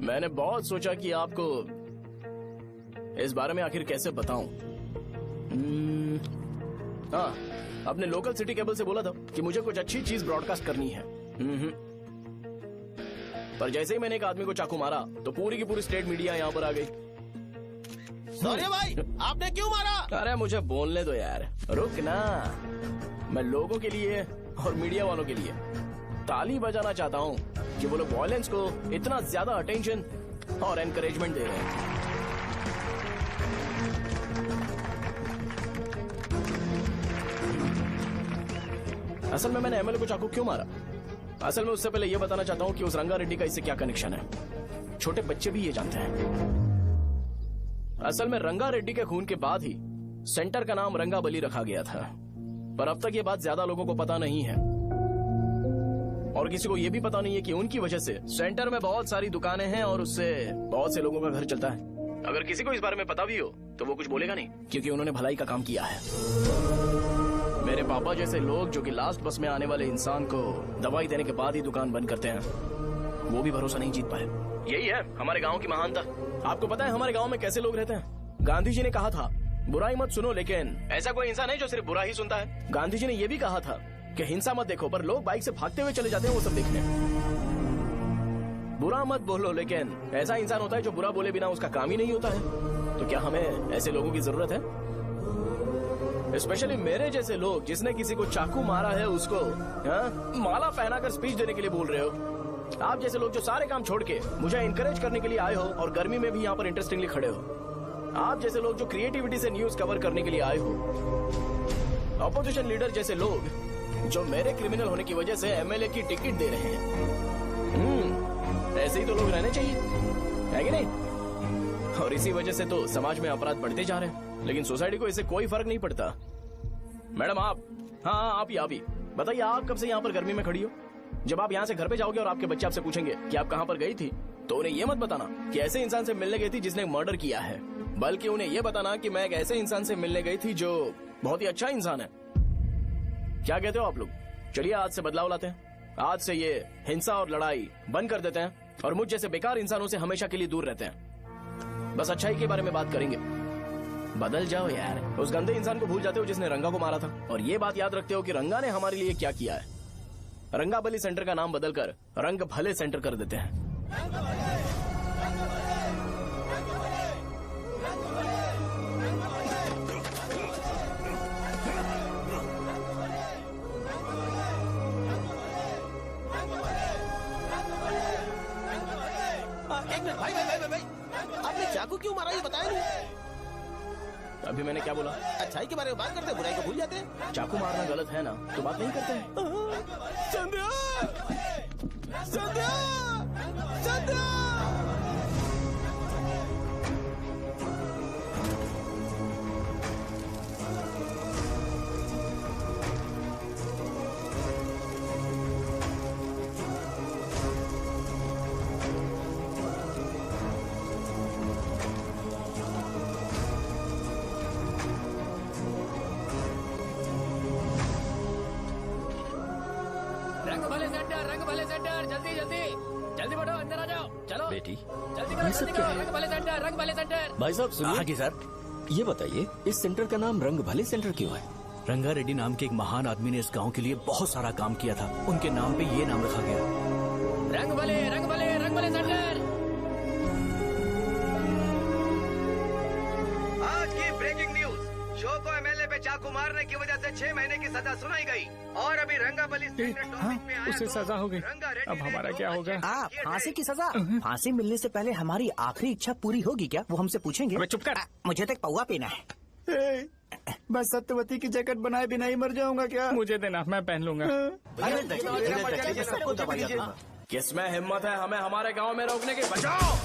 मैंने बहुत सोचा कि आपको इस बारे में आखिर कैसे बताऊं। हाँ, अपने लोकल सिटी केबल से बोला था कि मुझे कुछ अच्छी चीज ब्रॉडकास्ट करनी है। पर जैसे ही मैंने एक आदमी को चाकू मारा तो पूरी की पूरी स्टेट मीडिया यहाँ पर आ गई। सॉरी भाई, आपने क्यों मारा? अरे मुझे बोलने दो यार, रुक ना। मैं लोगों के लिए और मीडिया वालों के लिए ताली बजाना चाहता हूँ कि वो लोग वायलेंस को इतना ज्यादा अटेंशन और एनकरेजमेंट दे रहे हैं। असल में मैंने एमएलए को चाकू क्यों मारा? असल में उससे पहले यह बताना चाहता हूँ कि उस रंगा रेड्डी का इससे क्या कनेक्शन है। छोटे बच्चे भी ये जानते हैं। असल में रंगा रेड्डी के खून के बाद ही सेंटर का नाम रंगाबली रखा गया था, पर अब तक ये बात ज्यादा लोगों को पता नहीं है और किसी को ये भी पता नहीं है कि उनकी वजह से सेंटर में बहुत सारी दुकानें हैं और उससे बहुत से लोगों का घर चलता है। अगर किसी को इस बारे में पता भी हो तो वो कुछ बोलेगा नहीं, क्योंकि उन्होंने भलाई का काम किया है। मेरे पापा जैसे लोग जो कि लास्ट बस में आने वाले इंसान को दवाई देने के बाद ही दुकान बंद करते हैं, वो भी भरोसा नहीं जीत पाए। यही है हमारे गांव की महानता। आपको पता है हमारे गांव में कैसे लोग रहते हैं? गांधी जी ने कहा था बुराई मत सुनो, लेकिन ऐसा कोई इंसान है जो सिर्फ बुरा ही सुनता है। गांधी जी ने यह भी कहा था कि हिंसा मत देखो, पर लोग बाइक से भागते हुए चले जाते हैं वो सब देखने। बुरा मत बोलो, लेकिन ऐसा इंसान होता है जो बुरा बोले बिना उसका काम ही नहीं होता है। तो क्या हमें ऐसे लोगों की जरूरत है? स्पेशली मेरे जैसे लोग, जिसने किसी को चाकू मारा है उसको माला पहनाकर स्पीच देने के लिए बोल रहे हो। आप जैसे लोग जो सारे काम छोड़ के मुझे इंकरेज करने के लिए आए हो और गर्मी में भी यहाँ पर इंटरेस्टिंगली खड़े हो। आप जैसे लोग जो क्रिएटिविटी से न्यूज कवर करने के लिए आए हो। ऑपोजिशन लीडर जैसे लोग जो मेरे क्रिमिनल होने की वजह से एमएलए की टिकट दे रहे हैं। ऐसे ही तो लोग रहने चाहिए, है कि नहीं? और इसी वजह से तो समाज में अपराध बढ़ते जा रहे हैं, लेकिन सोसाइटी को इससे कोई फर्क नहीं पड़ता। मैडम आप, हाँ आप ही बताइए, आप कब से यहाँ पर गर्मी में खड़ी हो? जब आप यहाँ से घर पे जाओगे और आपके बच्चे आपसे पूछेंगे कि आप कहाँ पर गई थी, तो उन्हें ये मत बताना कि ऐसे इंसान से मिलने गई थी जिसने मर्डर किया है, बल्कि उन्हें ये बताना कि मैं एक ऐसे इंसान से मिलने गई थी जो बहुत ही अच्छा इंसान है। क्या कहते हो आप लोग? चलिए आज से बदलाव लाते हैं। आज से ये हिंसा और लड़ाई बंद कर देते हैं और मुझ जैसे बेकार इंसानों से हमेशा के लिए दूर रहते हैं। बस अच्छाई के बारे में बात करेंगे। बदल जाओ यार। उस गंदे इंसान को भूल जाते हो जिसने रंगा को मारा था, और ये बात याद रखते हो कि रंगा ने हमारे लिए क्या किया है। रंगाबली सेंटर का नाम बदलकर रंग भले सेंटर कर देते हैं। एक मिनट भाई भाई भाई भाई, आपने चाकू क्यों मारा ये बताया नहीं? अभी मैंने क्या बोला? अच्छाई के बारे में बात करते हैं, बुराई को भूल जाते हैं। चाकू मारना गलत है ना, तो बात नहीं करते हैं। संध्या! संध्या! संध्या! रंग भले सेंटर, जल्दी जल्दी जल्दी बढ़ो, अंदर आ जाओ। चलो बेटी, जल्दी करो, जल्दी करो। रंग भले सेंटर, रंग भले सेंटर। भाई साहब सुनिए। हाँ जी सर। ये बताइए इस सेंटर का नाम रंग भले सेंटर क्यों है? रंगा रेड्डी नाम के एक महान आदमी ने इस गांव के लिए बहुत सारा काम किया था, उनके नाम पे ये नाम रखा गया। रंग भले सेंटर। आज की ब्रेकिंग न्यूज, शो को एमएलए पे चाकू मारने की वजह से 6 महीने की सजा सुनाई गई और अभी रंगाबली सेंटर टॉपिक में आया। उसे सजा हो गई, अब हमारा क्या होगा? फांसी की सजा? फांसी मिलने से पहले हमारी आखिरी इच्छा पूरी होगी क्या? वो हमसे पूछेंगे। चुप कर। मुझे तो एक पौवा पीना है। बस सत्यवती की जैकेट बनाए बिना ही मर जाऊंगा क्या? मुझे देना, मैं पहन लूंगा। किसमें हिम्मत है हमें हमारे गांव में रोकने की? बचाओ।